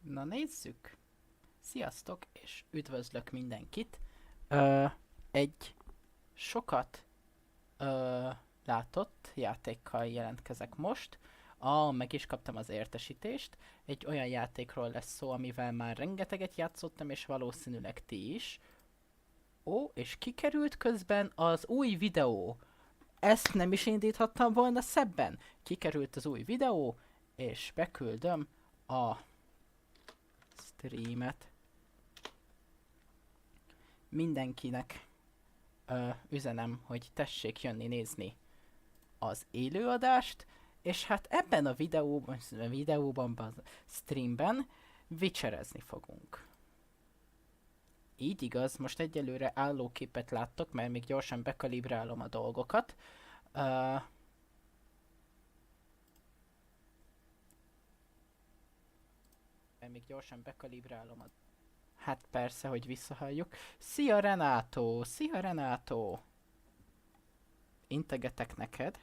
Na nézzük! Sziasztok, és üdvözlök mindenkit! Ö, egy sokat ö, látott játékkal jelentkezek most. Meg is kaptam az értesítést. Egy olyan játékról lesz szó, amivel már rengeteget játszottam, és valószínűleg ti is. Ó, és kikerült közben az új videó. Ezt nem is indíthattam volna szebben. Kikerült az új videó, és beküldöm a streamet mindenkinek. Üzenem, hogy tessék jönni nézni az élőadást, és hát ebben a videóban, streamben vicserezni fogunk. Így igaz, most egyelőre állóképet láttok, mert még gyorsan bekalibrálom a dolgokat. Hát persze, hogy visszahalljuk. Szia Renátó! Szia Renátó! Integetek neked.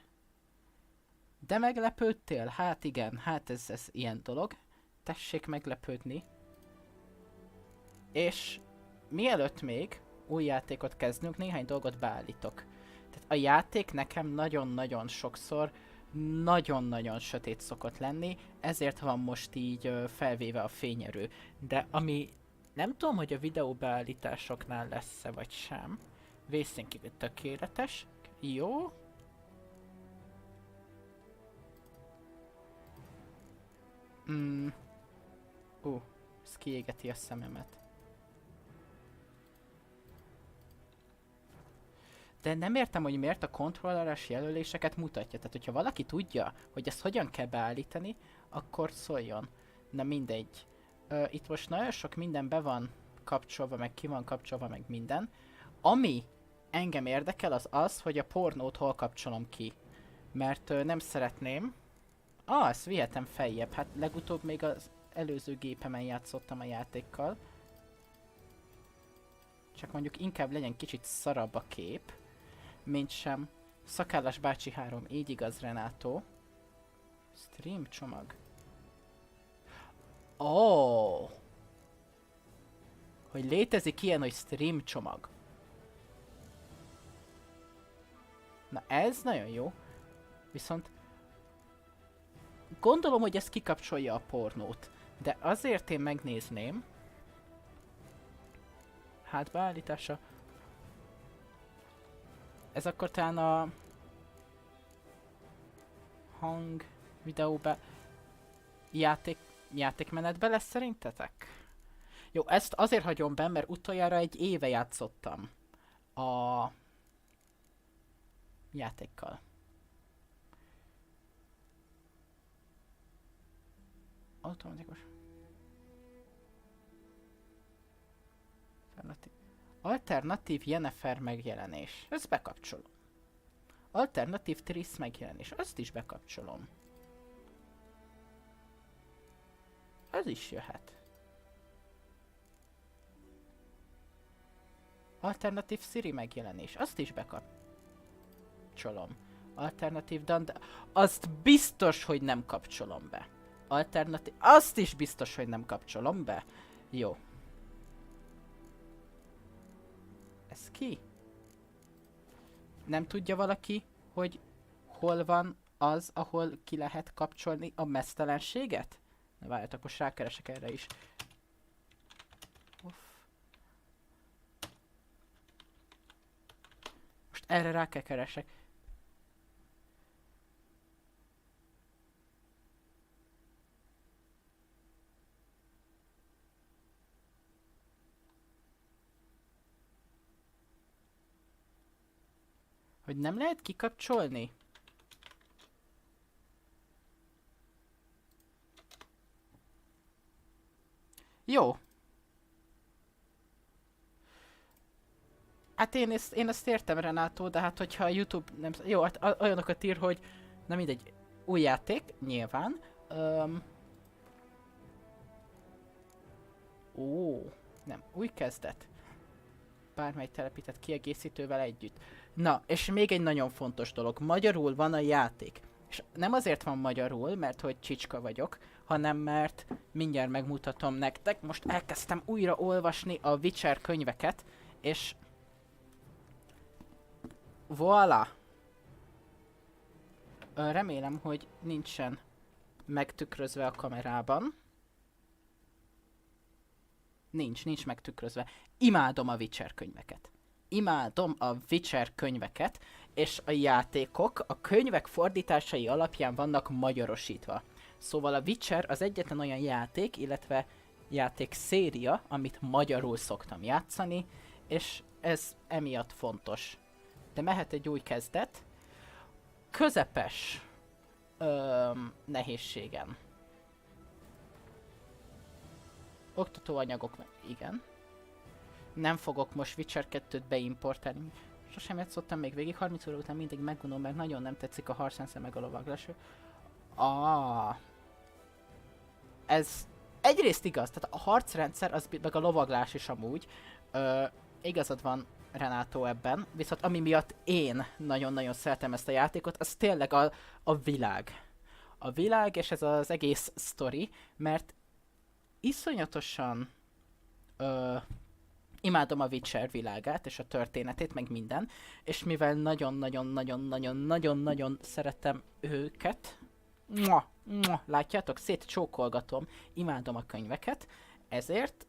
De meglepődtél? Hát igen, hát ez ilyen dolog. Tessék meglepődni. És mielőtt még új játékot kezdünk, néhány dolgot beállítok. Tehát a játék nekem nagyon-nagyon sokszor nagyon-nagyon sötét szokott lenni, ezért van most így felvéve a fényerő. De ami nem tudom, hogy a videó beállításoknál lesz-e vagy sem. Vészszínkig tökéletes. Jó. Ez kiégeti a szememet. De nem értem, hogy miért a kontrolleres jelöléseket mutatja. Tehát, hogyha valaki tudja, hogy ezt hogyan kell beállítani, akkor szóljon. Na mindegy. Itt most nagyon sok minden be van kapcsolva, meg ki van kapcsolva, meg minden. Ami engem érdekel, az az, hogy a pornót hol kapcsolom ki. Mert nem szeretném. Ezt vihetem feljebb. Hát legutóbb még az előző gépemen játszottam a játékkal. Csak mondjuk inkább legyen kicsit szarabb a kép, mint sem. Szakállas bácsi 3, így igaz Renátó. Stream csomag. Hogy létezik ilyen, hogy stream csomag. Na ez nagyon jó. Viszont gondolom, hogy ez kikapcsolja a pornót. De azért én megnézném. Hát beállítása. Ez akkor talán a hang videóba játékmenetben lesz szerintetek? Jó, ezt azért hagyom be, mert utoljára egy éve játszottam a játékkal. Automatikus. Alternatív Jennifer megjelenés. Ezt bekapcsolom. Alternatív Triss megjelenés. Azt is bekapcsolom. Ez is jöhet. Alternatív Siri megjelenés. Azt is bekapcsolom. Alternatív Danda... Azt biztos, hogy nem kapcsolom be. Alternatív... Azt is biztos, hogy nem kapcsolom be. Jó. Ez ki? Nem tudja valaki, hogy hol van az, ahol ki lehet kapcsolni a meztelenséget? Na várjatok, most rákeresek erre is. Uff. Most erre rá kell keresek. Hogy nem lehet kikapcsolni? Jó. Hát én ezt értem, Renátó, de hát hogyha a YouTube nem... Jó, hát olyanokat ír, hogy... Na mindegy, új játék, nyilván. Nem, új kezdet. Bármely telepített kiegészítővel együtt. Na, és még egy nagyon fontos dolog. Magyarul van a játék. És nem azért van magyarul, mert hogy csicska vagyok, hanem mert mindjárt megmutatom nektek. Most elkezdtem újra olvasni a Witcher könyveket, és voilà! Remélem, hogy nincsen megtükrözve a kamerában. Nincs megtükrözve. Imádom a Witcher könyveket. Imádom a Witcher könyveket, és a játékok a könyvek fordításai alapján vannak magyarosítva. Szóval a Witcher az egyetlen olyan játék, illetve játékszéria, amit magyarul szoktam játszani, és ez emiatt fontos. De mehet egy új kezdet. Közepes nehézségen. Oktatóanyagok, igen. Nem fogok most Witcher 2-t beimportálni. Sosem játszottam még végig, 30 óra után mindig megunom, mert nagyon nem tetszik a harcrendszer meg a lovaglás. Ez egyrészt igaz, tehát a harcrendszer, az meg a lovaglás is amúgy. Igazad van, Renátó, ebben, viszont ami miatt én nagyon-nagyon szeretem ezt a játékot, az tényleg a világ. A világ és ez az egész sztori, mert iszonyatosan imádom a Witcher világát és a történetét, meg minden, és mivel nagyon-nagyon-nagyon-nagyon-nagyon-nagyon szeretem őket, látjátok, szétcsókolgatom, imádom a könyveket, ezért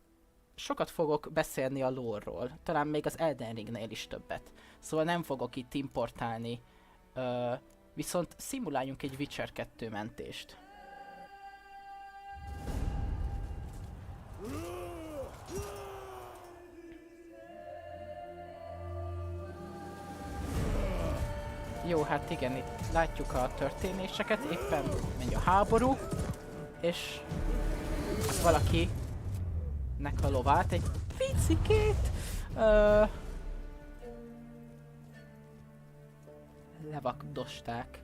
sokat fogok beszélni a lore-ról, talán még az Elden Ringnél is többet. Szóval nem fogok itt importálni, viszont szimuláljunk egy Witcher 2 mentést. Jó, hát igen, itt látjuk a történéseket, éppen megy a háború, és valakinek a lovát egy picikét levakdosták.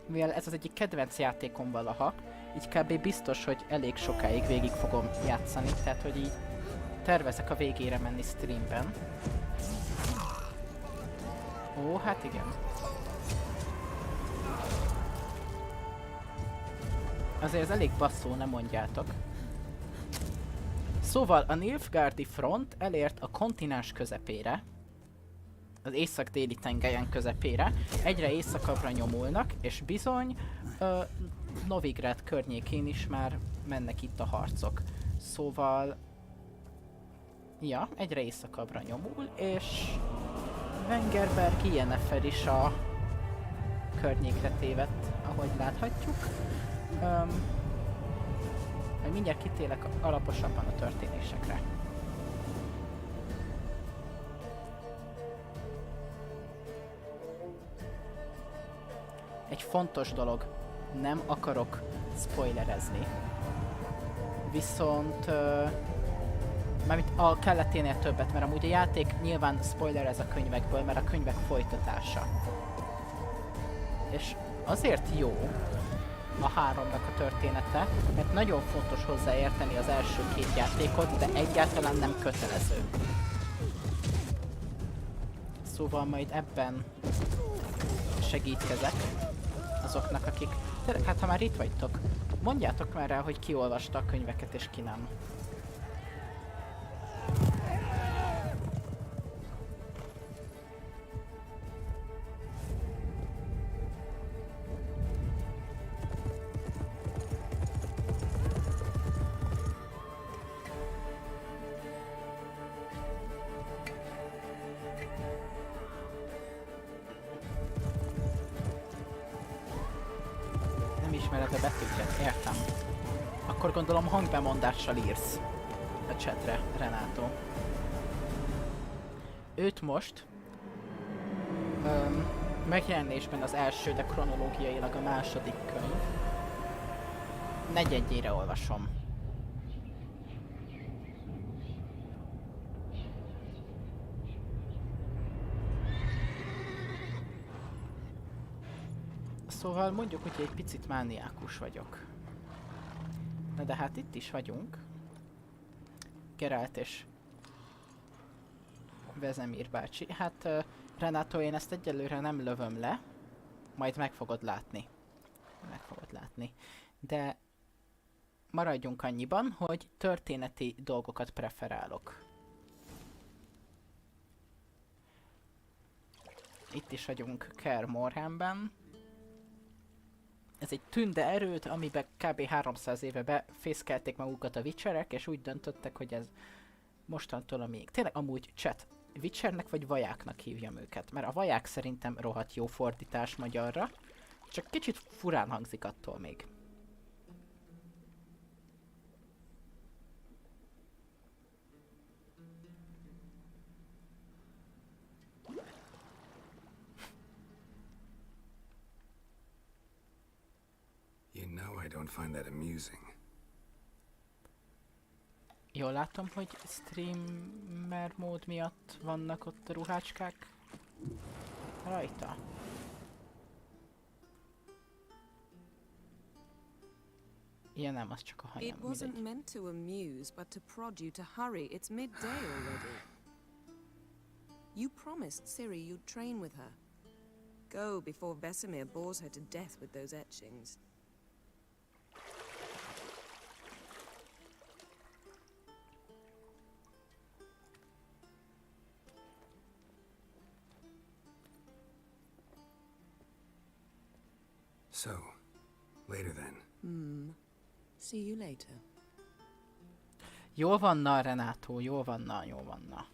Mivel ez az egyik kedvenc játékom valaha, így kb. Biztos, hogy elég sokáig végig fogom játszani, tehát hogy így tervezek a végére menni streamben. Ó, hát igen. Azért ez elég basszó, nem mondjátok. Szóval a Nilfgaardi front elért a kontinens közepére, az észak-déli tengelyen közepére, egyre északabbra nyomulnak, és bizony Novigrad környékén is már mennek itt a harcok. Szóval ja, egyre északabbra nyomul, és Wengerberg Yennefer is a környékre tévedt, ahogy láthatjuk. Majd mindjárt kitélek alaposabban a történésekre. Egy fontos dolog, nem akarok spoilerezni, viszont mármint a kelleténél többet, mert amúgy a játék nyilván spoilerez a könyvekből, mert a könyvek folytatása. És azért jó a háromnak a története, mert nagyon fontos hozzáérteni az első két játékot, de egyáltalán nem kötelező. Szóval majd ebben segítkezek azoknak, akik... Tényleg, hát ha már itt vagytok, mondjátok már rá, hogy ki olvasta a könyveket és ki nem. Ismered a betűket, értem. Akkor gondolom hangbemondással írsz a chatre, Renátó. Őt most megjelenésben az első, de kronológiailag a második könyv negyedjére olvasom. Szóval mondjuk, hogy egy picit mániákus vagyok. Na de hát itt is vagyunk. Geralt és Vesemir bácsi. Hát Renato, én ezt egyelőre nem lövöm le, majd meg fogod látni. Meg fogod látni. De maradjunk annyiban, hogy történeti dolgokat preferálok. Itt is vagyunk Kaer Morhenben. Ez egy tünde erőd, amiben kb. 300 éve befészkelték magukat a Witcherek, és úgy döntöttek, hogy ez mostantól amíg. Tényleg amúgy chat, Witchernek vagy vajáknak hívjam őket, mert a vaják szerintem rohadt jó fordítás magyarra, csak kicsit furán hangzik attól még. You know I don't find that amusing. Jól látom, hogy streamer mód miatt vannak ott a ruhácskák rajta. Ilyen nem, az csak a hajam. It wasn't meant to amuse, but to prod you to hurry. It's midday already. You promised Ciri you'd train with her. Go before Vesszenek bores her to death with those etchings. So, later then. See you later. Jól vanna, Renato, jól vanna, jól vanna.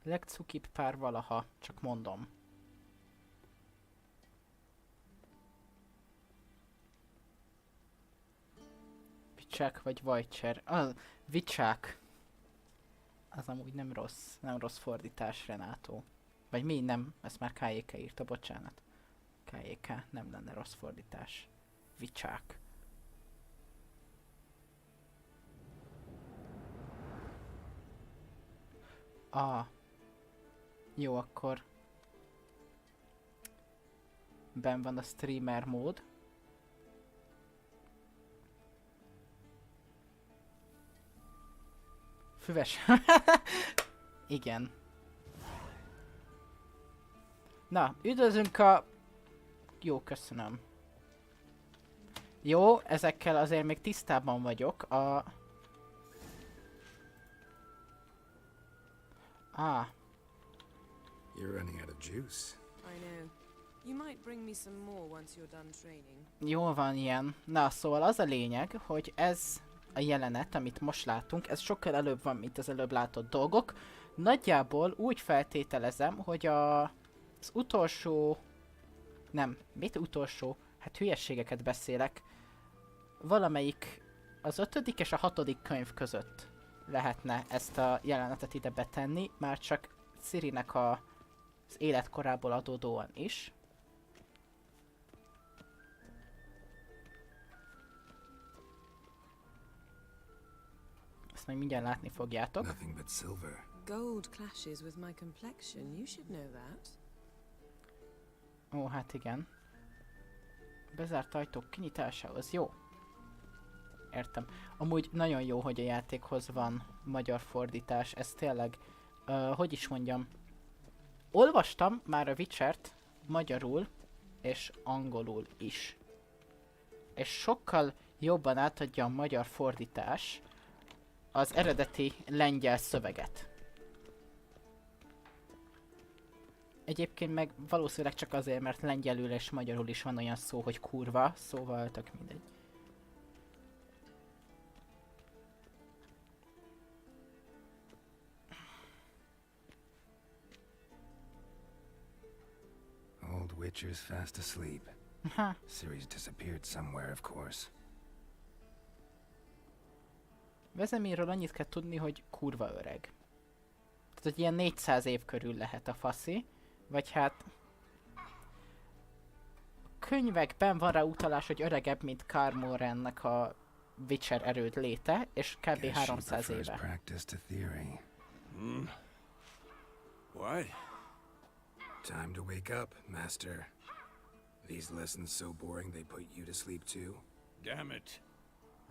Legcukibb pár valaha, csak mondom. Vicsák vagy Vajcser? Vicsák. Az amúgy nem rossz fordítás, Renato. Vagy mi? Nem, ezt már KJK írta, bocsánat. KJK, nem lenne rossz fordítás. Vicsák. Jó, akkor benn van a streamer mód. Füves. Igen. Na, üdvözlünk a... Jó, köszönöm. Jó, ezekkel azért még tisztában vagyok. You're running out of juice. I know. You might bring me some more once you're done training. Jól van ilyen. Na, szóval az a lényeg, hogy ez a jelenet, amit most látunk, ez sokkal előbb van, mint az előbb látott dolgok. Nagyjából úgy feltételezem, hogy az utolsó... Nem, mit utolsó? Hát hülyességeket beszélek. Valamelyik az 5. és a 6. könyv között lehetne ezt a jelenetet ide betenni, már csak Cirinek az életkorából adódóan is. Ezt majd mindjárt látni fogjátok. Nothing but silver. Gold clashes with my complexion. You should know that. Ó, hát igen. Bezárt ajtók kinyitásához, jó. Értem. Amúgy nagyon jó, hogy a játékhoz van magyar fordítás, ez tényleg, hogy is mondjam. Olvastam már a Witchert magyarul és angolul is. És sokkal jobban átadja a magyar fordítás az eredeti lengyel szöveget. Egyébként meg valószínűleg csak azért, mert lengyelül és magyarul is van olyan szó, hogy kurva, szóval tök mindegy. Old Witcher's fast asleep. Ha. Ciri's disappeared somewhere, of course. Vezemirről annyit kell tudni, hogy kurva öreg. Tehát, hogy ilyen 400 év körül lehet a faszi. Vagy hát... A könyvekben van rá utalás, hogy öregebb, mint Kaer Morhennek a Witcher erőd léte, és kb. 300 éve. Practice to theory. What? Time to wake up, Master. These lessons so boring they put you to sleep too. Damn it.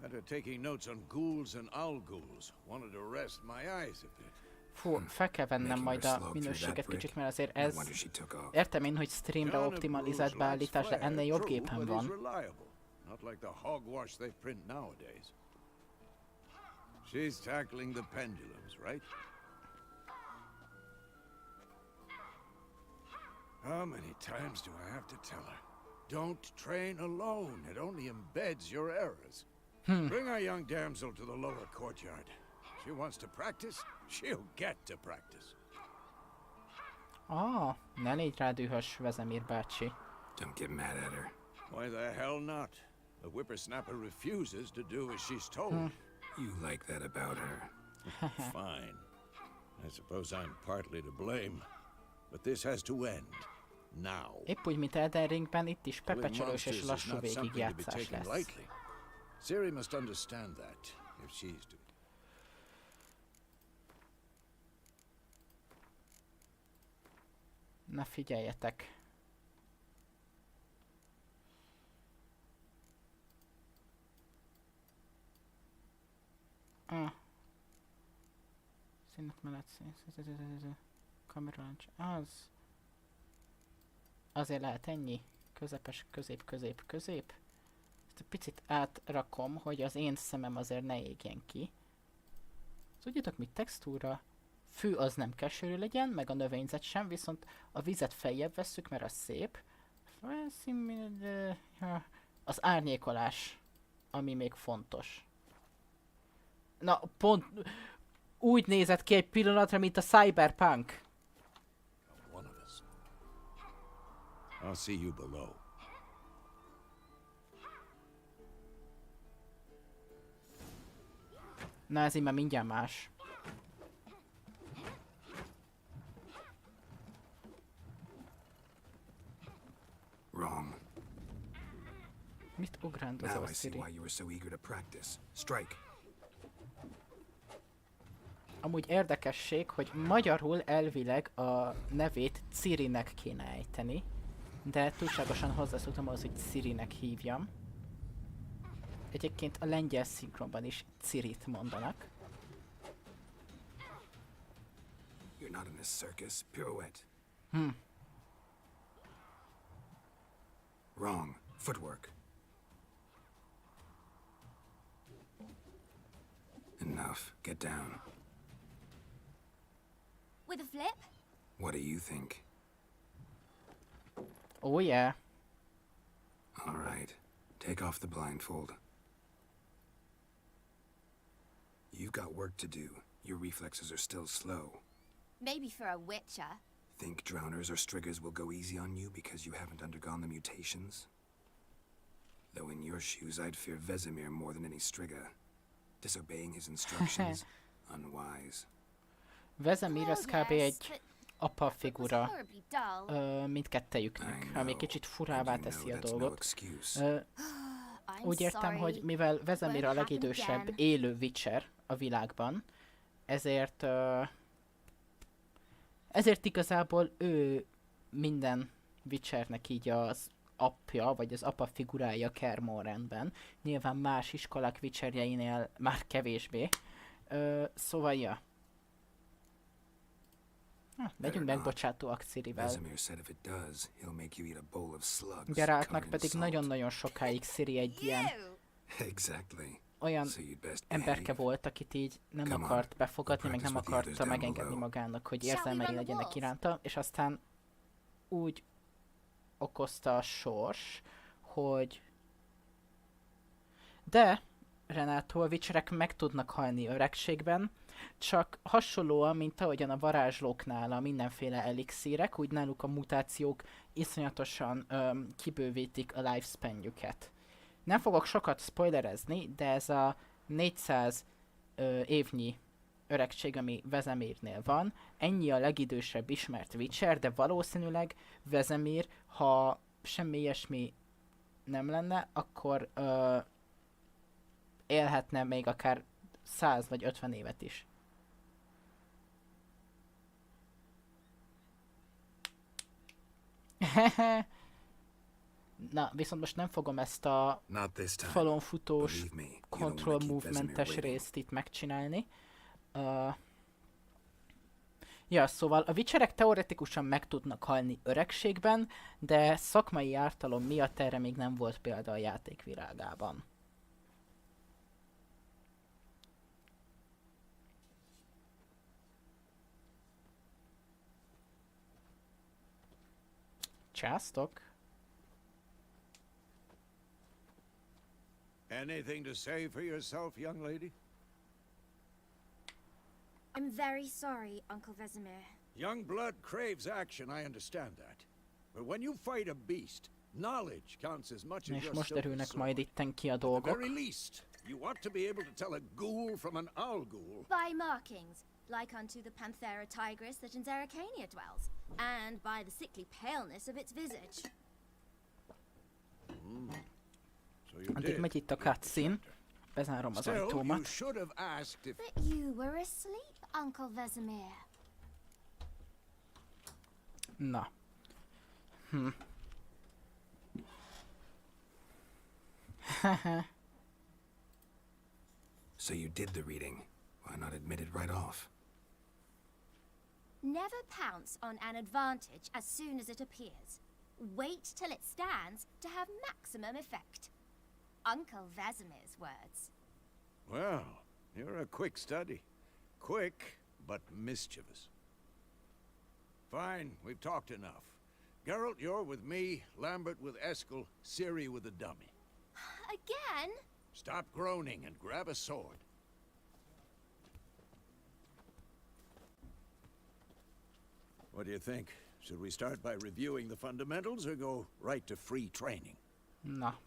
After taking notes on ghouls and al-ghouls, wanted to rest my eyes a bit. Fú, fel kell vennem Making majd her a slog through minőséget that kicsit, brick. mert azért No ez... wonder she took off. Értem én, hogy streamre John of optimalizált Bruges lacks beállítás, de flair, ennél jobb true, gépen but van. he's reliable. Not like the hogwash they print nowadays. She's tackling the pendulums, right? How many times do I have to tell her? Don't train alone. It only embeds your errors. Bring our young damsel to the lower courtyard. She wants to practice, she'll get to practice. Ah, ne légy rá dühös, Veszemir bácsi. Don't get mad at her. Why the hell not? The whippersnapper refuses to do as she's told. You like that about her. Fine. I suppose I'm partly to blame. But this has to end. Now. Épp úgy, mint Elden Ringben, itt is Killing pepecselős és monsters is lassú not something to be végigjátszás taken lesz. lightly. Ciri must understand that, if she's to. Na figyeljetek. Ah. Színet mellett kameralancs. Az. Azért lehet ennyi. Közepes, közép, közép, közép. Ezt egy picit átrakom, hogy az én szemem azért ne égjen ki. Tudjátok mit? Textúra. Fű az nem kell sűrű legyen, meg a növényzet sem, viszont a vizet feljebb vesszük, mert az szép. Az árnyékolás, ami még fontos. Na, pont úgy nézett ki egy pillanatra, mint a Cyberpunk. One of us. I'll see you below. Na, ez így már mindjárt más. Wrong. Mit Now ugrándozol, I see Siri? why you were so eager to practice. Strike. Amúgy érdekesség, hogy magyarul elvileg a nevét Cirinek kéne ejteni, de túlságosan hozzászoktam ahhoz, hogy Cirinek hívjam. Egyébként a lengyel szinkronban is Cirit mondanak. You're not in a circus. Pirouette. Wrong. Footwork. Enough. Get down. With a flip? What do you think? Oh yeah. All right. Take off the blindfold. You've got work to do. Your reflexes are still slow. Maybe for a witcher. Think drowners or striggers will go easy on you because you haven't undergone the mutations? Though in your shoes, I'd fear Vesemir more than any strigger. Disobeying his instructions, unwise. Veszemir az kb. Egy but apa it was figura horribly dull. mindkettejüknek, I ami know, kicsit and furavá you teszi know a that's no dolgot. excuse. I'm Úgy értem, sorry. hogy mivel Veszemir a Won't happen legidősebb again. élő Witcher a világban, ezért ezért igazából ő minden Witchernek így az apja, vagy az apa figurája Kermorrenben. Nyilván más iskolák Witcherjeinél már kevésbé. Szóval, ja. Megyünk megbocsátóak Cirivel. Vesemir said if it does, he'll make you eat a bowl of slugs. Geraltnak covered in pedig salt. nagyon-nagyon sokáig Ciri egy ilyen Ew! Exactly. olyan So you'd best emberke behave. volt, akit így nem Come on, akart befogadni, meg nem practice with the others akarta down megengedni below. magának, hogy Shall we érzelmei run the legyenek walls? iránta, és aztán úgy okozta a sors, hogy de Renától Witcherek meg tudnak halni öregségben, csak hasonlóan, mint ahogyan a varázslóknál a mindenféle elixírek, úgy náluk a mutációk iszonyatosan kibővítik a lifespanjüket. Nem fogok sokat spoilerezni, de ez a 400 évnyi öregség, ami Vezemirnél van, ennyi a legidősebb ismert Witcher, de valószínűleg Vesemir, ha semmi ilyesmi nem lenne, akkor élhetne még akár 100 vagy 50 évet is. Na, viszont most nem fogom ezt a Not this time. falon futós Believe me, you don't control want to keep Vesemir movementes waiting. részt itt megcsinálni. Ja, szóval a witcherek teoretikusan meg tudnak halni öregségben, de szakmai ártalom miatt erre még nem volt példa a játék világában. Császtok? Anything to say for yourself, young lady? I'm very sorry, Uncle Vesemir. Young blood craves action, I understand that. But when you fight a beast, knowledge counts as much as És your most silver derülnek sword. majd itten ki a At the dolgok. very least, you want to be able to tell a ghoul from an owl ghoul. By markings, like unto the Panthera tigris that in Zeracania dwells, and by the sickly paleness of its visage. So you Addig did. megy itt a cutscene. Bezárom az Still, you ajtómat. should have asked if... But you were asleep, Uncle Vesemir. Na. So you did the reading. Why not admit it right off? Never pounce on an advantage as soon as it appears. Wait till it stands to have maximum effect. Uncle Vesemir's words. Well, you're a quick study. Quick, but mischievous. Fine, we've talked enough. Geralt, you're with me, Lambert with Eskel, Ciri with the dummy. Again? Stop groaning and grab a sword. What do you think? Should we start by reviewing the fundamentals or go right to free training? Na.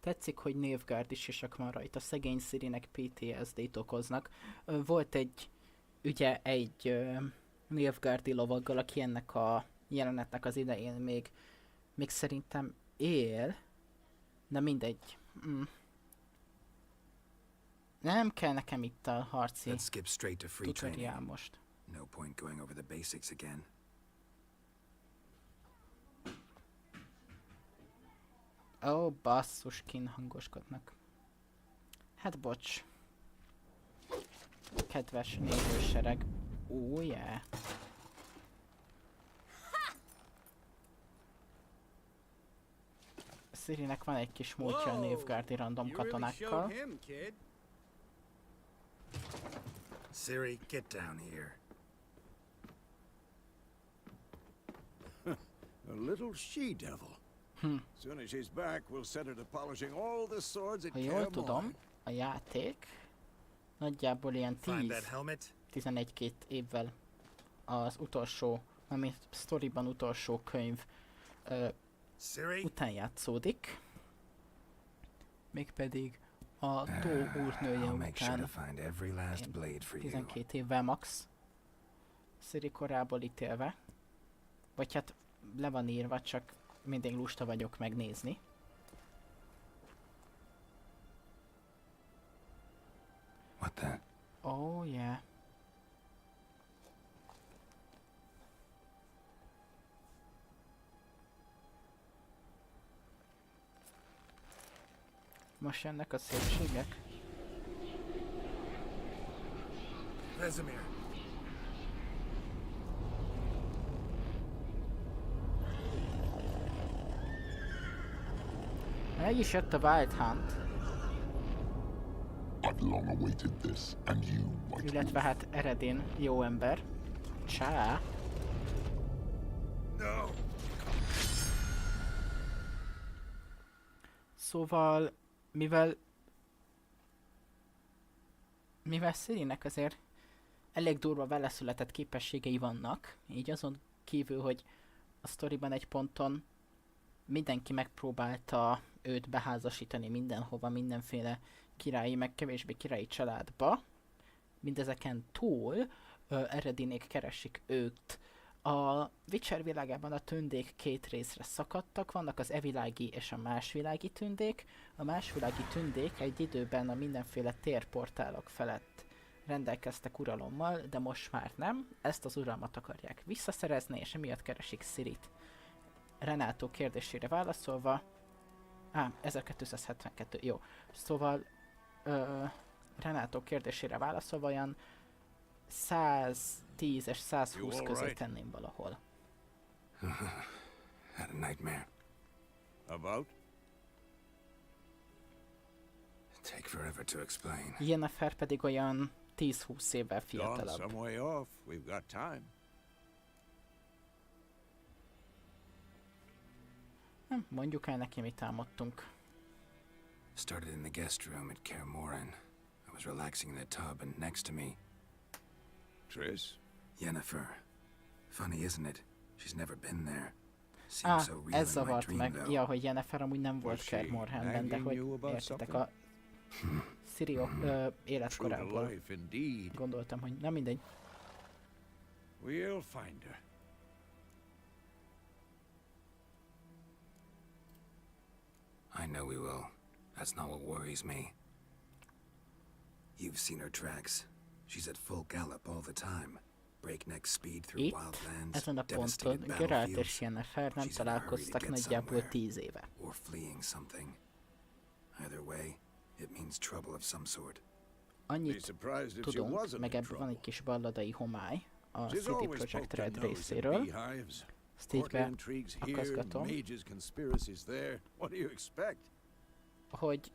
Tetszik, hogy Nilfgaard is isak van rajta. Szegény Cirinek PTSD-t okoznak. Volt egy ügye egy Nilfgaardi lovaggal, aki ennek a jelenetnek az idején még szerintem él. De mindegy. Nem kell nekem itt a harci Let's skip straight to free tutoriál training. most. No point going over the basics again. Ó, basszus, kin hangoskodnak. Hát bocs. Kedves nézősereg. Ó, yeah. Cirinek van egy kis múltja a Nilfgaardi random katonákkal. Ciri, get down here. A little she-devil. Soon as she's back, we'll set her to polishing all the swords at Ha jól Kaer tudom, Morhen. a játék nagyjából ilyen Find that helmet? 10-11-2 évvel az utolsó, ami sztoriban utolsó könyv Ciri? után játszódik. Mégpedig a Tó úrnője I'll make sure to után find every last ilyen blade for you. 12 évvel max. Ciri korából ítélve. Vagy hát le van írva, csak mindig lusta vagyok megnézni. What the? Oh yeah. Most jönnek a szépségek? Vesemir. Meg is jött a Wild Hunt, I've long awaited this, and you, White illetve hát Eredin jó ember. Csá! No! Szóval, mivel Cirinek azért elég durva vele született képességei vannak, így azon kívül, hogy a sztoriban egy ponton mindenki megpróbálta őt beházasítani mindenhova, mindenféle királyi, meg kevésbé királyi családba, mindezeken túl Eredinék keresik őt. A Witcher világában a tündék két részre szakadtak, vannak az evilági és a másvilági tündék. A másvilági tündék egy időben a mindenféle térportálok felett rendelkeztek uralommal, de most már nem. Ezt az uralmat akarják visszaszerezni, és emiatt keresik Cirit. Renátó kérdésére válaszolva... 1272, jó. Szóval Renátó kérdésére válaszolva olyan 110 és 120 közé tenném valahol. Had a nightmare. About? Take forever to explain. Yennefer pedig olyan 10-20 évvel Gone fiatalabb. some way off. We've got time. Mondjuk el neki, mit álmodtunk. Started in the guest room at Kaer Morhen. I was relaxing in the tub, and next to me, Triss? Yennefer. Funny, isn't it? She's never been there. Seems so real Ez in my zavart dream, meg. though. Ja, hogy Yennefer amúgy nem volt Was she Kaer Morhenben, de nagging hogy you about értitek something? a Ciri True életkorából. to life, indeed. Gondoltam, hogy na mindegy. We'll find her. I know we will. That's not what worries me. You've seen her tracks. She's at full gallop all the time. Breakneck speed through Itt, wildlands, ezen a devastated ponton Geralt és battlefields, Yennefer nem She's in a hurry to találkoztak get nagyjából somewhere. 10 éve. or fleeing something. Either way, it means trouble of some sort. Be Annyit surprised if she tudunk, wasn't meg in ebből van trouble. egy kis balladai homály a She's CD always Projekt poked her Red nose in részéről. beehives. Ezt így Courtly intrigues here, beakaszgatom, mages conspiracies there. What do you expect? hogy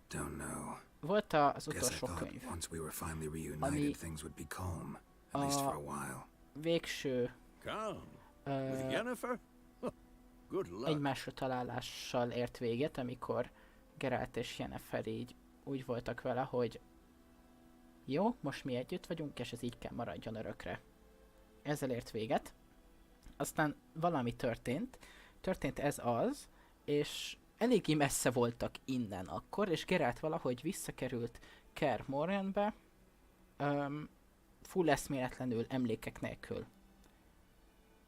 Don't know. volt az Guess I utolsó thought könyv. once we were finally Ami reunited, things would be calm. At least for a while. Végső Come. With Yennefer? Good luck. egymásra találással ért véget, amikor Geralt és Yennefer így úgy voltak vele, hogy jó, most mi együtt vagyunk, és ez így kell maradjon örökre. Ezzel ért véget. Aztán valami történt. Történt ez az, és eléggé messze voltak innen akkor, és Geralt valahogy visszakerült Kaer Morhenbe, full eszméletlenül, emlékek nélkül.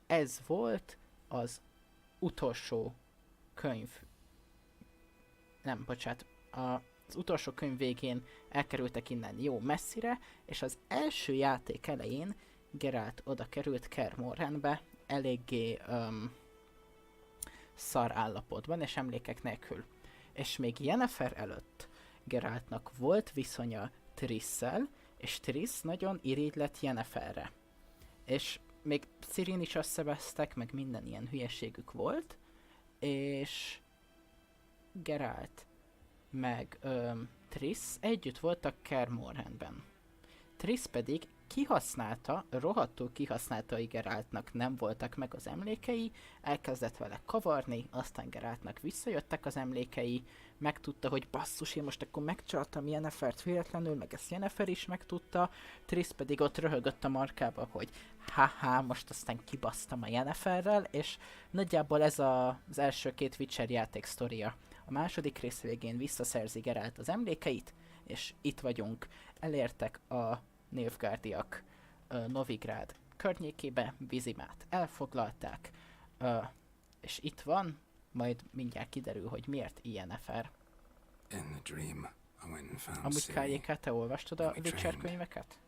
Ez volt az utolsó könyv. Nem, bocsánat. Az utolsó könyv végén elkerültek innen jó messzire, és az első játék elején Geralt oda került Kaer Morhenbe, eléggé szar állapotban, és emlékek nélkül. És még Yennefer előtt Geraltnak volt viszonya Trisszel, és Triss nagyon irigylett Yenneferre. És még Cirin is összevesztek, meg minden ilyen hülyeségük volt, és Geralt meg Triss együtt voltak Kaer Morhenben. Triss pedig rohadtul kihasználta, hogy Geraltnak nem voltak meg az emlékei, elkezdett vele kavarni, aztán Geraltnak visszajöttek az emlékei, megtudta, hogy basszus, én most akkor megcsaltam Yennefert véletlenül, meg ezt Yennefer is megtudta, Triss pedig ott röhögött a markába, hogy haha, most aztán kibasztam a Yenneferrel, és nagyjából ez az első 2 Witcher játék sztoria. A második rész végén visszaszerzi Geralt az emlékeit, és itt vagyunk, elértek a Nilfgaardiak Novigrád környékébe, Vizimát elfoglalták, és itt van, majd mindjárt kiderül, hogy miért Yennefer. In the dream, I went and found Amúgy Ciri. KJK, te olvastad a Witcher könyveket?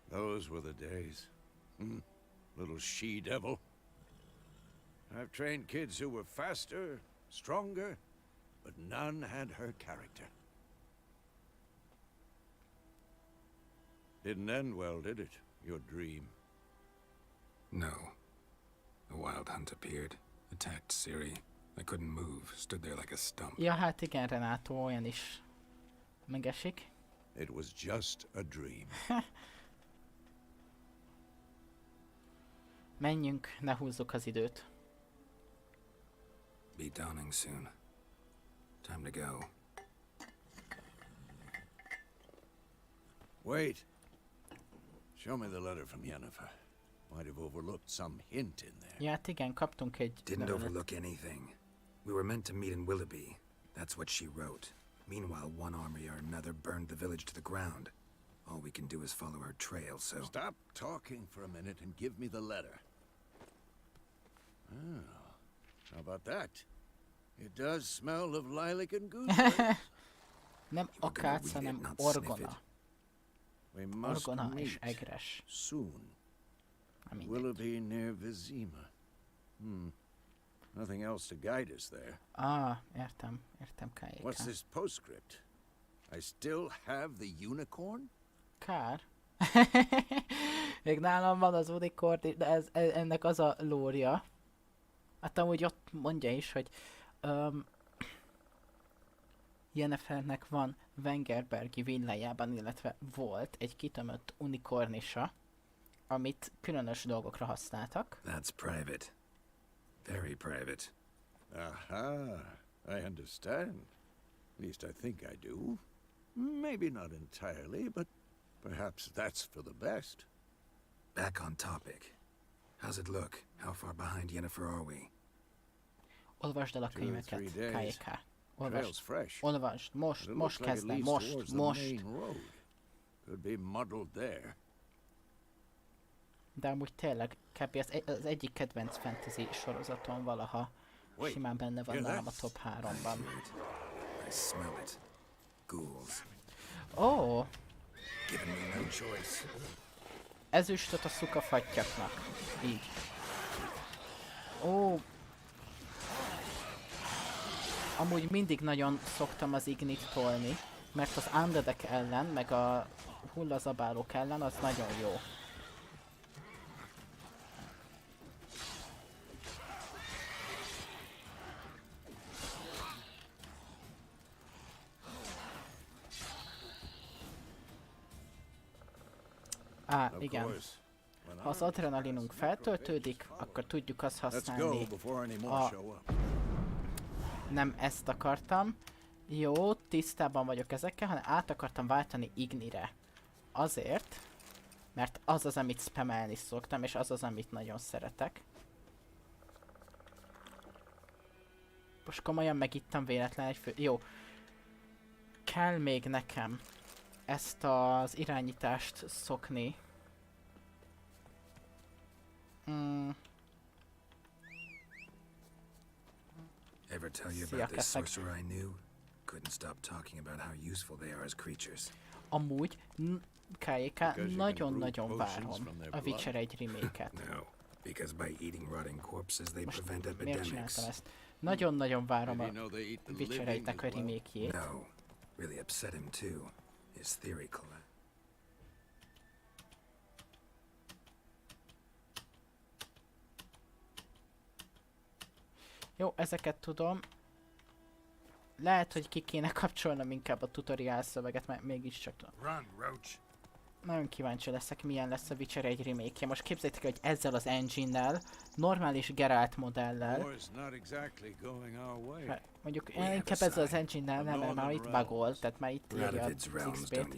Those were the days. Little she-devil. I've trained kids who were faster, stronger, but none had her character. Didn't end well, did it? Your dream? No. A wild hunt appeared, attacked Ciri. I couldn't move, stood there like a stump. Ja, hát igen, Renátó, olyan is megesik. It was just a dream. Menjünk, ne húzzuk az időt. Be dawning soon. Time to go. Wait. Show me the letter from Yennefer. Might have overlooked some hint in there. Ja, hát igen, kaptunk egy Didn't levelet. overlook anything. We were meant to meet in Willoughby. That's what she wrote. Meanwhile, one army or another burned the village to the ground. All we can do is follow her trail, so... Stop talking for a minute and give me the letter. Oh, how about that? It does smell of lilac and gooseberries. Nem You were gonna akác, read it, hanem not sniff orgona. it. We must Orgona és meet egres. soon. Na mindegy. Willoughby near Vizima. Nothing else to guide us there. Értem, Kályéka. What's this postscript? I still have the unicorn? Kár. Még nálam van az unicorn, de ennek az a lória. Hát amúgy ott mondja is, hogy Yennefernek van Wengerbergi villájában, illetve volt egy kitömött unikornisa, amit különös dolgokra használtak. That's private. Very private. Aha, I understand. At least I think I do. Maybe not entirely, but perhaps that's for the best. Back on topic. How's it look? How far behind Yennefer are we? Olvasd el a 2 or 3 könyveket, days. Kályéka. Trail's fresh. Olvasd, But it most looks like at kezdem, least most. towards the main road. Could be muddled there. De amúgy tényleg, kb. Az egyik kedvenc fantasy sorozaton valaha simán benne van nálam a top 3-ban. I smell it. Ghouls. Ó, Giving me no choice. ezüstöt a kafattjaknak. Így. Ó. Amúgy mindig nagyon szoktam az ignit tolni, mert az undeadek ellen, meg a hullazabálók ellen az nagyon jó. Igen. Ha az adrenalinunk feltöltődik, akkor tudjuk azt használni. Nem ezt akartam. Jó, tisztában vagyok ezekkel, hanem át akartam váltani Ignire. Azért, mert az az, amit spamelni szoktam, és az az, amit nagyon szeretek. Most komolyan megittam véletlen egy fő... Jó. Kell még nekem ezt az irányítást szokni. Ever tell you about this sorcerer I knew? Couldn't stop talking about how useful they are as creatures. Amúgy, Kályéka, nagyon-nagyon várom a Witcher 1 remake-et. No, because by eating rotting corpses they prevent Miért epidemics. csináltam ezt? Nagyon-nagyon várom a Witcher 1-nek a remake-jét. No, really upset him too. His theory collapsed. Jó, ezeket tudom. Lehet, hogy ki kéne kapcsolnom inkább a tutorial szöveget, mert mégiscsak tudom. Run, Roach. Nagyon kíváncsi leszek, milyen lesz a Witcher 1 remake-je. Most képzeljétek, hogy ezzel az engine-nel, normális Geralt modellel, mondjuk inkább ezzel az engine-nel nem, mert már itt bugol, tehát már itt írja az XP-t.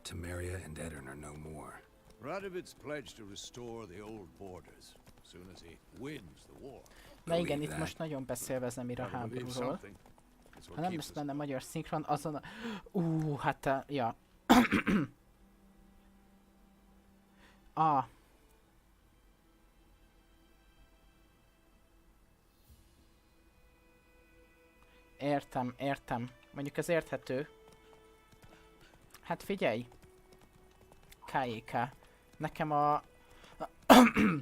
Temeria and Edirn are no more. Radovid's pledged to restore the old borders as soon as he wins the war. Na igen, itt most nagyon beszélve Zemir a háborúról. Ha nem lesz benne magyar szinkron, azon a... hát ja. Értem. Mondjuk ez érthető. Hát figyelj! Kályék. Nekem a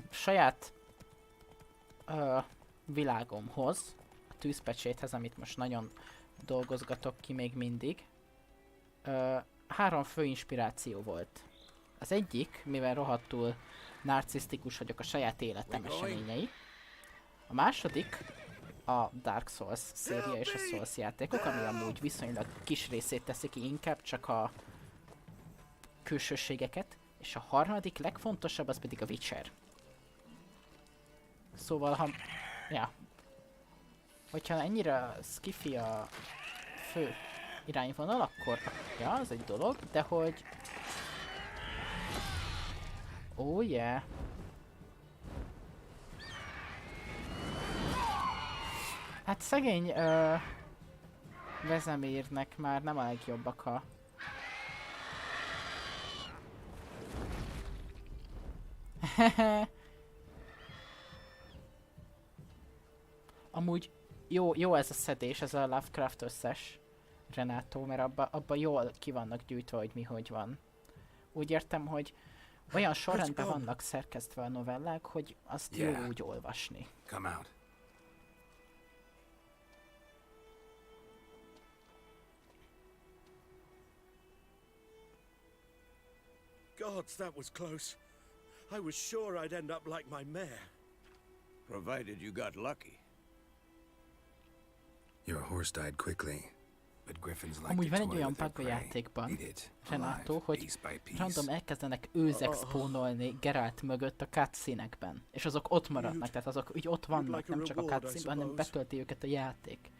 saját világomhoz, a tűzpecséthez, amit most nagyon dolgozgatok ki még mindig, 3 fő inspiráció volt. Az egyik, mivel rohadtul narcisztikus vagyok, a saját életem eseményei. A második a Dark Souls széria és a Souls játékok, ami amúgy viszonylag kis részét teszi ki, inkább csak a külsőségeket. És a harmadik legfontosabb az pedig a Witcher. Szóval hogyha ennyire skiffy a fő irányvonal, akkor ja, az egy dolog, de hogy... Oh yeah! Hát szegény Vezemirnek már nem a legjobbak a... Amúgy jó ez a szedés, ez a Lovecraft összes Renato, mert abba jól ki vannak gyűjtve, hogy mi hogy van. Úgy értem, hogy olyan sorrendben vannak szerkesztve a novellák, hogy azt jó úgy olvasni. Come out. Gods, that was close. I was sure I'd end up like my mare. Provided you got lucky. Your horse died quickly, but griffins like Amúgy to van egy toy olyan with their bug a prey. játékban, Eat it, Renato, alive, hogy piece by piece. random elkezdenek őzek spónolni Geralt mögött a cutscene-ekben. És azok ott maradnak, tehát azok úgy ott vannak, like a nem csak a reward, I cutscene-ben, hanem suppose. betölti őket a játék.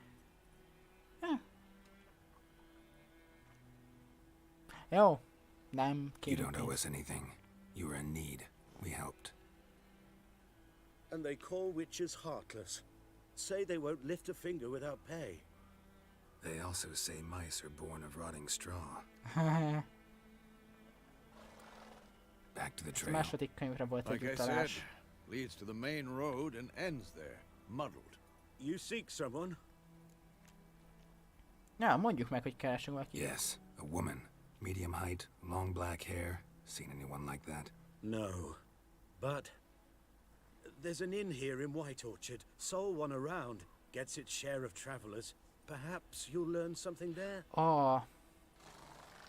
Jó, nem You kérünk don't owe pénzt. us anything. You were in need. We helped. And they call witches heartless. Say they won't lift a finger without pay. They also say mice are born of rotting straw. Back to the A trail. második könyvre volt egy Like I said, utalás. leads to the main road and ends there, muddled. You seek someone? Ja, mondjuk meg, hogy keresünk valaki. Yes, a woman. Medium height, long black hair. Seen anyone like that? No. But there's an inn here in White Orchard. Sole one around. Gets its share of travelers. Perhaps you'll learn something there? A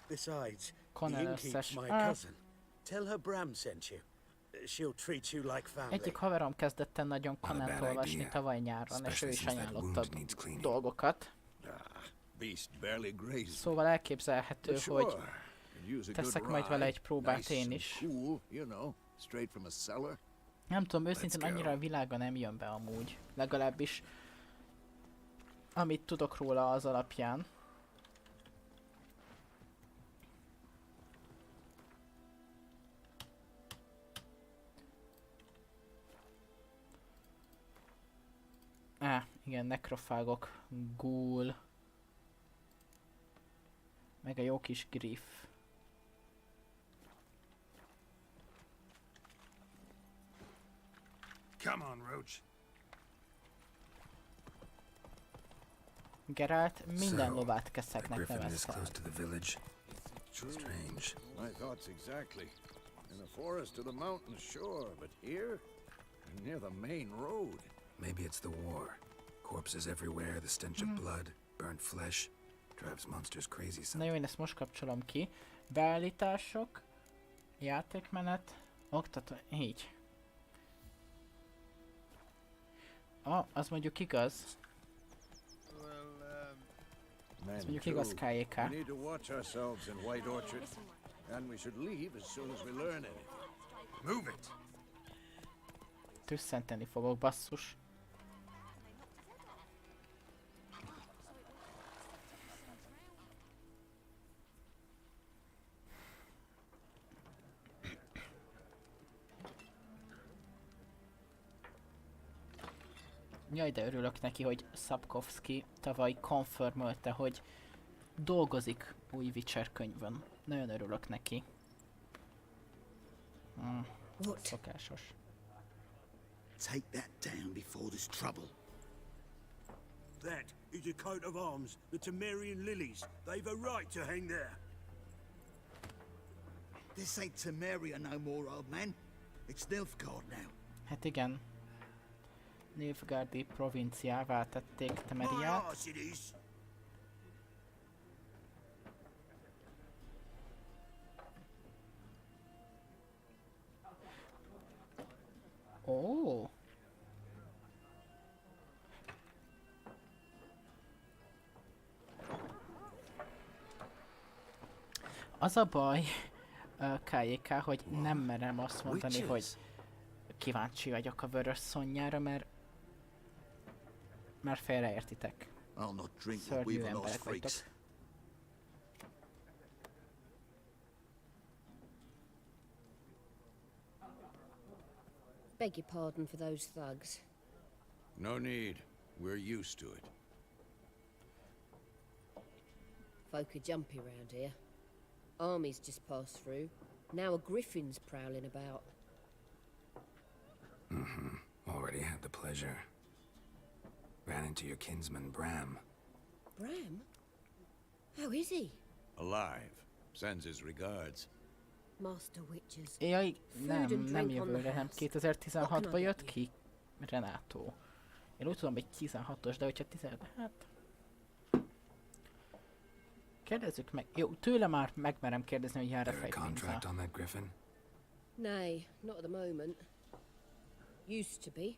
Besides, the Connor innkeep's összes... my Ah, cousin. Tell her Bram sent you. She'll treat you like family. egyik haverom kezdett el nagyon Not a Conan-t bad olvasni idea, tavaly nyáron, és ő especially is since that ajánlotta wound needs cleaning. dolgokat. Beast barely grazes. Szóval elképzelhető, But hogy sure, could use a good teszek majd vele ride. egy próbát Nice én and is. cool, you know, straight from a cellar. Nem tudom, őszintén Let's go. annyira a világa nem jön be amúgy. Legalábbis amit tudok róla az alapján. Igen, nekrofágok, ghoul. Meg a jó kis griff. Come on, Roach. Geralt minden So, lovát A keszeknek griffin this nevezte. close to the village. True. Strange. My thoughts exactly. In the forest or the mountain sure, but here? Near the main road. Maybe it's the war. Corpses everywhere, the stench of blood, burnt flesh. Drives monsters crazy Na sometimes. jó, én ezt most kapcsolom ki. Beállítások, játékmenet, oktató, így. Az mondjuk igaz. Men mondjuk igaz, too. KJK. We need to watch ourselves in White Orchard, and we should leave as soon as we learn anything. Move it! Tüsszenteni fogok, basszus. Jaj, de örülök neki, hogy Sapkowski tavaly confirmölte, hogy dolgozik új Witcher könyvön. Nagyon örülök neki. What? Szokásos. Take that down before there's trouble. That is a coat of arms, the Temerian lilies. They've a right to hang there. This ain't Temeria no more, old man. It's Nilfgaard now. Hát igen. Nilfgaardi provinciává tették My Temeriát. arse it is. Ó. Az a baj, KJK, hogy nem merem azt mondani, hogy Witches. kíváncsi vagyok a vörös szonnyára, mert félreértitek. I'll not drink what Szörnyű we've lost emberek freaks. vagytok. Beg your pardon for those thugs. No need. We're used to it. Folk are jumpy round here. Armies just passed through. Now a griffin's prowling about. Already had the pleasure. Ran into your kinsman, Bram. Bram? How is he? Alive. Sends his regards. Master Witches. Jaj, nem and drink on the jövőre, nem house. 2016-ban What can I jött get ki Renato. Én úgy tudom, hogy 16-os, de hogyha 15, hát... Kérdezzük meg. Jó, tőle már megmerem kérdezni, hogy jár-e There a contract fejpénzzel. on that griffin? Nay, not at the moment. Used to be.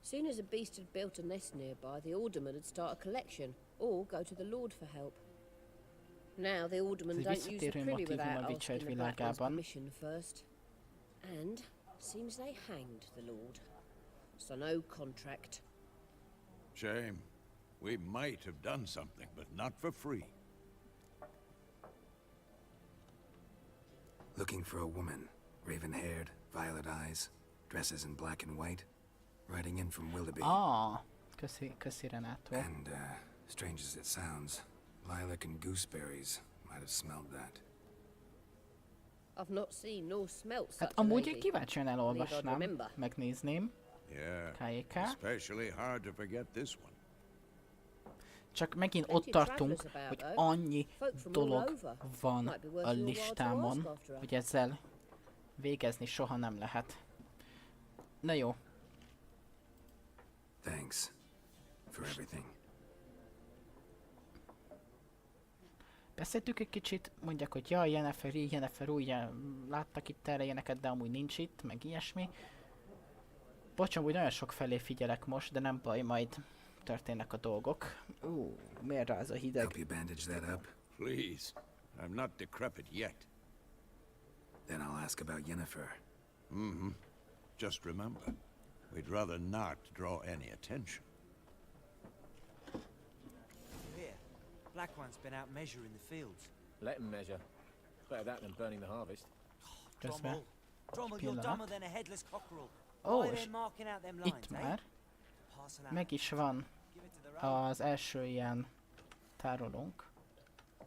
Soon as a beast had built a nest nearby, the alderman would start a collection, or go to the lord for help. Now the alderman Ez egy don't use the visszatérő privy motívum without a Witcher asking the Black One's világában. permission first. And seems they hanged the lord. So no contract. Shame. We might have done something, but not for free. Looking for a woman. Raven-haired, violet eyes, dresses in black and white. Riding in from Willoughby. Ah, köszi Renától. And, strange as it sounds, lilac and gooseberries might have smelled that. I've not seen nor smelt such Hát a amúgy lady. én kíváncsian elolvasnám, remember. megnézném. Yeah. KJK. Especially hard to forget this one. Csak megint Plenty ott of tartunk, travellers about, hogy though. annyi Folk from dolog all over. van Might be worth a your while to listámon, ask after her. hogy ezzel végezni soha nem lehet. Na jó, Thanks for everything. beszéltük egy kicsit, mondják, hogy jaj, Yennefer úgy láttak itt erre ilyeneket, de amúgy nincs itt, meg ilyesmi. Bocs, amúgy nagyon sok felé figyelek most, de nem baj, majd történnek a dolgok. Miért ráz a hideg? Help you bandage that up? Please. I'm not decrepit yet. Then I'll ask about Yennefer. Mm-hmm. Just remember, we'd rather not draw any attention. Here, Black One's been out measuring the fields. Let him measure. Better that than burning the harvest. Közben. Drommel, you're Pillanat. dumber than a headless cockerel. Ó, Why és they're marking out them itt lines, már Parcel out. meg is van Give it to the road. az első ilyen tárolónk.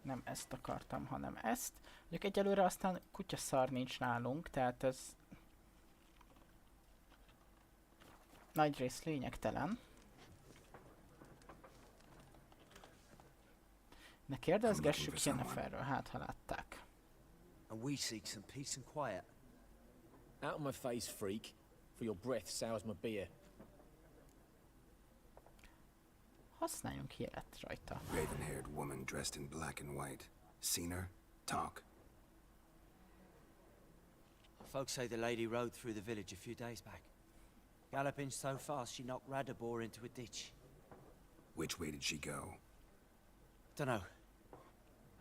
Nem ezt akartam, hanem ezt. Mondjuk egyelőre aztán kutyaszar nincs nálunk, tehát ez nagyrészt lényegtelen. Ne kérdezgessük Yenneferről, hát ha látták. And we seek some peace and quiet. Out of my face, freak. For your breath sours my beer. Használjunk jelet rajta. Raven-haired woman dressed in black and white. Seen her? Talk. Folks say the lady rode through the village a few days back. Galloping so fast she knocked Radabor into a ditch. Which way did she go? Dunno.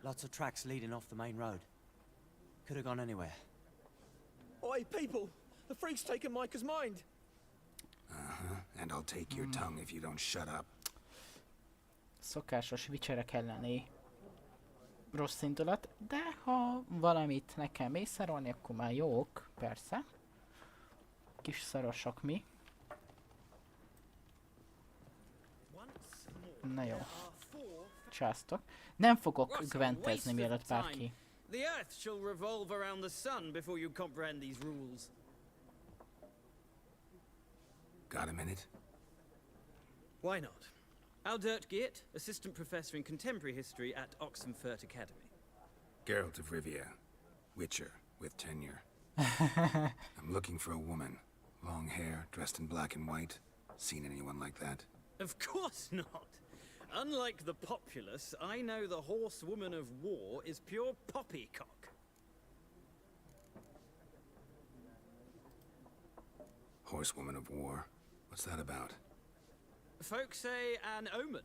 Lots of tracks leading off the main road. Could have gone anywhere. Oi, people! The freak's taken Micah's mind! Uh-huh. And I'll take your tongue if you don't shut up. Szokásos vicserek elleni rossz indulat, de ha valamit nekem észrelni, akkor már jók, persze. Kis szarosok mi. Na jó. Császtok. Nem fogok gwentezni, mielőtt bárki. The Earth shall revolve around the sun before you comprehend these rules. Got a minute? Why not? Aldert Geert, assistant professor in contemporary history at Oxenfurt Academy. Geralt of Rivia. Witcher, with tenure. I'm looking for a woman. Long hair, dressed in black and white. Seen anyone like that? Of course not. Unlike the populace, I know the horsewoman of war is pure poppycock. Horsewoman of war? What's that about? Folks say an omen.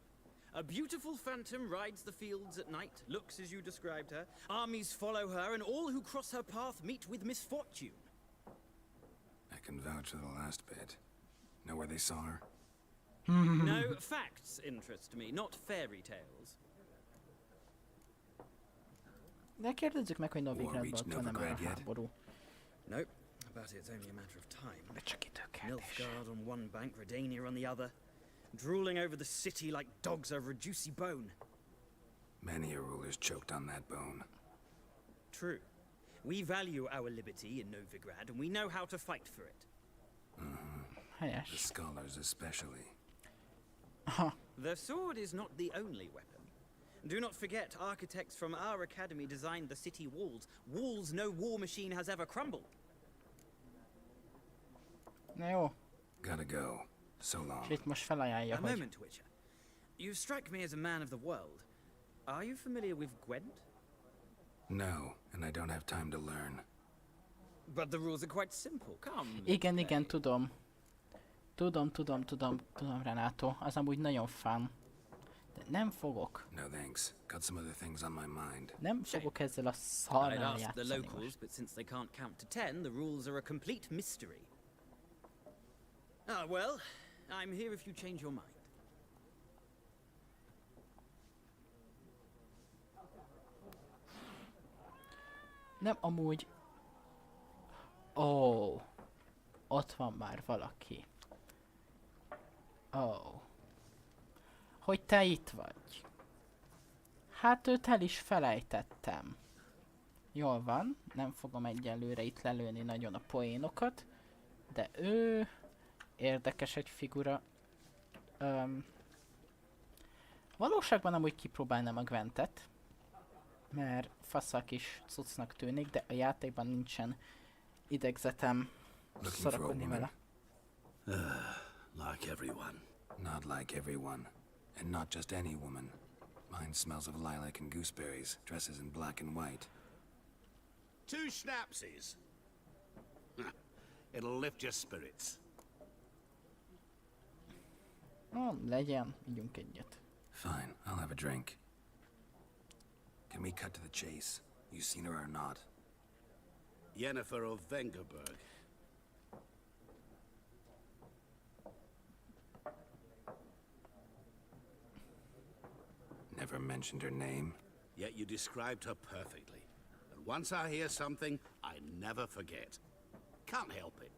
A beautiful phantom rides the fields at night, looks as you described her. Armies follow her, and all who cross her path meet with misfortune. I can vouch for the last bit. Know where they saw her? No, facts interest me, not fairy tales. De kérdezzük meg, hogy War Novigradban reached ott van-e már a Novigrad yet? háború. Nope, but it's only a matter of time. De csak időkérdés. Nilfgaard on one bank, Redania on the other, drooling over the city like dogs over a juicy bone. Many a ruler's choked on that bone. True. We value our liberty in Novigrad, and we know how to fight for it. The Helyes. scholars especially. Aha. The sword is not the only weapon. Do not forget, architects from our academy designed the city walls. Walls no war machine has ever crumbled. Na jó, Gotta go. So long. és itt most felajánlja, A hogy moment, Witcher. You strike me as a man of the world. Are you familiar with Gwent? No, and I don't have time to learn. But the rules are quite simple. Come. Igen, igen, tudom. Tudom, Renato. Az amúgy nagyon fun. De nem fogok. No thanks. Got some other things on my mind. Nem fogok ezzel a I'd szarral ask the játszani locals, most. but since they can't count to 10, the rules are a complete mystery. Ah, well, I'm here if you change your mind. Nem, amúgy... Ó, ott van már valaki. Ó. Hogy te itt vagy. Hát őt el is felejtettem. Jól van, nem fogom egyelőre itt lelőni nagyon a poénokat. De ő... Érdekes egy figura. Valóságban amúgy kipróbálnám a Gwentet. Mert faszal kis cuccnak tűnik, de a játékban nincsen idegzetem szarakodni vele. Like everyone. Not like everyone. And not just any woman. Mine smells of lilac and gooseberries, dresses in black and white. 2 schnapsies. It'll lift your spirits. Legyen, ígyunk egyet. Fine, I'll have a drink. Can we cut to the chase? You seen her or not? Yennefer of Vengerberg. Never mentioned her name. Yet you described her perfectly. And once I hear something, I never forget. Can't help it.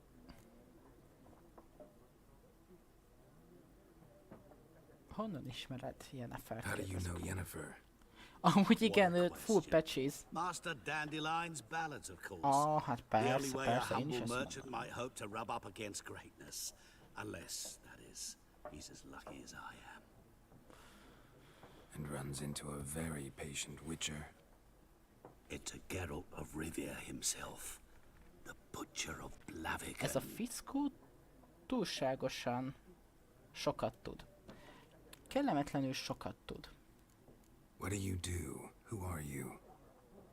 Honnan ismered Yennefert? How do you know Yennefer? Amúgy igen, ő full patches. Master Dandelion's ballads, of course. Hát The only persze, way a persze, én is humble ezt merchant mondom. might hope to rub up against greatness. Unless, that is, he's as lucky as I am. And runs into a very patient witcher. Into Geralt of Rivia himself. The Butcher of Blaviken. Ez a fickó túlságosan sokat tud. Kellemetlenül sokat tud. What do you do? Who are you?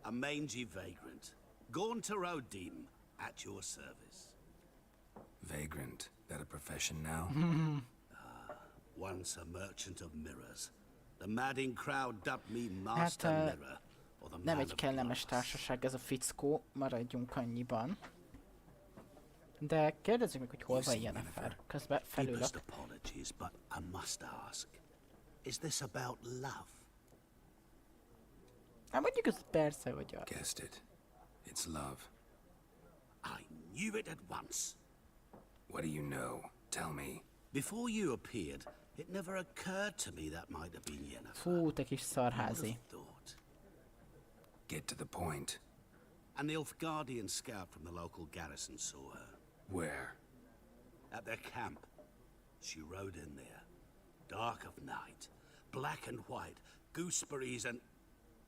A mangy vagrant. Gone to Rodim, at your service. Vagrant. That a profession now? Once a merchant of mirrors. The madding crowd dubbed me Master Mirror, or the Nem Man egy of kellemes Glass. társaság ez a fickó, maradjunk annyiban. De kérdezzük meg, hogy hol van Yennefer. Közben felülök. Deepest apologies, but I must ask. Is this about love? Hát mondjuk ez persze, hogy az. Guessed it. It's love. I knew it at once. What do you know? Tell me. Before you appeared, it never occurred to me that might have been Yennefer. Fú, te kis Who would szarházi. have thought? Get to the point. An Nilfgaardian scout from the local garrison saw her. Where? At their camp. She rode in there. Dark of night. Black and white. Gooseberries and...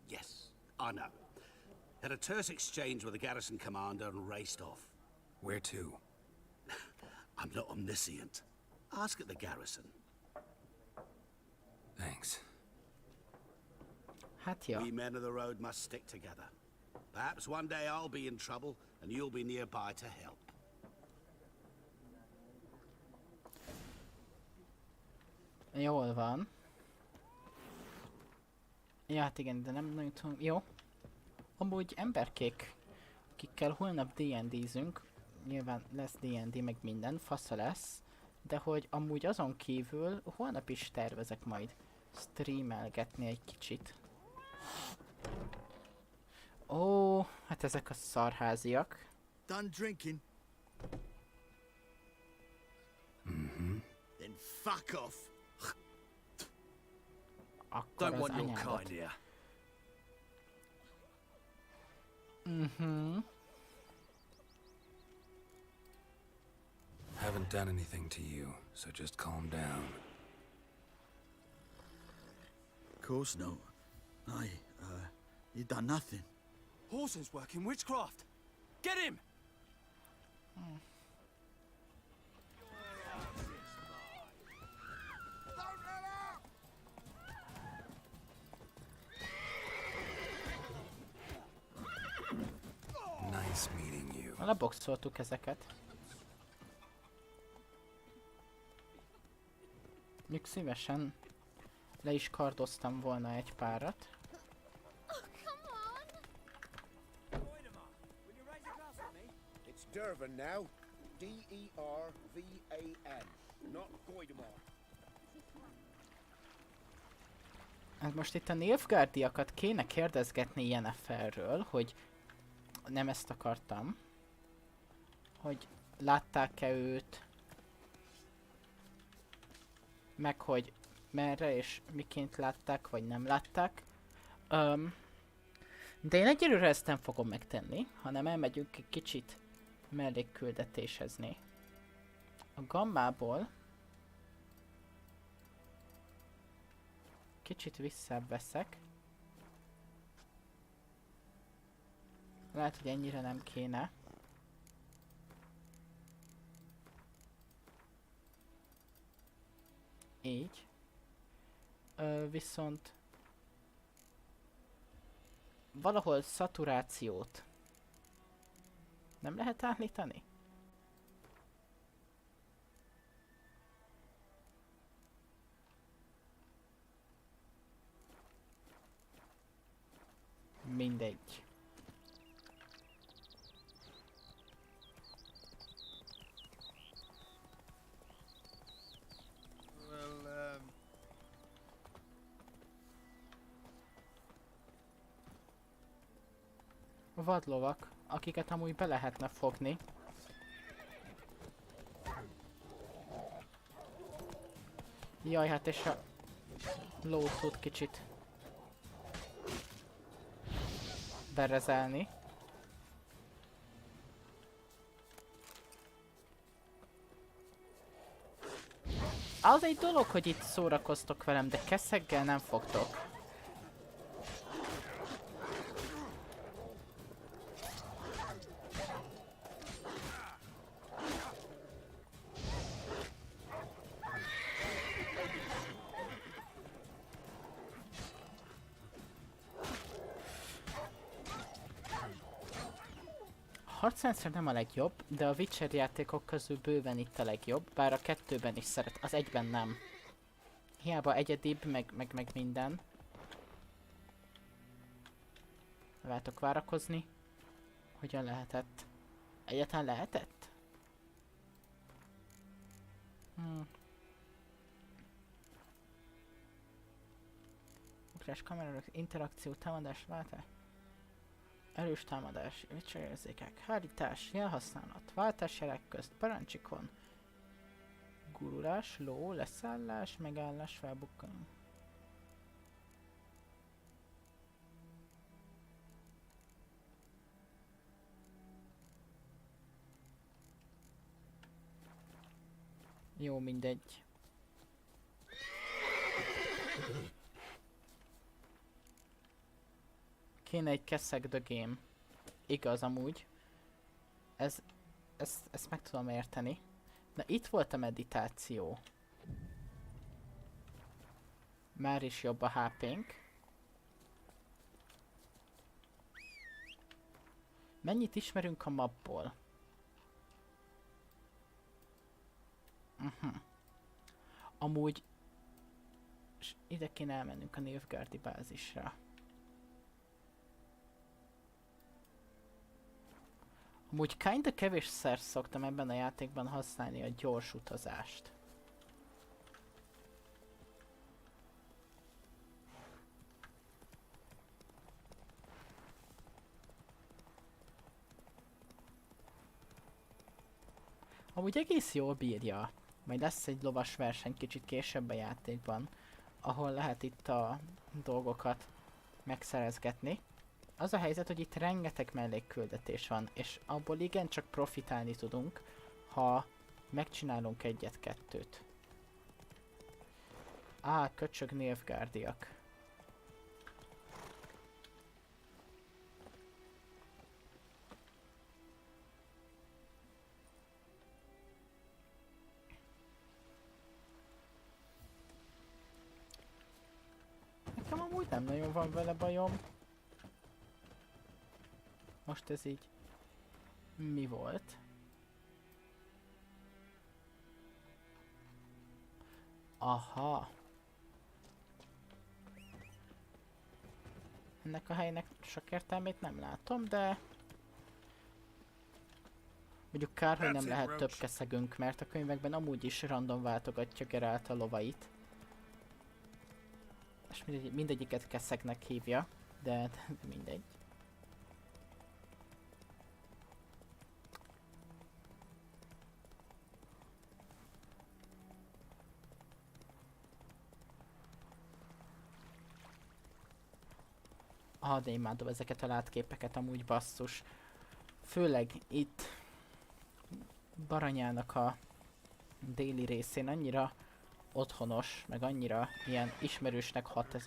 Yes, I know. Had a terse exchange with the garrison commander and raced off. Where to? I'm not omniscient. Ask at the garrison. Thanks. Hát ja. We men of the road must stick together. Perhaps one day I'll be in trouble and you'll be nearby to help. Jól van. Ja, hát igen, de nem nagyon tudom. Jó. Amúgy emberkék, akikkel holnap D&D-zünk, nyilván lesz D&D meg minden, fasza lesz, de hogy amúgy azon kívül holnap is tervezek majd streamelgetni egy kicsit. Ó, hát ezek a szarháziak. Done drinking? Mm-hmm. Then fuck off. Akkor Don't az want your anyádat. kind here. Mhm. Haven't done anything to you, so just calm down. Of course no. You done nothing. Horses work in witchcraft. Get him! Nice meeting you. Leboxoltuk ezeket. Még szívesen le is kardoztam volna egy párat. It's Dervan now. D-E-R-V-A-N. Not Goidemar. Hát most itt a Nilfgaardiakat kéne kérdezgetni Yenneferről, hogy nem ezt akartam. Hogy látták-e őt, meg hogy merre és miként látták, vagy nem látták. De én egyelőre ezt nem fogom megtenni, hanem elmegyünk egy kicsit mellékküldetéshezni. A gammából kicsit visszább veszek. Lehet, hogy ennyire nem kéne. Így. Viszont valahol szaturációt nem lehet állítani? Mindegy. A vadlovak, akiket amúgy be lehetne fogni. Jaj, hát és a ló tud kicsit berezelni. Az egy dolog, hogy itt szórakoztok velem, de keszeggel nem fogtok. Harcrendszer nem a legjobb, de a Witcher játékok közül bőven itt a legjobb, bár a kettőben is szeret, az egyben nem. Hiába egyedibb, meg minden. Látok várakozni. Hogyan lehetett? Egyáltalán lehetett? Ugrás, kamera, interakció, támadás, váltás. Erős támadás, vicserérzékek, hárítás, jelhasználat, váltásjelek közt, parancsikon, gurulás, ló, leszállás, megállás, felbukkanó. Jó, mindegy. Kéne egy keszeg the game. Igaz amúgy. Ezt meg tudom érteni. Na itt volt a meditáció. Már is jobb a HP-nk. Mennyit ismerünk a mapból? Amúgy ide kéne elmennünk a Nilfgaardi bázisra. Amúgy kinda kevésszer szoktam ebben a játékban használni a gyors utazást. Amúgy egész jól bírja. Majd lesz egy lovas verseny kicsit később a játékban, ahol lehet itt a dolgokat megszerezgetni. Az a helyzet, hogy itt rengeteg mellékküldetés van, és abból igencsak profitálni tudunk, ha megcsinálunk egyet-kettőt. Köcsög Nilfgaardiak. Nekem amúgy nem nagyon van vele bajom. Most ez így Mi volt? Aha. Ennek a helynek sok értelmét nem látom, de... Mondjuk kár, hogy nem lehet több keszegünk, mert a könyvekben amúgy is random váltogatja Geralt a lovait. És mindegyiket keszegnek hívja, de mindegy. De imádom ezeket a látképeket amúgy, basszus. Főleg itt Baranyának a déli részén annyira otthonos, meg annyira ilyen ismerősnek hat ez.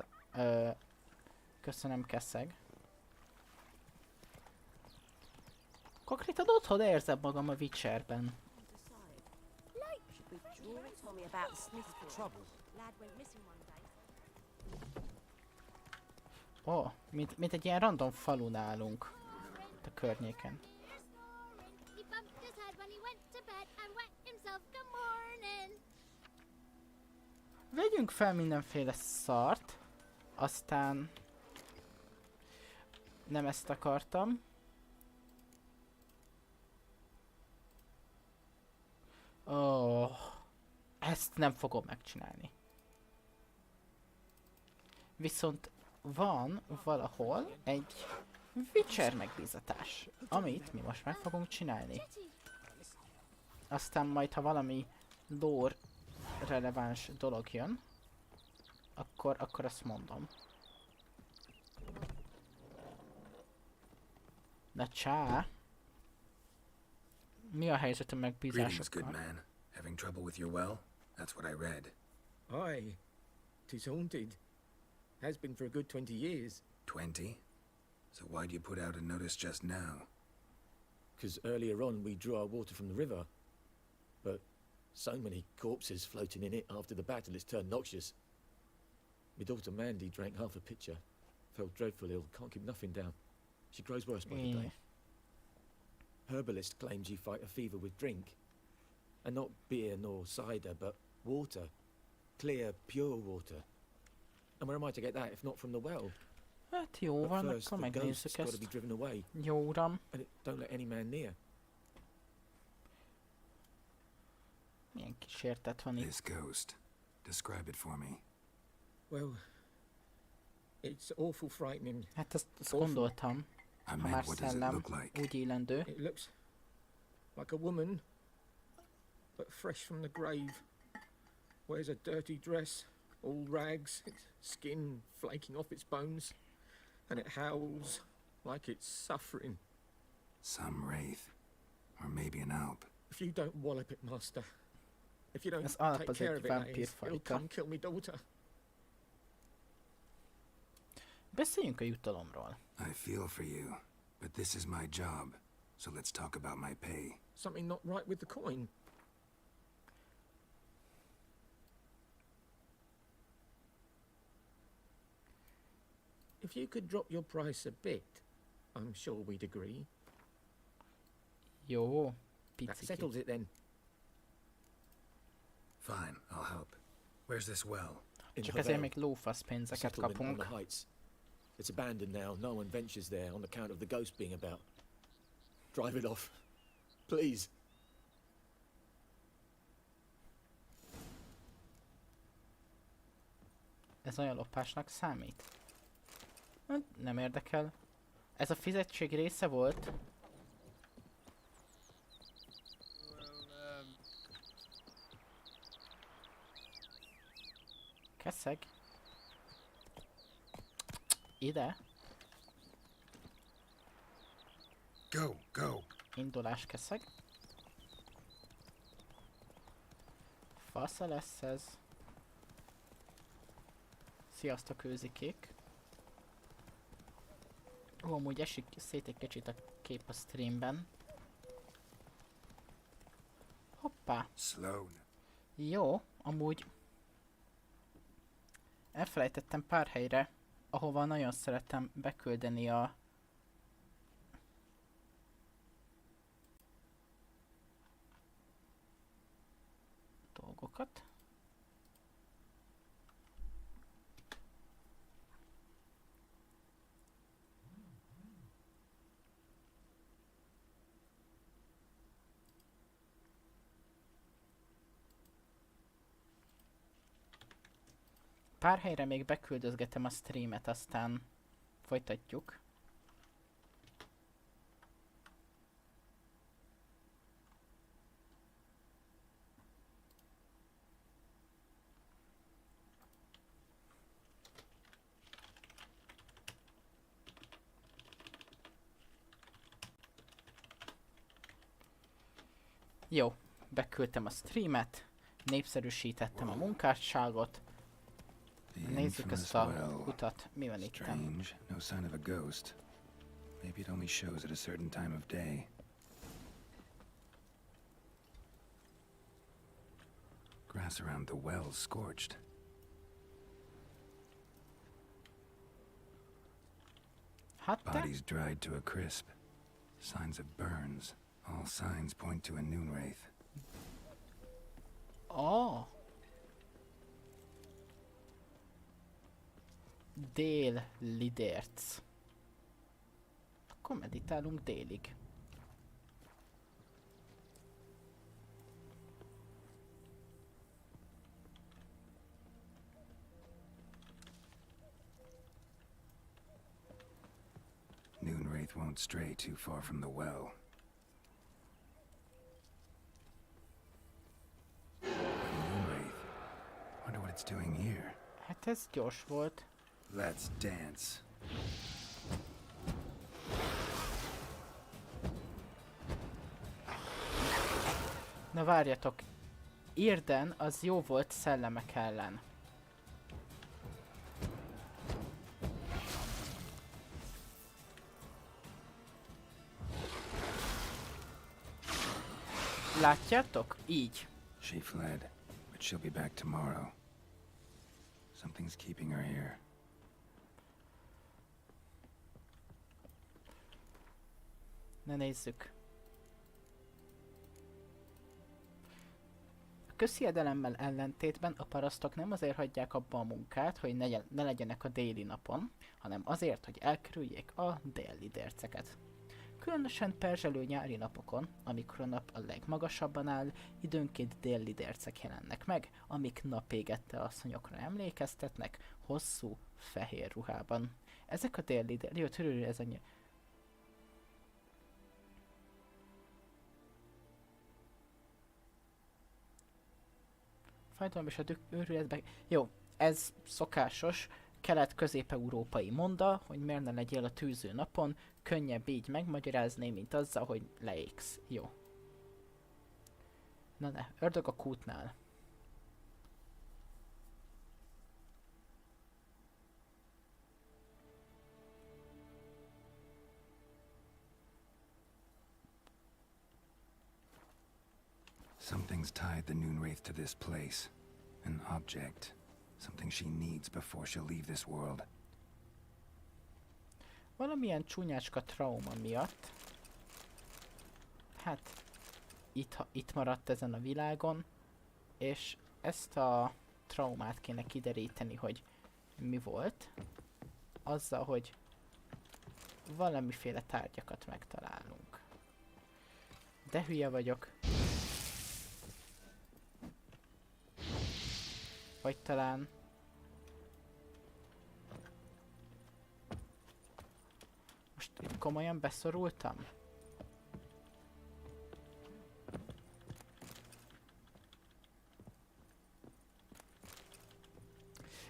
Köszönöm, keszeg. Konkrétan otthon érzem magam a Witcherben. Ó, mint egy ilyen random falu nálunk a környéken. Vegyünk fel mindenféle szart, aztán nem ezt akartam. Ezt nem fogom megcsinálni. Viszont van valahol egy Witcher megbízatás, amit mi most meg fogunk csinálni. Aztán majd, ha valami lore releváns dolog jön, akkor azt mondom. Na csá! Mi a helyzet a megbízásokkal? Greetings, good man. Having trouble with your well? That's what I read. Aye. 'Tis haunted. Has been for a good 20 years. 20? So why'd you put out a notice just now? 'Cause earlier on we drew our water from the river. But so many corpses floating in it after the battle it's turned noxious. My daughter Mandy drank half a pitcher. Felt dreadful ill, can't keep nothing down. She grows worse by the day. Herbalist claims you fight a fever with drink. And not beer nor cider, but water. Clear, pure water. And where am I to get that if not from the well? Hát jó van, akkor megnézzük ezt. Jó uram. And it don't let any man near. Milyen kísértet van itt? This ghost. Describe it for me. Well, it's awful frightening. Hát ezt gondoltam. Ha már szellem, úgy illendő. It looks like a woman, but fresh from the grave. Wears a dirty dress, all rags, its skin flaking off its bones, and it howls like it's suffering. Some wraith. Or maybe an alp. If you don't wallop it, master. If you don't Ez take care of it, that is, it'll vampírfajta. come kill me daughter. Beszéljünk a jutalomról. I feel for you, but this is my job, so let's talk about my pay. Something not right with the coin. If you could drop your price a bit, I'm sure we'd agree. Jó, That settles it then. Fine, I'll help. Where's this well? Csak ezért még lófasz pénzeket kapunk. On the heights. It's abandoned now. No one ventures there on account of the ghost being about. Drive it off. Please. Ez olyan lopásnak számít? Hát, nem érdekel. Ez a fizetség része volt? Keszeg? Ide? Go, go. Indulás, keszeg. Fasza lesz ez. Sziasztok, őzikék. Amúgy esik szét egy kicsit a kép a streamben. Hoppá. Sloan. Jó, amúgy elfelejtettem pár helyre, ahova nagyon szeretem beküldeni dolgokat. Pár helyre még beküldözgetem a streamet, aztán folytatjuk. Jó, beküldtem a streamet, népszerűsítettem a munkásságot. Nézzük ezt a kutat, mi van itt. Strange, no sign of a ghost. Maybe it only shows at a certain time of day. Grass around the well scorched. Hát te? Bodies dried to a crisp. Signs of burns. All signs point to a noon wraith. Oh. Dél-lidérc. Akkor meditálunk délig. Noon wraith won't stray too far from the well. Noon wraith. Wonder what it's doing here. Hát ez gyors volt. Let's dance. Na várjatok. Irden az jó volt szellemek ellen. Látjátok? Így. She fled, but she'll be back tomorrow. Something's keeping her here. Ne nézzük. A közhiedelemmel ellentétben a parasztok nem azért hagyják abba a munkát, hogy ne legyenek a déli napon, hanem azért, hogy elkerüljék a déllidérceket. Különösen perzselő nyári napokon, amikor a nap a legmagasabban áll, időnként déllidércek jelennek meg, amik napégette asszonyokra emlékeztetnek, hosszú, fehér ruhában. Ezek a déllidércek... Jó, ez annyi... Fájdalom és a őrületbe... Jó, ez szokásos, kelet-közép-európai monda, hogy miért ne legyél a tűző napon, könnyebb így megmagyarázni, mint azzal, hogy leégsz. Jó. Na ne, ördög a kútnál. Something's tied the noon wraith to this place. An object. Something she needs before she'll leave this world. Valamilyen csúnyácska trauma miatt. Hát, itt maradt ezen a világon, és ezt a traumát kéne kideríteni, hogy mi volt. Azzal, hogy valamiféle tárgyakat megtalálunk. De hülye vagyok. Vagy talán... Most komolyan beszorultam?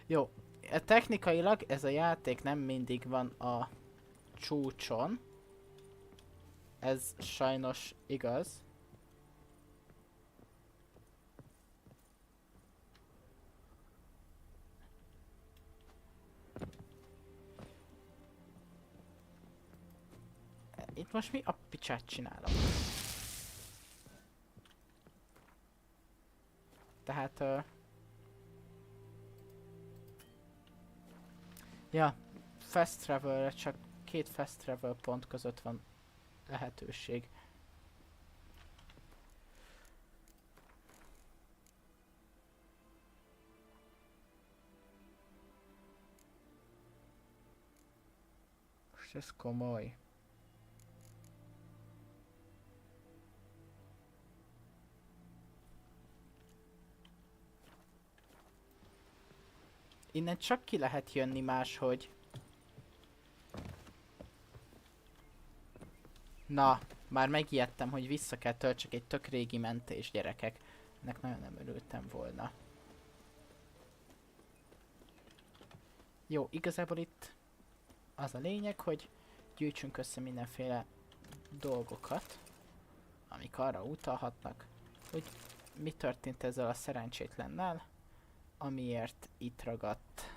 Jó, technikailag ez a játék nem mindig van a csúcson. Ez sajnos igaz. Itt most mi a picsát csinálom? Tehát... ja, fast travelre csak 2 fast travel pont között van lehetőség. ez komoly. Innen csak ki lehet jönni máshogy. Na, már megijedtem, hogy vissza kell töltsek egy tök régi mentés, gyerekek. Ennek nagyon nem örültem volna. Jó, igazából itt az a lényeg, hogy gyűjtsünk össze mindenféle dolgokat, amik arra utalhatnak, hogy mi történt ezzel a szerencsétlennel, amiért itt ragadt.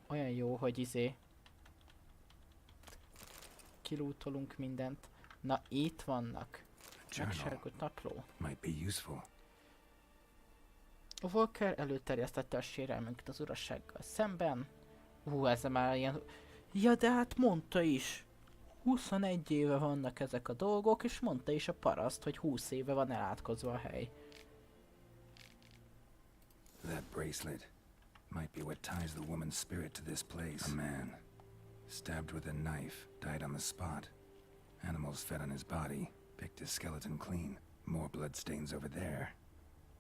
Olyan jó, hogy kilútolunk mindent. Na, itt vannak. Megsárgott napló. Might be useful. A Volker előterjesztette a sérelmünket az urassággal szemben. Ez már ilyen... Ja, de hát mondta is. 21 éve vannak ezek a dolgok, és mondta is a paraszt, hogy 20 éve van elátkozva a hely. That bracelet might be what ties the woman's spirit to this place. A man, stabbed with a knife, died on the spot. Animals fed on his body, picked his skeleton clean. More blood stains over there.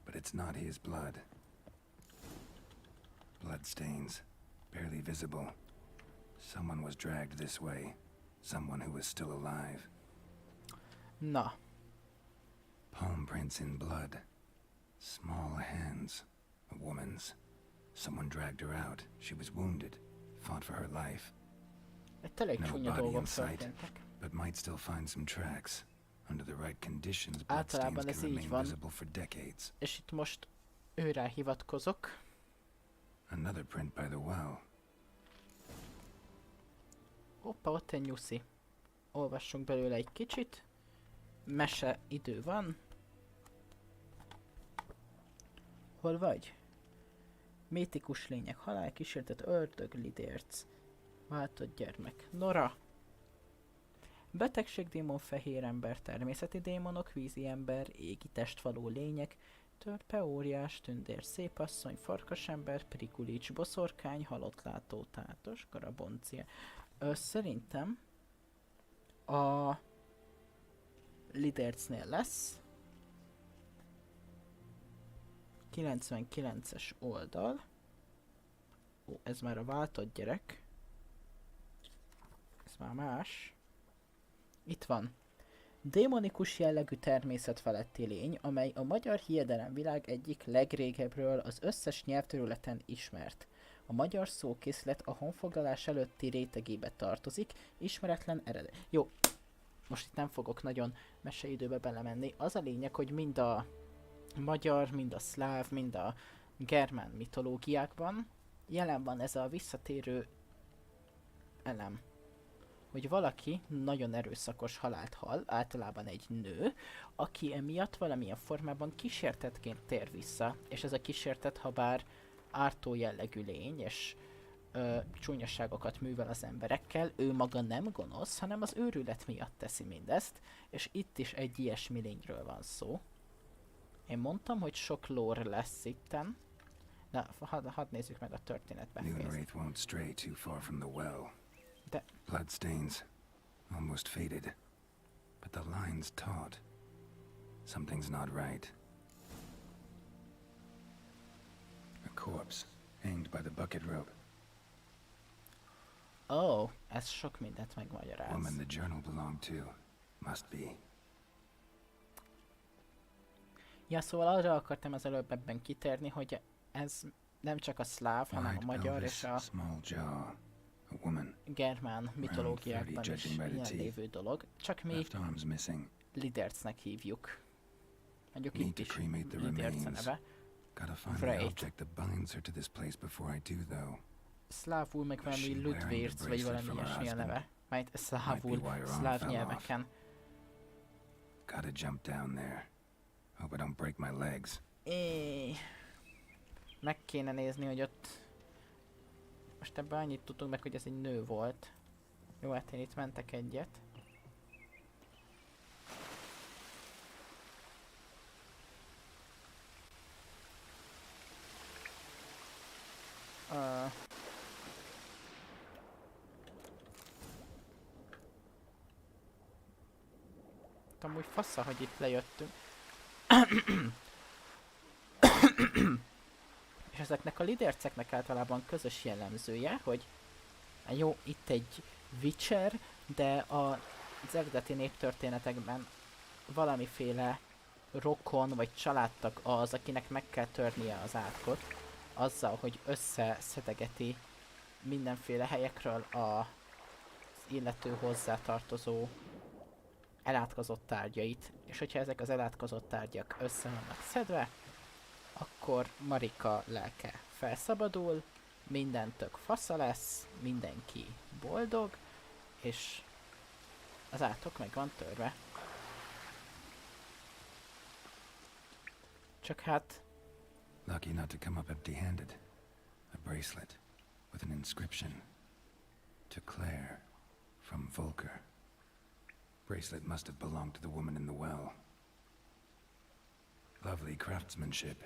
But it's not his blood. Blood stains, barely visible. Someone was dragged this way. Someone who was still alive. Na. Palm prints in blood. Small hands. A woman's. Someone dragged her out. She was wounded. Fought for her life. No body in sight, but might still find some tracks. Under the right conditions, bloodstains can remain visible for decades. És itt most őre hivatkozok. Another print by the well. Hoppa, ott egy nyuszi. Olvassunk belőle egy kicsit. Mese idő van. Hol vagy? Métikus lények, halál kísértet, ördög, lidérc. Váltott gyermek. Nora. Betegségdémon, fehér ember, természeti démonok, vízi ember, égi testvaló lények, törpe, óriás, tündér, szépasszony, farkasember, prikulics, boszorkány, halottlátó, tátos, garaboncia. Szerintem a lidércnél lesz 99-es oldal. Ó, ez már a váltott gyerek. Ez már más. Itt van. Démonikus jellegű természetfeletti lény, amely a magyar hiedelemvilág egyik legrégebbről az összes nyelvterületen ismert. A magyar szókészlet a honfoglalás előtti rétegébe tartozik, ismeretlen eredet. Jó, most itt nem fogok nagyon meseidőbe belemenni. Az a lényeg, hogy mind a magyar, mind a szláv, mind a germán mitológiákban jelen van ez a visszatérő elem. Hogy valaki nagyon erőszakos halált hal, általában egy nő, aki emiatt valamilyen formában kísértetként tér vissza, és ez a kísértet, ha bár ártó jellegű lény, és csúnyaságokat művel az emberekkel, ő maga nem gonosz, hanem az őrület miatt teszi mindezt, és itt is egy ilyesmi lényről van szó. Én mondtam, hogy sok lore lesz itten. Na, hadd nézzük meg a történetbe. De... Bloodstains, almost faded, but the line's taut. Something's not right. A corpse, hanged by the bucket rope. Oh, ez sok mindent megmagyaráz. Woman the journal belonged to, must be. Ja, szóval arra akartam az előbb ebben kitérni, hogy ez nem csak a szláv, hanem a magyar és a germán mitológiákban is ilyen lévő dolog, csak mi lidércnek hívjuk. Mondjuk itt is lidérc a neve. Vrejt. Szlávul meg valami Ludvérc, vagy valami ilyesmi a neve. Majd szlávul, szláv nyelveken. Gotta jump down there. Hope I don't break my legs. Meg kéne nézni, hogy ott... Most ebben annyit tudtunk meg, hogy ez egy nő volt. Jó, hát én itt mentek egyet. Amúgy fassa, hogy itt lejöttünk. És ezeknek a lidérceknek általában közös jellemzője, hogy jó, itt egy Witcher, de az eredeti néptörténetekben valamiféle rokon vagy családtag az, akinek meg kell törnie az átkot, azzal, hogy összeszedegeti mindenféle helyekről az illető hozzátartozó elátkozott tárgyait, és hogyha ezek az elátkozott tárgyak össze vannak szedve, akkor Marika lelke felszabadul, minden tök fasza lesz, mindenki boldog, és az átok meg van törve. Csak hát... Lucky not to come up empty-handed. A bracelet with an inscription. To Claire, from Volker. Bracelet must have belonged to the woman in the well. Lovely craftsmanship,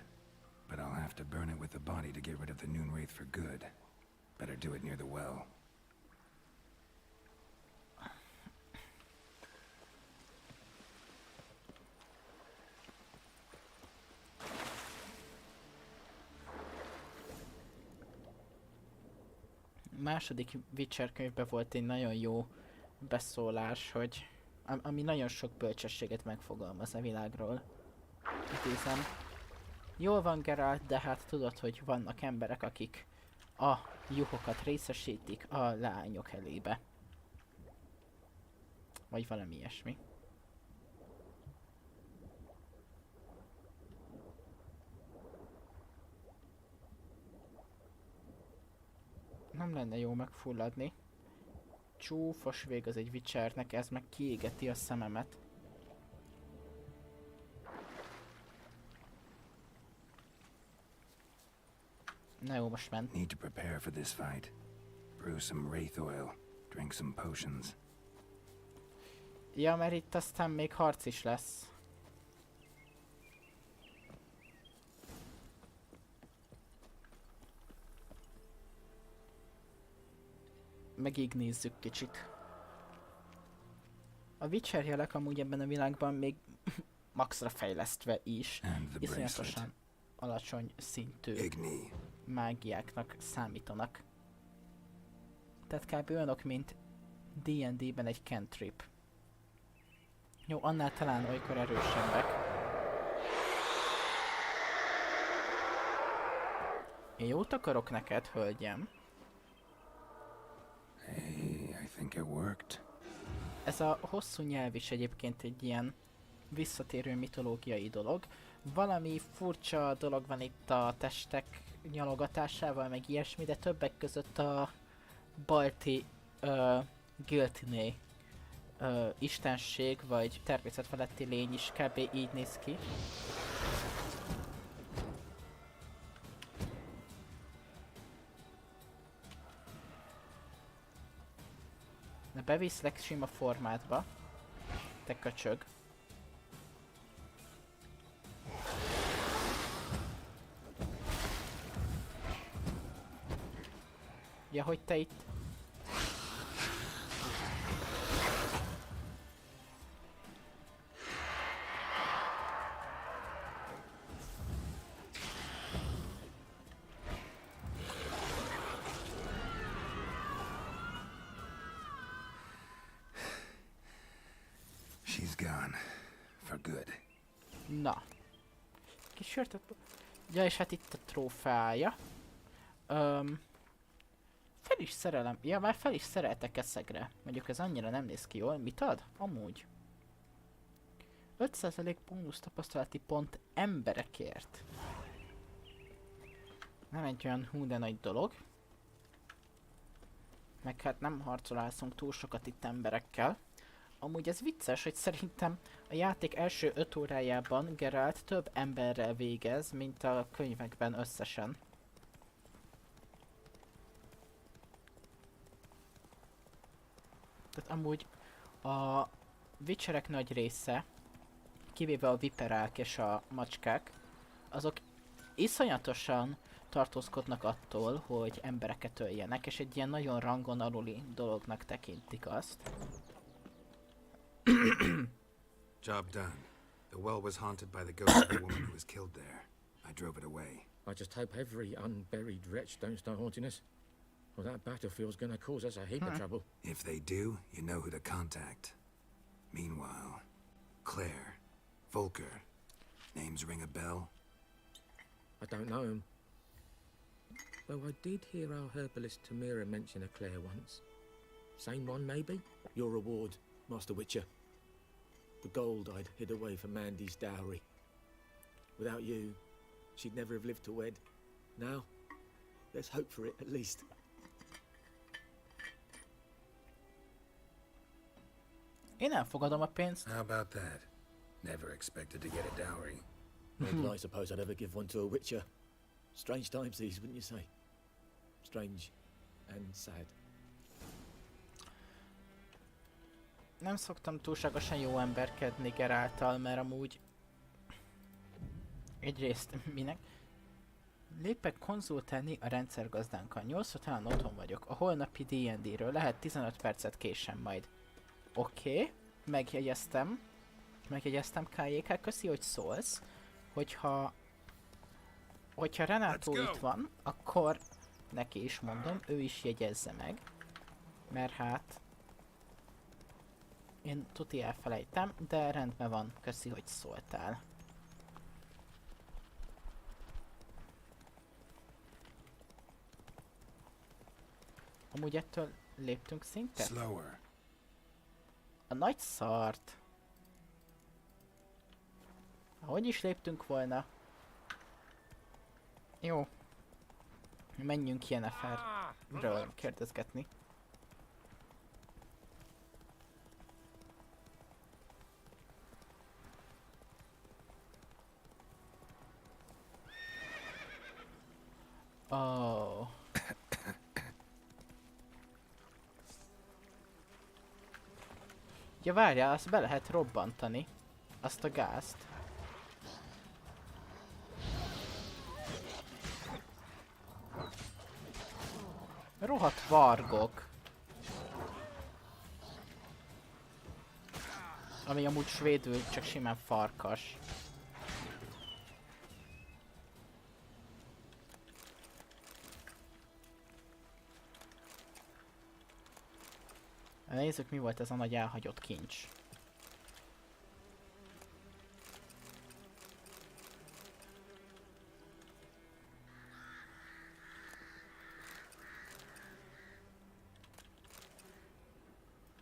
but I'll have to burn it with the body to get rid of the Noon Wraith for good. Better do it near the well. Második Witcher könyvben volt egy nagyon jó beszólás, hogy ami nagyon sok bölcsességet megfogalmaz a világról. Idézem. Jól van, Geralt, de hát tudod, hogy vannak emberek, akik a juhokat részesítik a leányok elébe. Vagy valami ilyesmi. Nem lenne jó megfulladni. Csúfos vég az egy Witchernek, ez meg kiégeti a szememet. Na jó, most ment. Need to prepare for this fight. Brew some wraith oil, drink some potions. Ja, mert itt aztán még harc is lesz. Megignézzük kicsit. A Witcher jelek amúgy ebben a világban még maxra fejlesztve is, iszonyatosan alacsony szintű mágiáknak számítanak. Tehát kb. Olyanok, mint D&D-ben egy cantrip. Jó, annál talán olykor erősebbek. Én jót akarok neked, hölgyem. Hey, I think it worked. Ez a hosszú nyelv is egyébként egy ilyen visszatérő mitológiai dolog. Valami furcsa dolog van itt a testek nyalogatásával, meg ilyesmi, de többek között a balti Giltiné istenség, vagy természetfeletti lény is kb. Így néz ki. De beviszlek sima formátba. Te köcsög. Ja, hogy te itt... She's gone. For good. Na. Kis sörtet... Ja, és hát itt a trófeája. Fel is szerelem... Ja, már fel is szereltek eszegre. Mondjuk ez annyira nem néz ki jól. Mit ad? Amúgy. 5% bónusz tapasztalati pont emberekért. Nem egy olyan hú de nagy dolog. Meg hát nem harcolálszunk túl sokat itt emberekkel. Amúgy ez vicces, hogy szerintem a játék első 5 órájában Geralt több emberrel végez, mint a könyvekben összesen. Tehát amúgy a Witcherek nagy része, kivéve a viperák és a macskák, azok iszonyatosan tartózkodnak attól, hogy embereket öljenek, és egy ilyen nagyon rangon aluli dolognak tekintik azt. Job done. The well was haunted by the ghost of the woman who was killed there. I drove it away. I just hope every unburied wretch don't start haunting us. Well, that battlefield's gonna cause us a heap of trouble. If they do, you know who to contact. Meanwhile, Claire, Volker, names ring a bell? I don't know him. Though I did hear our herbalist Tamira mention a Claire once. Same one, maybe? Your reward, Master Witcher. The gold I'd hid away for Mandy's dowry. Without you, she'd never have lived to wed. Now, there's hope for it, at least. Én elfogadom a pénzt. How about that? Never expected to get a dowry. Well, I suppose I'd ever give one to a Witcher. Strange times these, wouldn't you say? Strange and sad. Nem szoktam túlságosan jó emberkedni Gerálttal, mert amúgy... Egyrészt minek? Lépek konzultálni a rendszergazdánkkal. 8 után otthon vagyok. A holnapi D&D-ről lehet 15 percet késem majd. Oké, megjegyeztem. Megjegyeztem, KJK, köszi, hogy szólsz. Hogyha Renátó itt van, akkor neki is mondom, ő is jegyezze meg. Mert hát... Én tuti elfelejtem, de rendben van, köszi, hogy szóltál. Amúgy ettől léptünk szintet? Slower. A nagy szart. Ahogy is léptünk volna. Jó. Menjünk Yenneferről kérdezgetni. Oh. Ja, várjál, azt be lehet robbantani. Azt a gázt. Rohadt vargok. Ami amúgy svédül csak simán farkas. Nézzük, mi volt ez a nagy elhagyott kincs.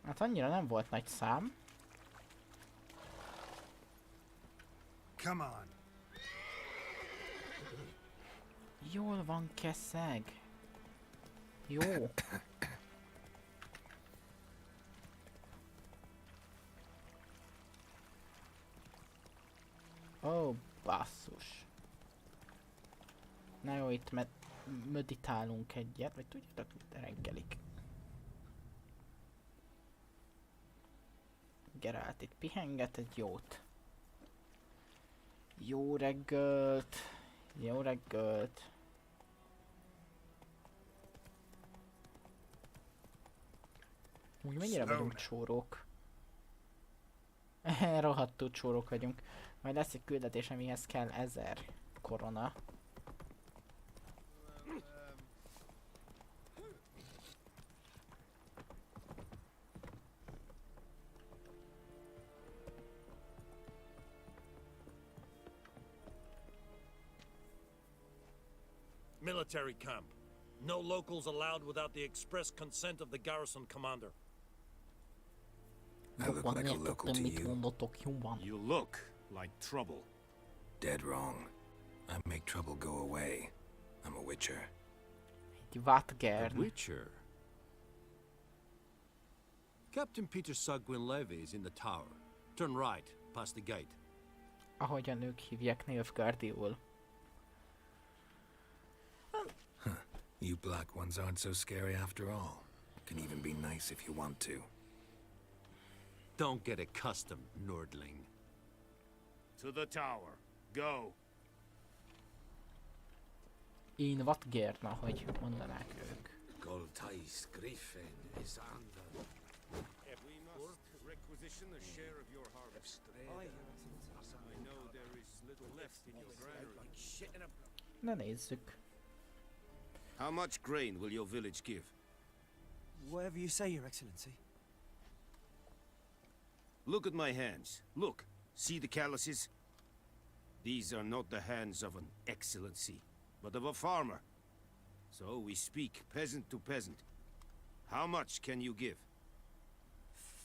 Hát annyira nem volt nagy szám. Come on. Jól van, keszeg. Jó. Ó, basszus. Na jó, itt meditálunk egyet, vagy tudjátok, mit reggelik. Gerált itt pihenget egy jót. Jó reggelt. Jó reggelt. Úgy mennyire vagyunk csórók. Rohadtul csórók vagyunk. Majd lesz egy küldetés, amihez kell 1000 korona. Military camp. No locals allowed without the express consent of the garrison commander. I look like a local to you. You look like trouble. Dead wrong. I make trouble go away. I'm a witcher. Egy vatgern. Witcher? Captain Peter Sagwin Levy is in the tower. Turn right, past the gate. Ahogyan ők hívják Nilfgaardiul. You black ones aren't so scary after all. Can even be nice if you want to. Don't get accustomed, Nordling. To the tower. Go. Én vatgern, ahogy mondanák ők. Goltais Griffin is under. requisition a share of your harvest. I know there is little left in your granary. Na nézzük. How much grain will your village give? Whatever you say, Your Excellency. Look at my hands. Look. See the calluses? These are not the hands of an excellency, but of a farmer. So we speak peasant to peasant. How much can you give?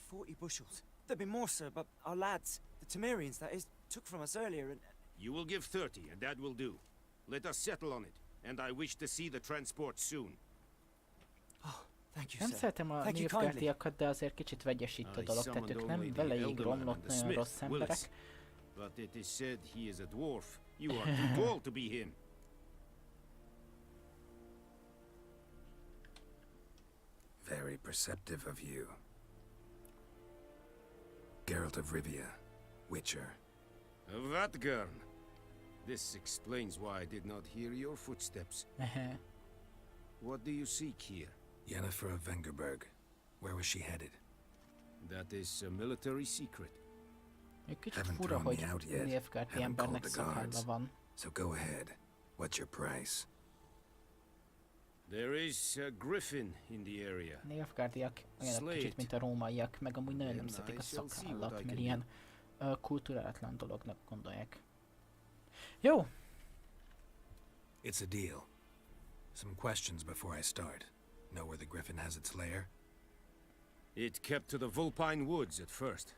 40 bushels. There'd be more, sir, but our lads, the Temerians, that is, took from us earlier and... You will give 30, and that will do. Let us settle on it, and I wish to see the transport soon. Oh, thank you, Nem sir. szeretem a nilfgaardiakat, de azért kicsit vegyes itt a dolog, tehát ők nem veleig romlott nagyon rossz emberek. But it is said he is a dwarf. You are too tall to be him. Very perceptive of you. Geralt of Rivia, Witcher. Vatgarn. This explains why I did not hear your footsteps. What do you seek here? Yennefer of Vengerberg. Where was she headed? That is a military secret. Kicsit fura, hogy nilfgaardi embernek szakálla van. So go ahead. What's your price? There is a griffin in the area. Nilfgaardiak olyanok kicsit, mint a rómaiak, meg amúgy nagyon nem szeretik a szakállat, mert ilyen kulturálatlan dolognak gondolják. Jó! It's a deal. Some questions before I start. Know where the griffin has its lair? It kept to the Vulpine Woods at first.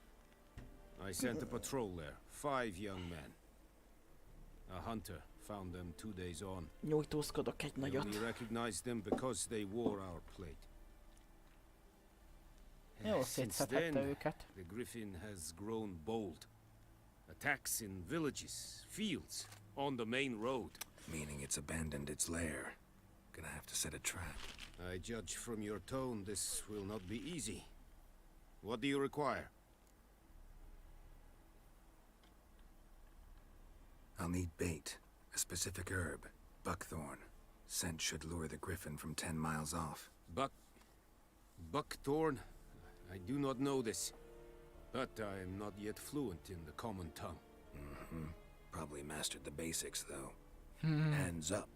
I sent a patrol there, 5 young men. A hunter found them 2 days on. Nyújtózkodok egy I nagyot. only recognized them because they wore our plate. Jó, Since szétszedhette then, őket. the griffin has grown bold. Attacks in villages, fields, on the main road. Meaning it's abandoned its lair. Gonna have to set a trap. I judge from your tone this will not be easy. What do you require? I'll need bait, a specific herb, buckthorn. Scent should lure the griffin from 10 miles off. Buckthorn? I do not know this. But I am not yet fluent in the common tongue. Probably mastered the basics, though. Hands up.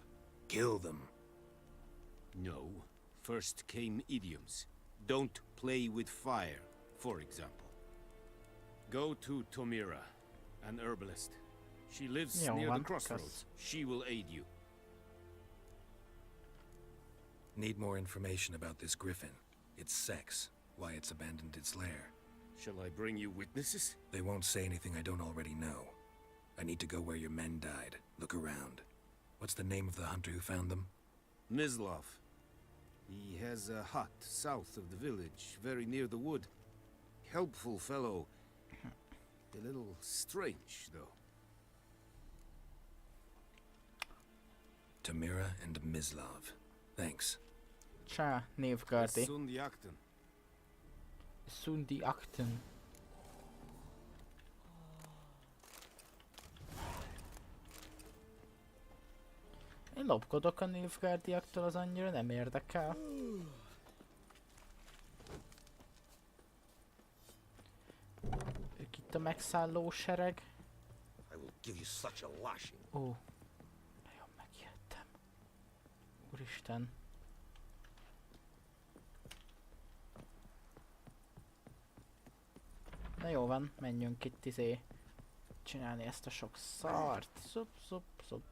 Kill them. No. First came idioms. Don't play with fire, for example. Go to Tomira, an herbalist. She lives near the crossroads. She will aid you. Need more information about this griffin. Its sex, why it's abandoned its lair. Shall I bring you witnesses? They won't say anything I don't already know. I need to go where your men died. Look around. What's the name of the hunter who found them? Mislav. He has a hut south of the village, very near the wood. Helpful fellow. A little strange, though. Tamira and Mislav. Thanks. Csá, Nilfgaardi. Sundi Akten. Sundi Akten. Én lopkodok a Nilfgaardiaktól, az annyira nem érdekel. Ők itt a megszálló sereg. Ó, nagyon megijedtem. Úristen. Na jó van, menjünk itt csinálni ezt a sok szart. Szup, szup, szup.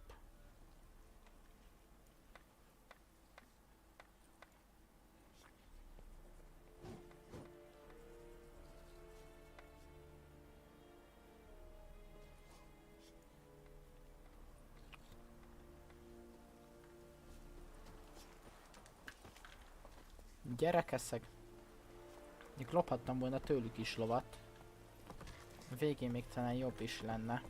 Gyerekeszeg. Még lophattam volna tőlük is lovat. A végén még talán jobb is lenne.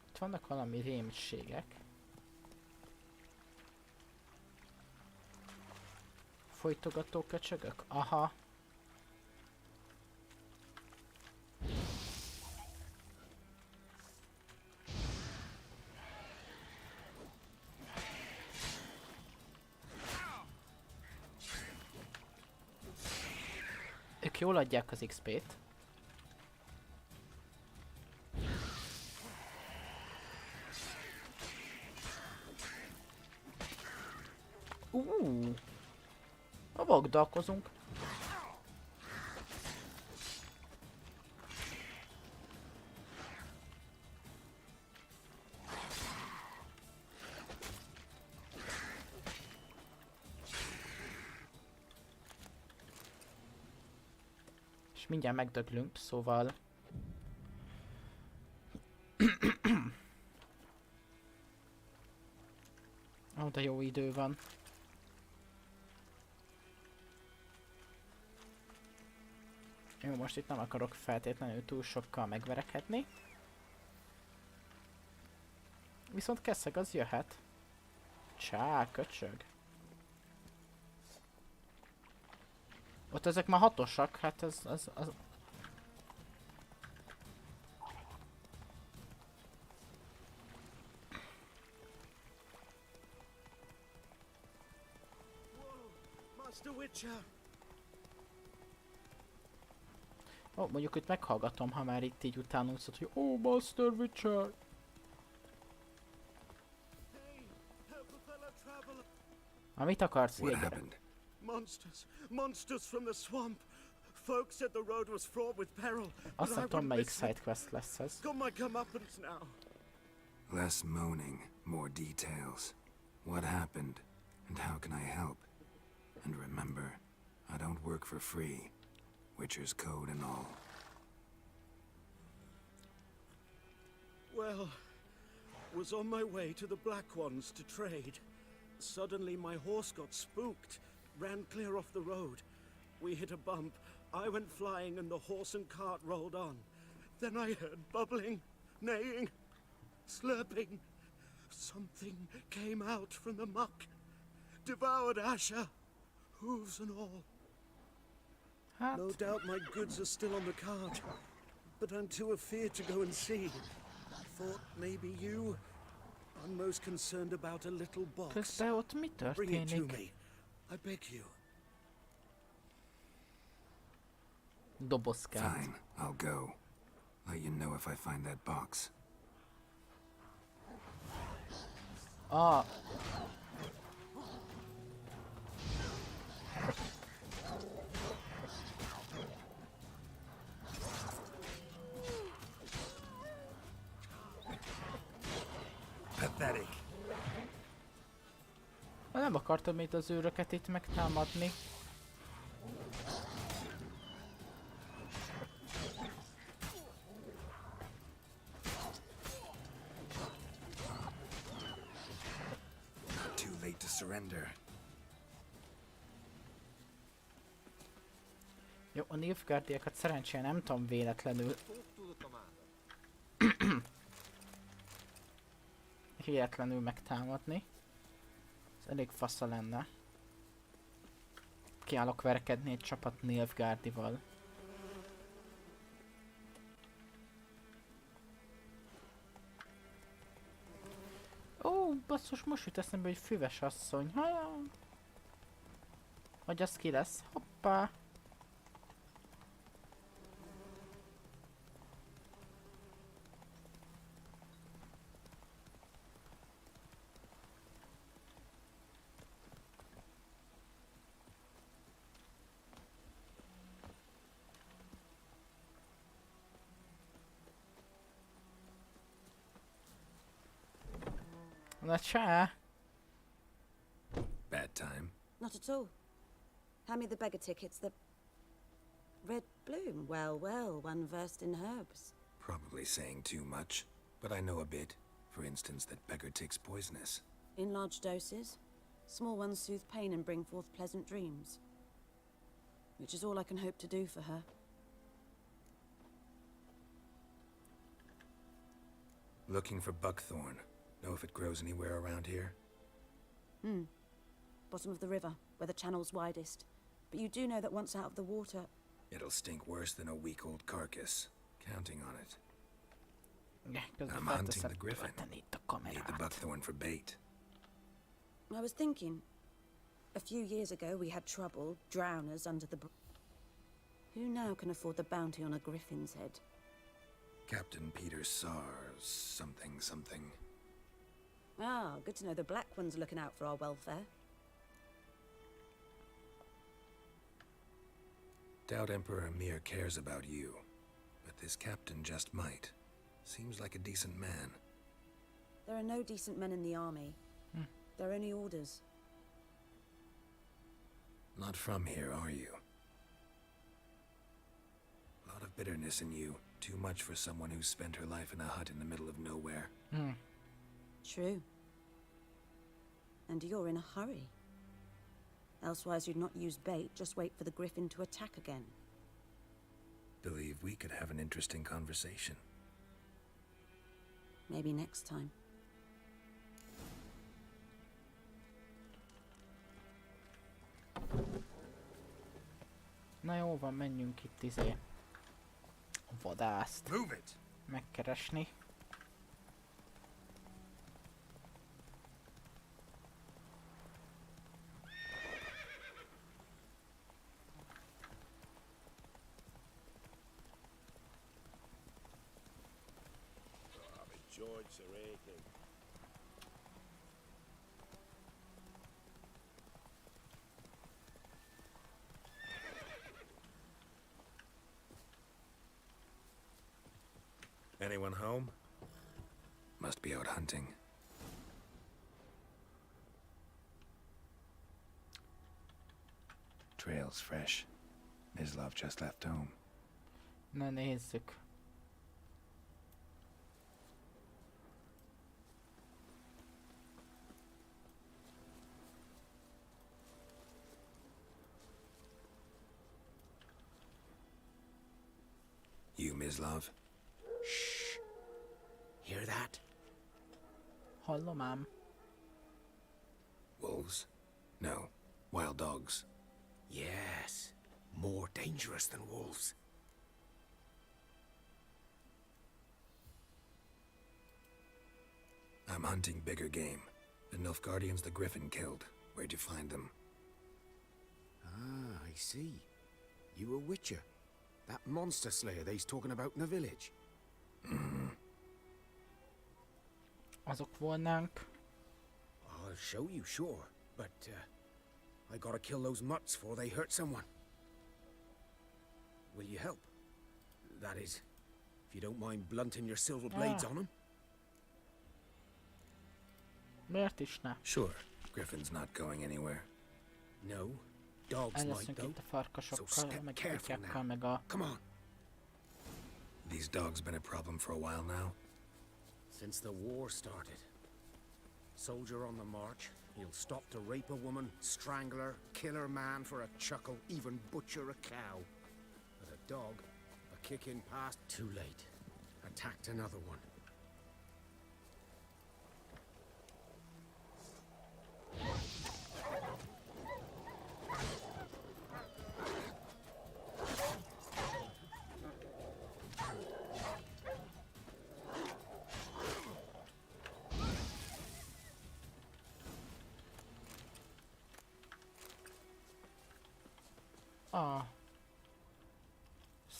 Itt vannak valami rémségek. Folytogató köcsögök? Aha. jól adják az XP-t. Vagdalkozunk. És mindjárt megdöglünk, szóval... Ó, de jó idő van. Jó, most itt nem akarok feltétlenül túl sokkal megverekedni. Viszont Keszeg az jöhet. Csá, köcsög. Ott ezek már hatosak, hát ez... Ó, mondjuk itt meghallgatom, ha már itt így utánunk szólt, hogy ó, Master Witcher! Mit akarsz? What happened? Monsters from the swamp. Folks said the road was fraught with peril. Azt nem tudom, melyik sidequest lesz ez. Got my comeuppance now. Less moaning, more details. What happened, and how can I help? And remember, I don't work for free. Witcher's code and all. Well, was on my way to the Black Ones to trade. Suddenly my horse got spooked, ran clear off the road. We hit a bump, I went flying and the horse and cart rolled on. Then I heard bubbling, neighing, slurping. Something came out from the muck, devoured Asher, hooves and all. No doubt my goods are still on the cart, but I'm too afeard to go and see. Thought maybe you... I'm most concerned about a little box. Közben ott mi Bring it to történik? me. I beg you. Dobozkát. Fine, I'll go. Let you know if I find that box. Ah. Pathetic. Nem akartam itt az őröket itt megtámadni. Not too late to surrender. Jó, a Nilfgaardiakat szerencsére nem tudom véletlenül... véletlenül megtámadni. Ez elég fasza lenne. Kiállok verekedni egy csapat Nilfgaardival. Ó, basszus, most jut eszembe, hogy füves asszony. Vagy az ki lesz? Hoppá! Na csá! Bad time. Not at all. Hand me the beggar tickets, the... Red bloom. Well, well, one versed in herbs. Probably saying too much, but I know a bit. For instance, that beggar tick's poisonous. In large doses. Small ones soothe pain and bring forth pleasant dreams. Which is all I can hope to do for her. Looking for buckthorn. Know if it grows anywhere around here? Bottom of the river, where the channel's widest. But you do know that once out of the water... It'll stink worse than a week-old carcass. Counting on it. I'm I'm hunting the griffin. Need the buckthorn for bait. I was thinking... A few years ago we had trouble, drowners under the... Who now can afford the bounty on a griffin's head? Captain Peter something something. Ah, good to know the Black One's looking out for our welfare. Doubt Emperor Emir cares about you, but this captain just might. Seems like a decent man. There are no decent men in the army. They're only orders. Not from here, are you? A lot of bitterness in you. Too much for someone who spent her life in a hut in the middle of nowhere. True. And you're in a hurry. Elsewise you'd not use bait, just wait for the griffin to attack again. Believe we could have an interesting conversation. Maybe next time. Na jó van, menjünk itt vadászt megkeresni. Joints are aching. Anyone home? Must be out hunting. Trail's fresh. Mislav just left home. Na nézzük. You, Mislav? Shh. Hear that? Hallom ám. Wolves? No. Wild dogs. Yes. More dangerous than wolves. I'm hunting bigger game. The Nilfgaardians the Griffin killed. Where'd you find them? Ah, I see. You a witcher. That monster slayer they's talking about in the village. Azok volnánk. I'll show you, sure. But, I gotta kill those mutts before they hurt someone. Will you help? That is, if you don't mind blunting your silver blades on them. Miért is ne? Sure. Griffin's not going anywhere. No. Dogs might Leszünk though. itt a farkasokkal, step meg careful kutyákkal, now. meg a... Come on. These dogs been a problem for a while now? Since the war started. Soldier on the march, he'll stop to rape a woman, strangle her, kill her man for a chuckle, even butcher a cow. But a dog, a kick in past, too late. Attacked another one.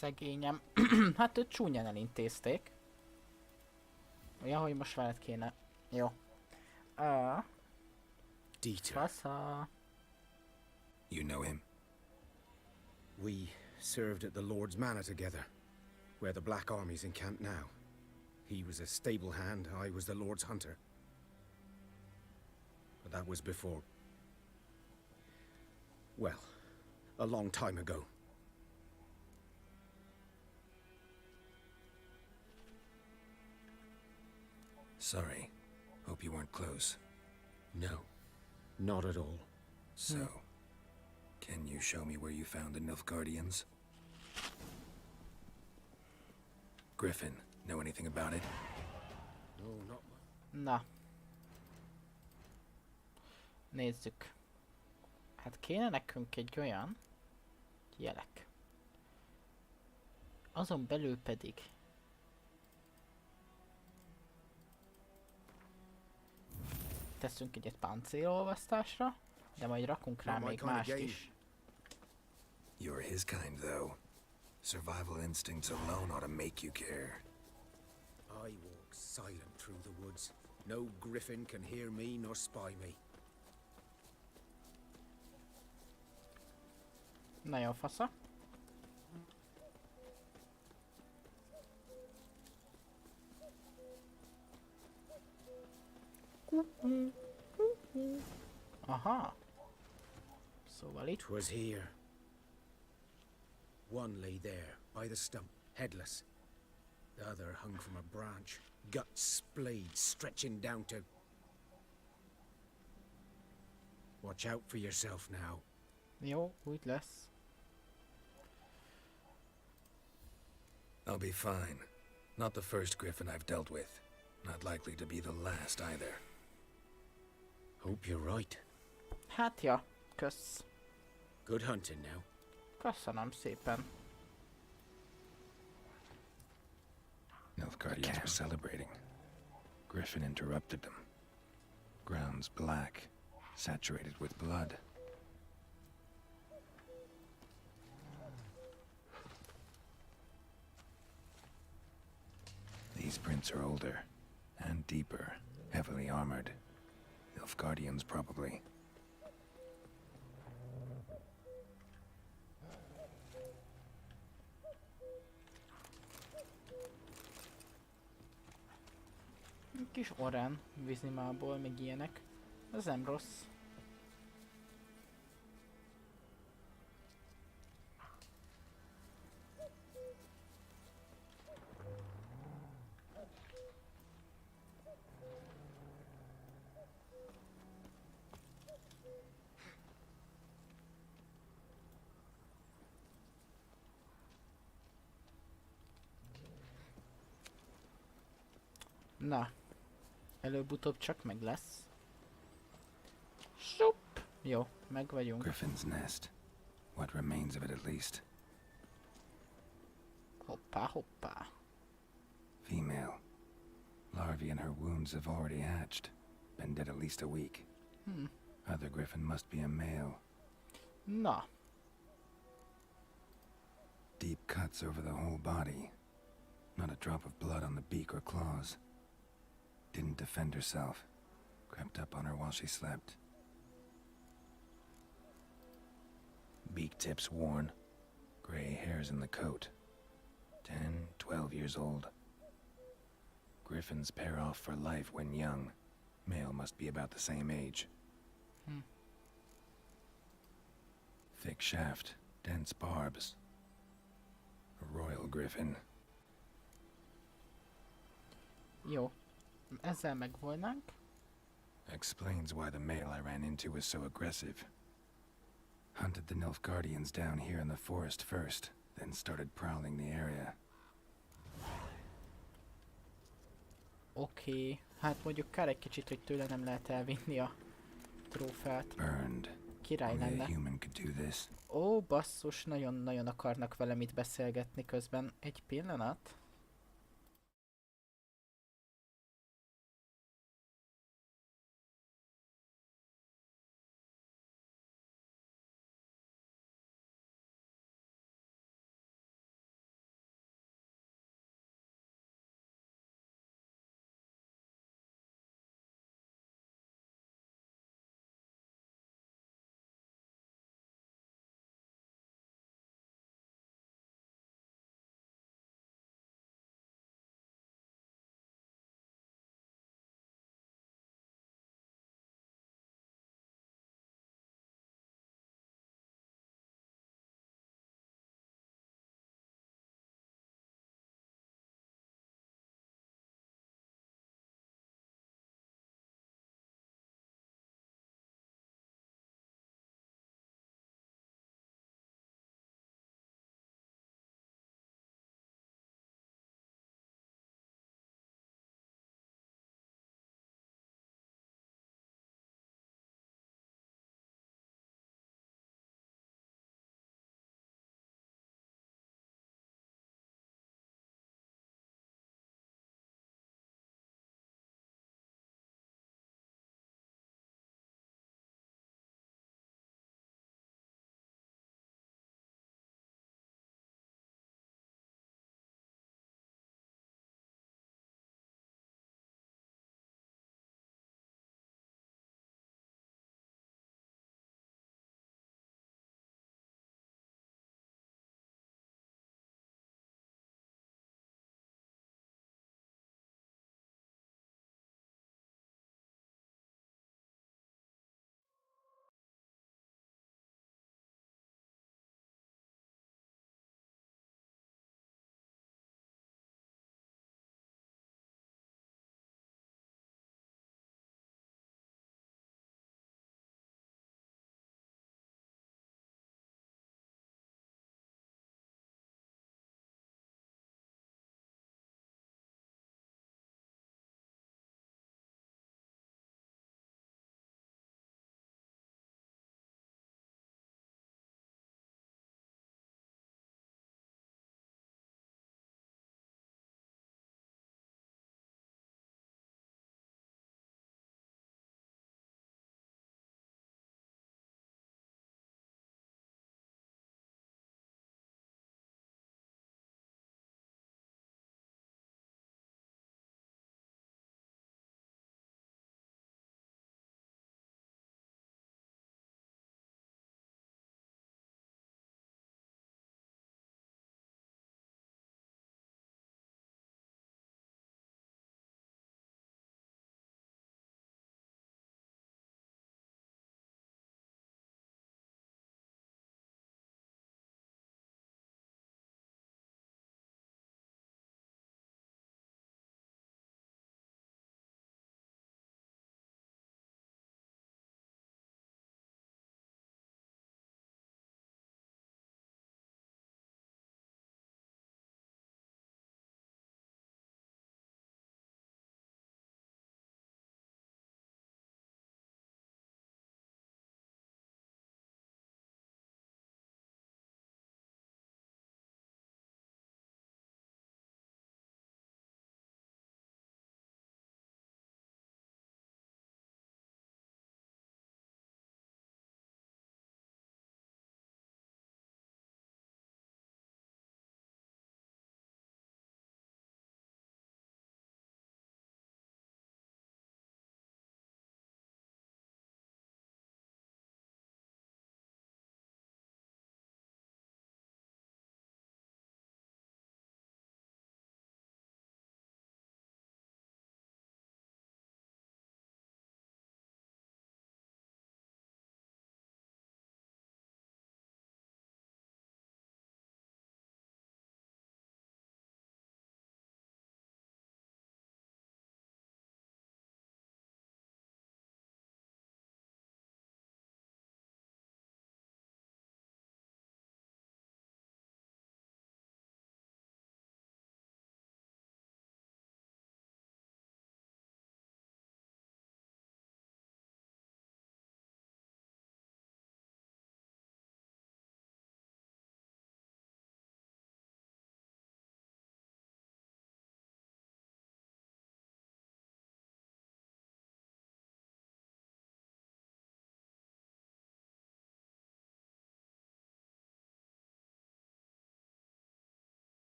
Szegényem. Hát őt csúnyán elintézték. Ja, hogy most veled kéne. Jó. Fasza. You know him? We served at the Lord's Manor together, where the Black Army's encamped now. He was a stable hand, I was the Lord's hunter. But that was before... well, a long time ago. Sorry. Hope you weren't close. No, not at all. So, can you show me where you found the Nilfgaardians? Griffin, know anything about it? No, not... Na. Nézzük. Hát kéne nekünk egy olyan... jelek. Azon belül pedig... teszünk egyet páncélolvasztásra, de majd rakunk rá még mást is. You're his kind, though. Survival instincts alone ought to make you care. I walk silent through the woods. No griffin can hear me nor spy me. Na jó, fasza. Aha. Szóval itt. 'Twas here. One lay there, by the stump, headless. The other hung from a branch, guts splayed, stretching down to... Watch out for yourself now. Jó, úgy lesz. I'll be fine. Not the first griffin I've dealt with. Not likely to be the last either. Hope you're right. Hát ja, kösz. Good hunting now. Köszönöm szépen. Nilfgaardians were celebrating. Griffin interrupted them. Grounds black, saturated with blood. These prints are older and deeper, heavily armored. Nilfgaardians, probably. Kis orán, vízimából, meg ilyenek. Ez nem rossz. Na, előbb-utóbb csak meg lesz. Sup! Jó, meg vagyunk. Griffin's nest. What remains of it at least. Hoppá, hoppá. Female. Larvae in her wounds have already hatched. Been dead at least a week. Other griffin must be a male. Na. Deep cuts over the whole body. Not a drop of blood on the beak or claws. Didn't defend herself. Crept up on her while she slept. Beak tips worn. Gray hairs in the coat. 10, 12 years old. Griffins pair off for life when young. Male must be about the same age. Thick shaft, dense barbs. A royal griffin. Jó. Ezzel megvolnánk. Explains why the male I ran into was so aggressive. Hunted the Nilfgaardians down here in the forest first, then started prowling the area. Oké. Hát mondjuk kár egy kicsit, hogy tőle nem lehet elvinni a trófeát. Burned. Király Only a lenne. human could do this. Ó, basszus, nagyon-nagyon akarnak velem itt beszélgetni közben. Egy pillanat.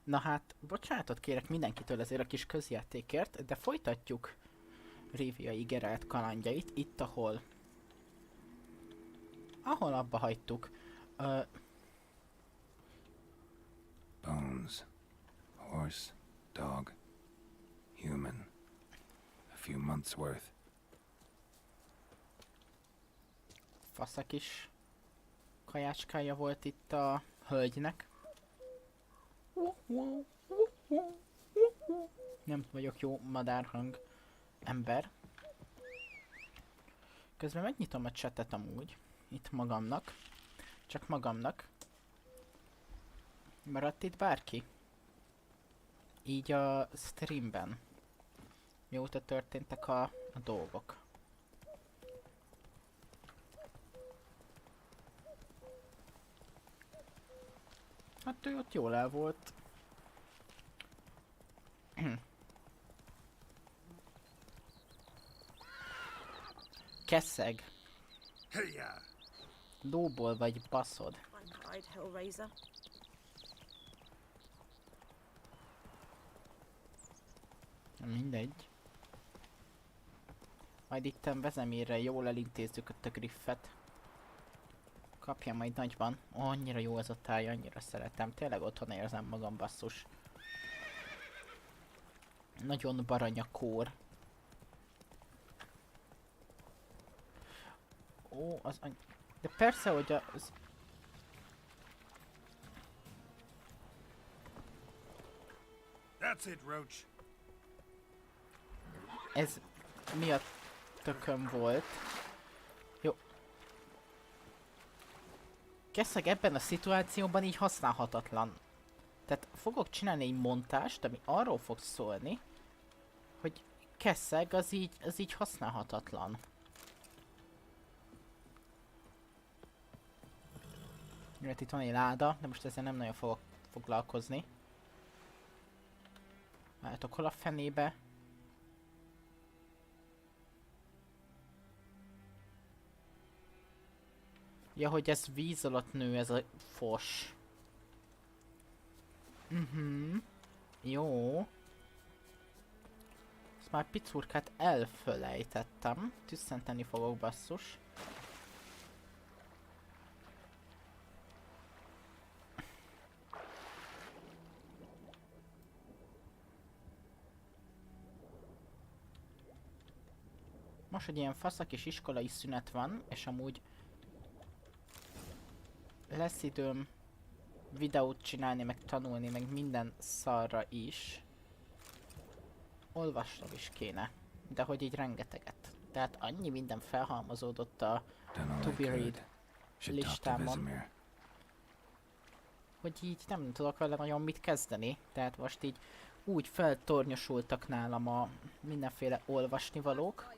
Na hát, bocsánatot kérek mindenkitől ezért a kis közjátékért, de folytatjuk Riviai Geralt kalandjait, itt ahol abba hagytuk. Bones. Horse. Dog. Human. A few months' worth. Fasz a kis kajácskája volt itt a hölgynek. Nem vagyok jó madárhang ember. Közben megnyitom a chatet amúgy. Itt magamnak. Csak magamnak. Maradt itt bárki? Így a streamben. Mióta történtek a dolgok. Hát ő ott jól el volt. Keszeg. Lóból vagy baszod. I'm Hyde Hellraiser. Mindegy. Majd itten Vezemirrel jól elintézzük ott a griffet. Kapja majd nagyban. Annyira jó ez a táj, annyira szeretem. Tényleg otthon érzem magam, basszus. Nagyon baranya kór. Ó, az de persze, hogy az... That's it, Roach. Ez mi a tököm volt? Jó. Keszeg ebben a szituációban így használhatatlan. Tehát fogok csinálni egy montást, ami arról fog szólni, hogy Keszeg az így használhatatlan. Mert itt van egy láda, de most ezzel nem nagyon fogok foglalkozni. Várjátok, hol a fenébe? Ja, hogy ez víz alatt nő, ez a fos. Jó. Ezt már picurkát elfölejtettem. Tüsszenteni fogok, basszus. Most egy ilyen faszak és iskolai szünet van, és amúgy lesz időm videót csinálni, meg tanulni, meg minden szarra is. Olvasnom is kéne, de hogy így rengeteget. Tehát annyi minden felhalmozódott a to be read listámon, hogy így nem tudok vele nagyon mit kezdeni. Tehát most így úgy feltornyosultak nálam a mindenféle olvasnivalók.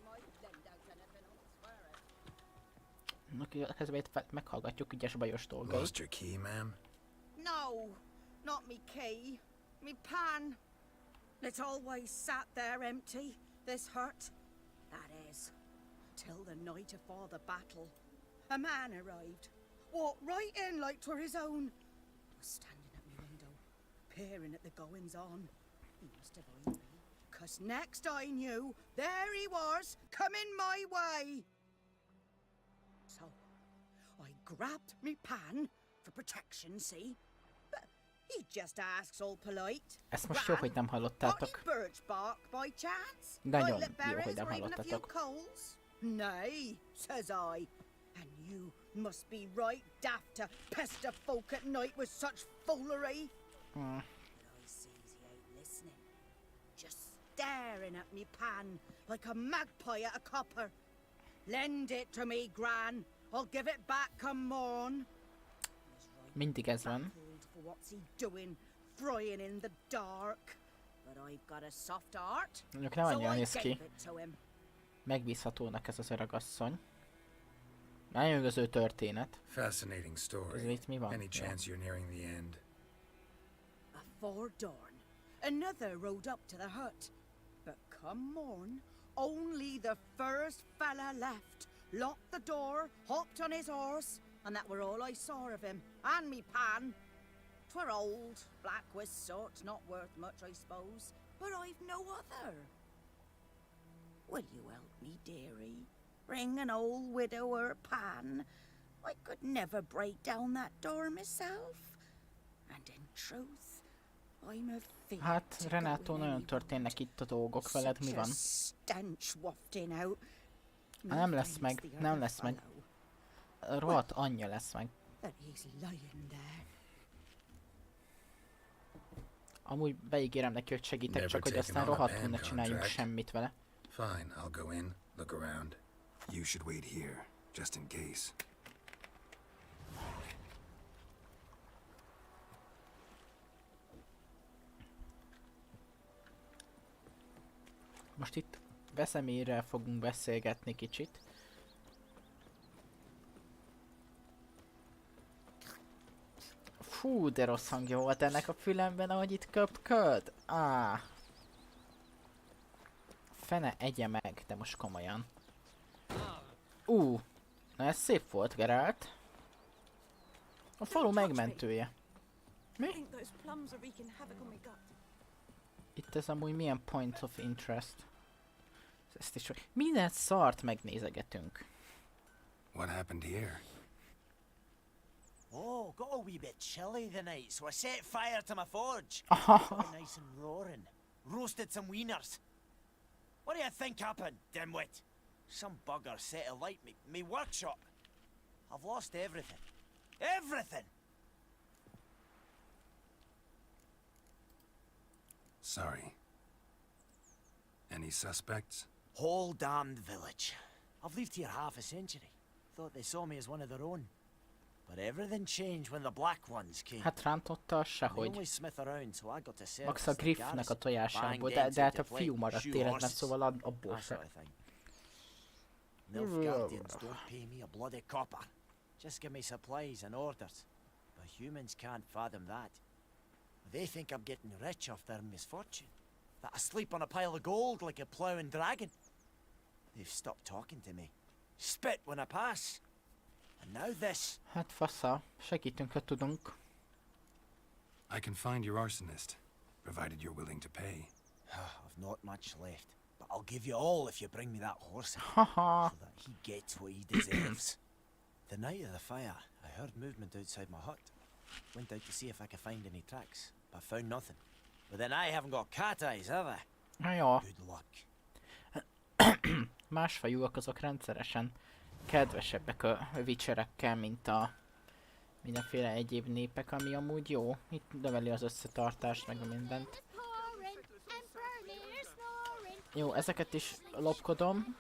Közben meghallgatjuk ügyes bajos dolgait. Lost your key, ma'am? No, not me key. Me pan. It always sat there empty, this hut. That is, till the night afore the battle. A man arrived, walked right in like 'twere his own. Was standing at me window, peering at the goings on. He must have eyed me, 'cause next I knew, there he was, coming my way. So, I grabbed me pan for protection, see? But he just asks all polite. Ezt most jó, hogy nem hallottátok. Birch bark by chance? Nagyon Like jó, hogy nem or even a few hallottatok. coals? Nay, says I. And you must be right daft to pester folk at night with such foolery. But I sees he ain't listening. Just staring at me pan like a magpie at a copper. Lend it to me, Gran. I'll give it back come morn. Mindig ez van. For what's he doing, frying in the dark? But I've got a soft heart, Mondjuk nem so annyira I néz gave ki it to him. megbízhatónak ez az öregasszony. Nagyon az ő történet. Fascinating Ez story. itt mi van? Any Jó. chance you're nearing the end? Afore dawn, another rode up to the hut. But come morn, only the first fella left, locked the door, hopped on his horse, and that were all I saw of him, and me pan. 'Twere old, black with soot, not worth much, I suppose. But I've no other. Will you help me, dearie? Bring an old widower pan. I could never break down that door myself. And in truth, I'm afraid Hát, Renátó, nagyon történnek itt a dolgok veled, mi van? stench wafting out. Nem lesz meg, nem lesz meg. Rohadt anyja lesz meg. That he's lying there. Amúgy beígérem neki, hogy segítek, csak hogy aztán rohadtul ne csináljunk semmit vele. Fine, I'll go in, look around. You should wait here, just in case. Most itt Veszemérrel fogunk beszélgetni kicsit. Fú, de rossz hangja volt ennek a fülemben, ahogy itt köpköd. Fene egye meg, de most komolyan. Na ez szép volt, Geralt. A falu megmentője. Mi? Itt ez amúgy milyen point of interest? Ezt is, minden szart megnézegetünk. What happened here? Oh, got a wee bit chilly the night, so I set fire to my forge. Got it nice and roaring. Roasted some wieners. What do you think happened, dimwit? Some bugger set alight me workshop. I've lost everything. Everything! Sorry. Any suspects? Whole damned village. I've lived here half a century. Thought they saw me as one of their own. But everything changed when the black ones came. Hát rántotta sehogy. Max a Griffnek a tojásából, de hát a fiú maradt életben, szóval abból se. Nilf Guardians don't pay me a bloody copper. Just give me supplies and orders. But humans can't fathom that. They think I'm getting rich off their misfortune. That I sleep on a pile of gold like a ploughing dragon. They've stopped talking to me. Spit when I pass. And now this. Hát fasza, segítünk, ha tudunk. I can find your arsonist, provided you're willing to pay. I've not much left, but I'll give you all if you bring me that horse, Haha. so that he gets what he deserves. The night of the fire, I heard movement outside my hut. Went out to see if I could find any tracks, but found nothing. But then I haven't got cat eyes, have I? Na jó. Good luck. Másfajúak azok rendszeresen kedvesebbek a vicserekkel, mint a mindenféle egyéb népek, ami amúgy jó. Itt növeli az összetartást, meg a mindent. Jó, ezeket is lopkodom.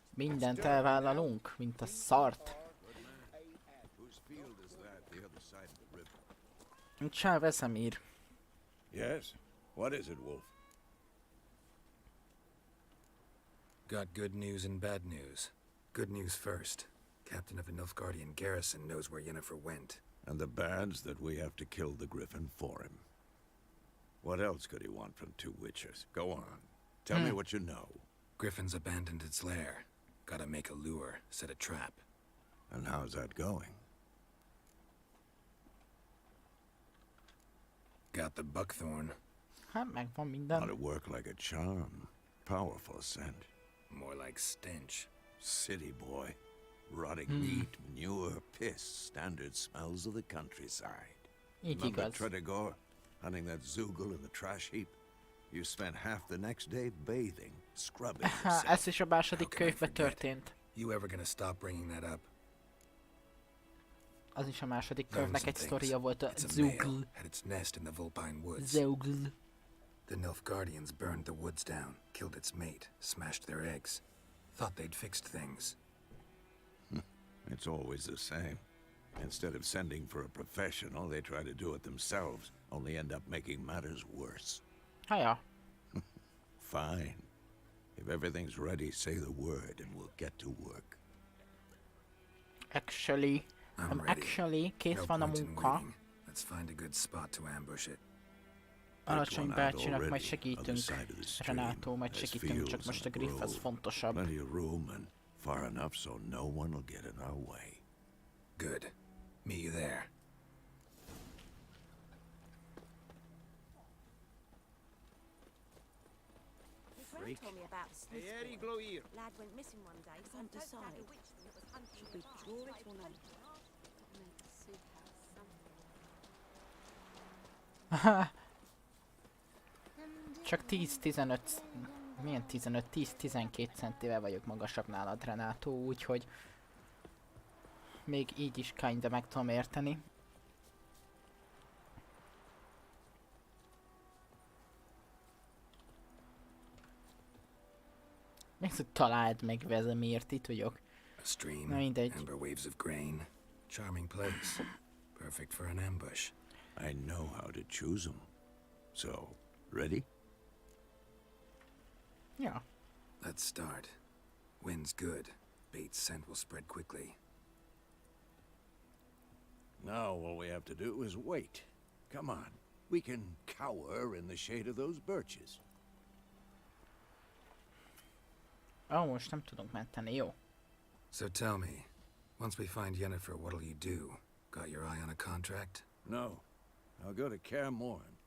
Mindent elvállalunk, mint a szart. Csá, Veszemír. Yes? What is it, Wolf? Got good news and bad news. Good news first. Captain of the Nilfgaardian garrison knows where Yennefer went. And the bad's that we have to kill the Griffin for him. What else could he want from two witchers? Go on. Tell me what you know. Griffin's abandoned its lair. Gotta make a lure, set a trap. And how's that going? Got the buckthorn. Hát megvan minden. Ought to work like a charm. Powerful scent. More like stench. City boy. Rotting meat, manure, piss. Standard smells of the countryside. Remember Tredegor? Hunting that Zoogle in the trash heap? You spent half the next day bathing, scrubbing yourself. Ez is a második könyvben történt. You ever gonna stop bringing that up? Az is a második könyvnek egy sztoria volt, a Zoogle. Had its nest in the Vulpine Woods. Zoogle. The Nilfgaardians burned the woods down, killed its mate, smashed their eggs. Thought they'd fixed things. It's always the same. Instead of sending for a professional, they try to do it themselves, only end up making matters worse. Hiya. Fine. If everything's ready, say the word and we'll get to work. Actually, kész van a munka. Let's find a good spot to ambush it. Alacsony bácsinak majd segítünk. Renátó, majd segítünk, csak most a Griff az fontosabb. Plenty of room and far enough so no one will get in our way. Good. Meet you there. Friend told me about the Smith lad went missing one day. Can't decide. Should we draw it or no? Csak 10-15... Milyen 15? 10-12 centivel vagyok magasabb nálad, Renátó, úgyhogy... Még így is kinda meg tudom érteni. Még szóval találd meg Veszemirt, itt vagyok. A stream, Na mindegy. amber waves of grain. Charming place. Perfect for an ambush. I know how to choose them. So, ready? Yeah. Let's start. Wind's good. Bait's scent will spread quickly. Now all we have to do is wait. Come on. We can cower in the shade of those birches. Most nem tudunk menteni, jó. So tell me, once we find Yennefer, what'll you do? Got your eye on a contract? No. I'll go to Kaer Morhen.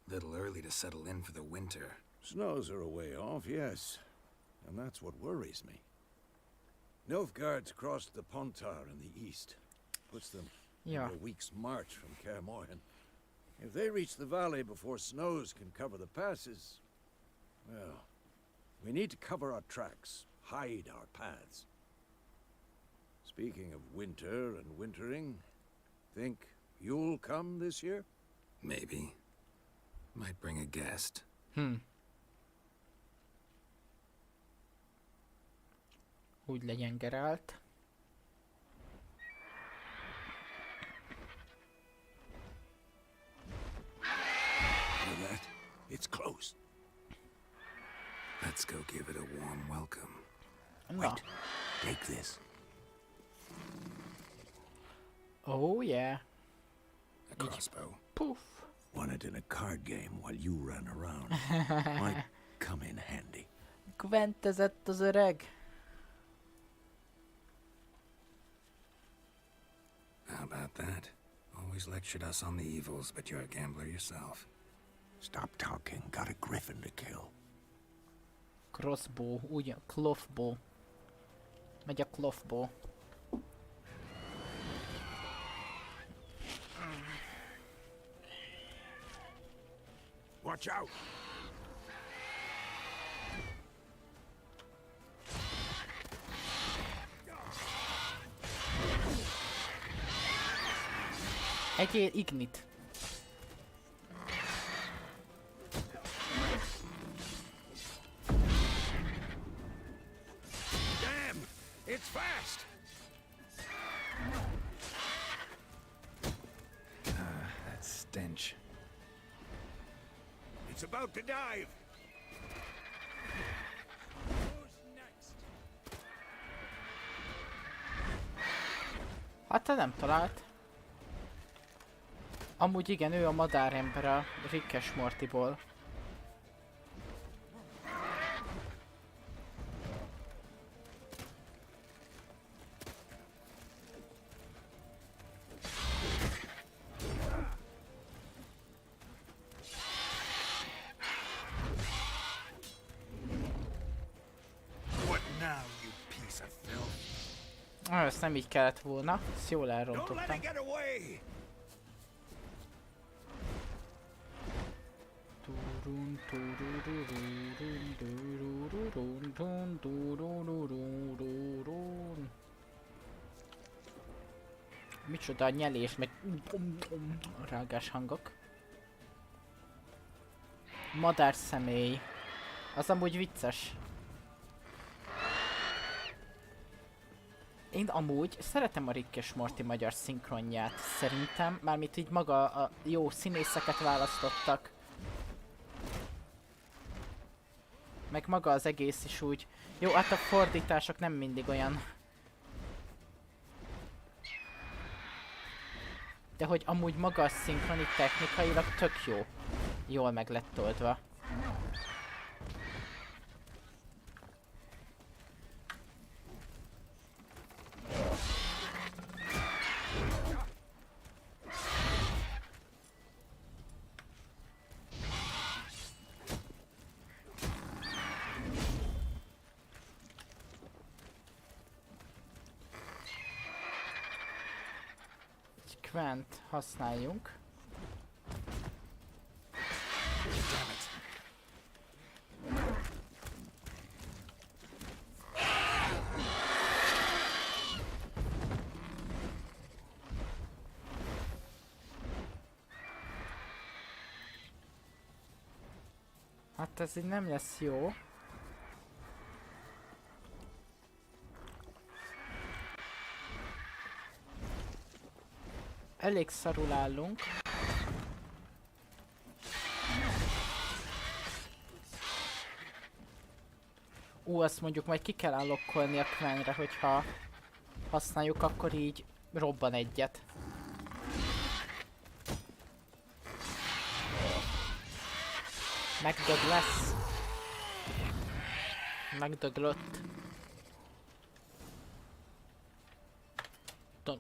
Little early to settle in for the winter. Snows are a way off, yes. And that's what worries me. Nilfgaard's crossed the Pontar in the east. Puts them Yeah. a week's march from Kaer Morhen. If they reach the valley before snows can cover the passes, well, we need to cover our tracks, hide our paths. Speaking of winter and wintering, think you'll come this year? Maybe. Might bring a guest. Úgy legyen, Geralt. Hear that? It's close. Let's go give it a warm welcome. Na. Wait, take this. Oh yeah. A crossbow. Poof. Won it in a card game while you ran around. Might come in handy. Kventezett az öreg. How about that? Always lectured us on the evils, but you're a gambler yourself. Stop talking. Got a griffin to kill. Crossbow, úgy, clothbow. Megy a clothbow. Watch out! Egyél ignit. Damn! It's fast! That stench. It's about to dive! Hát te nem talált. Amúgy igen, ő a madárember a Rickes Mortyból. What now, you piece of filth? Ezt nem így kellett volna, ezt jól Don't let elrontottam. it get away! Micsoda a nyelés, meg rágás hangok. Madár személy. Az amúgy vicces. Én amúgy szeretem a Rick és Morty magyar szinkronját. Szerintem, mármint így maga a jó színészeket választottak. Meg maga az egész is úgy. Jó, hát a fordítások nem mindig olyan. De hogy amúgy maga a szinkron itt technikailag tök jó. Jól meg lett oldva. Quent használjunk. Hát ez így nem lesz jó. Elég szarul állunk. Azt mondjuk majd ki kell allokkolni a Quenre, hogyha használjuk, akkor így robban egyet. Megdög lesz. Megdöglött.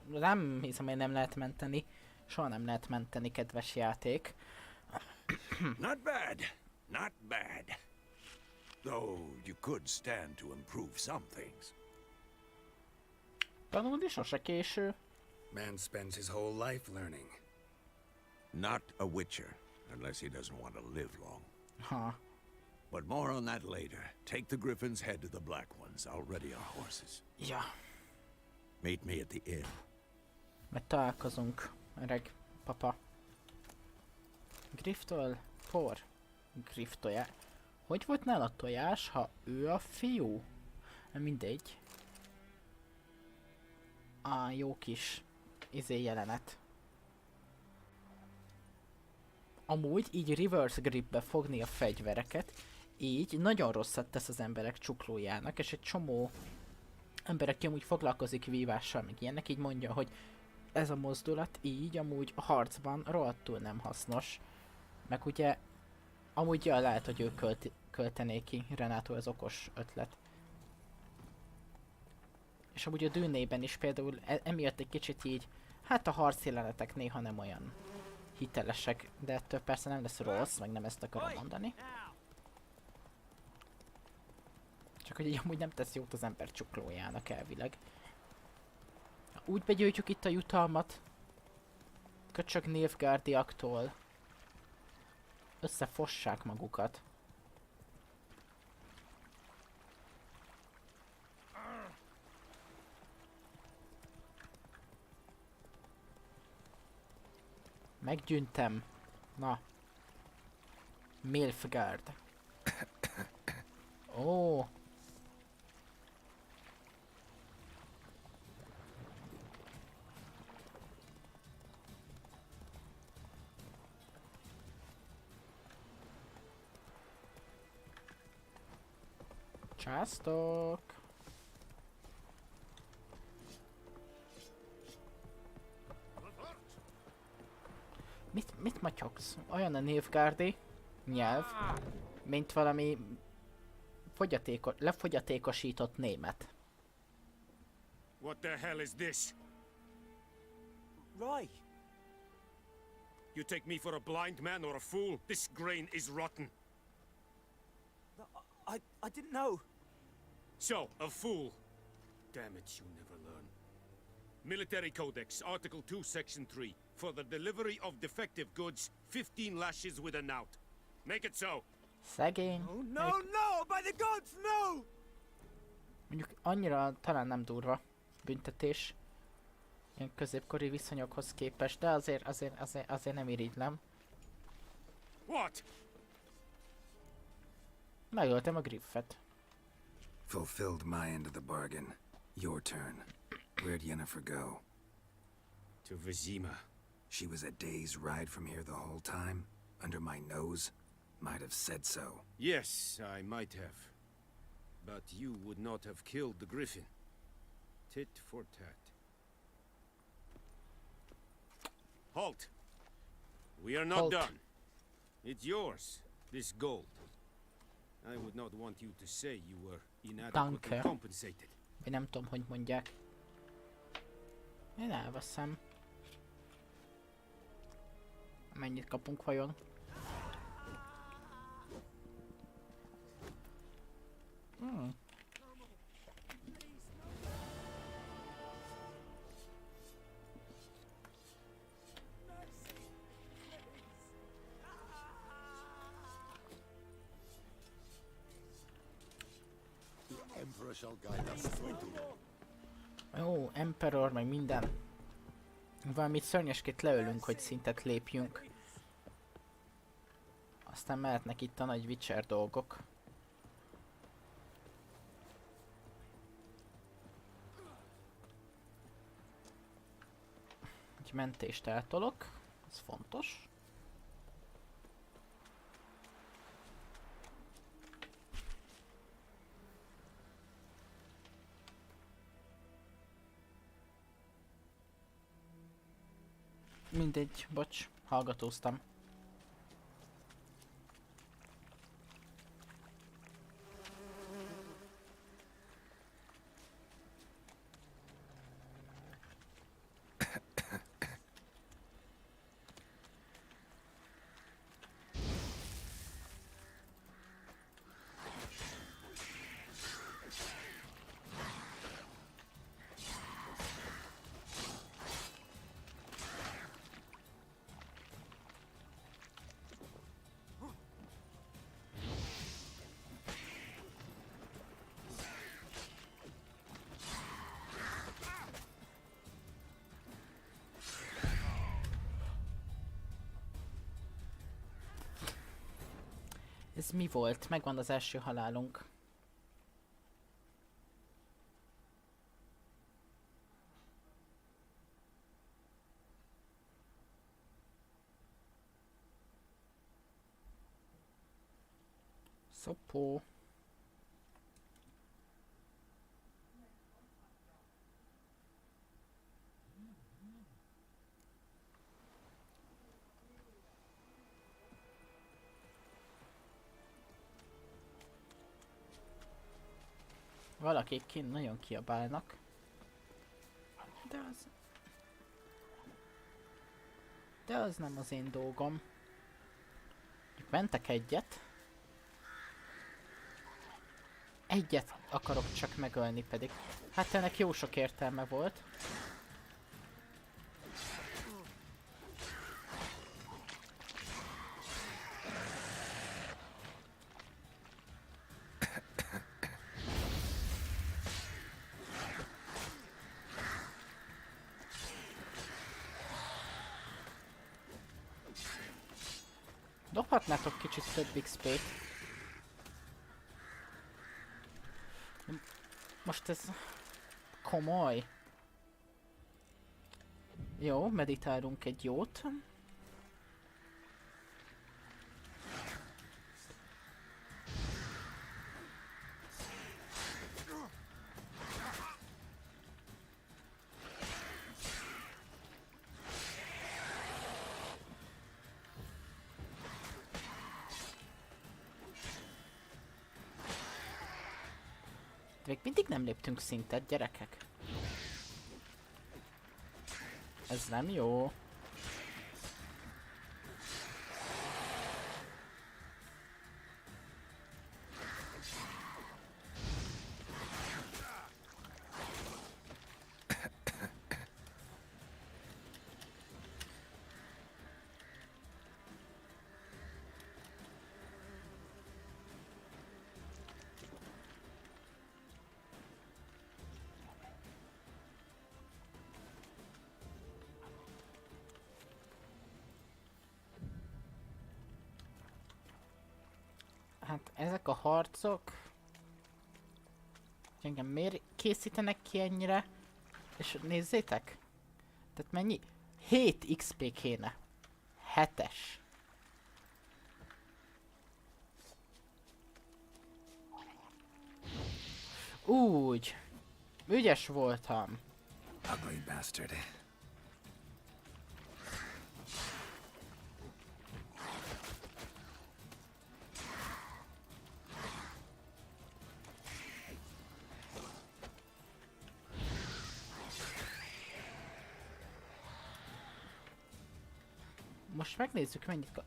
Nem hiszem, hogy nem lehet menteni. Soha nem lehet menteni, kedves játék. Not bad. Not bad. Though you could stand to improve some things. Tanulni sose késő. Man spends his whole life learning. Not a witcher, unless he doesn't want to live long. Huh. But more on that later. Take the Griffin's head to the Black Ones. I'll ready our horses. Ja. Meet me at the inn. Majd találkozunk, öreg papa. Griftől por. Griftolja. Hogy volt nála tojás, ha ő a fiú? Mindegy. Jó kis jelenet. Amúgy így reverse gripbe fogni a fegyvereket, így nagyon rosszat tesz az emberek csuklójának, és egy csomó emberek, aki amúgy foglalkozik vívással, meg ilyenek, így mondja, hogy ez a mozdulat így amúgy a harcban rohadtul nem hasznos. Meg ugye, amúgy ja, lehet, hogy ő költené ki, Renátó, ez okos ötlet. És amúgy a Dűnében is például emiatt egy kicsit így, hát a harcjelenetek néha nem olyan hitelesek, de ettől persze nem lesz rossz, meg nem ezt akarom mondani. Csak hogy így amúgy nem tesz jót az ember csuklójának elvileg. Úgy begyűjtjük itt a jutalmat. Köcsög Nilfgaardiaktól. Összefossák magukat. Meggyűntem. Na. Nilfgaard. Ó. Császtok. Mit matyogsz? Olyan a Nilfgaardi nyelv, mint valami lefogyatékosított német. What the hell is this? Right. You take me for a blind man or a fool? This grain is rotten. I didn't know. So, a fool. Damn it, you never learn. Military Codex, Article 2, Section 3. For the delivery of defective goods, 15 lashes with a knout. Make it so. Szegény. Oh, no, no! By the gods, no! Mondjuk annyira talán nem durva büntetés. Ilyen középkori viszonyokhoz képest, de azért nem irigylem. What? Megöltem a Griffet. Fulfilled my end of the bargain. Your turn. Where'd Yennefer go? To Vizima. She was a day's ride from here the whole time? Under my nose? Might have said so. Yes, I might have. But you would not have killed the griffin. Tit for tat. Halt! We are not Halt. done. It's yours, this gold. I would not want you to say you were inadequately Danke. compensated. Vagy nem tudom, hogy mondják. Én elveszem. Mennyit kapunk vajon? shall guide us through. Jó, Emperor, meg minden. Valamit szörnyesként leölünk, hogy szintet lépjünk. Aztán mehetnek itt a nagy Witcher dolgok. Egy mentést eltolok, ez fontos. Mindegy, bocs, hallgatóztam. Ez mi volt? Megvan az első halálunk. Szopó. Valakik kint nagyon kiabálnak. De az nem az én dolgom. Mentek egyet. Egyet akarok csak megölni pedig. Hát ennek jó sok értelme volt. Dobhatnátok kicsit több XP-t. Most ez komoly. Jó, meditálunk egy jót. Még mindig nem léptünk szintet, gyerekek. Ez nem jó. Hát ezek a harcok... Engem miért készítenek ki ennyire? És nézzétek! Tehát mennyi? 7 XP kéne. 7-es. Úgy. Ügyes voltam. Ugly bastard. Most megnézzük mennyit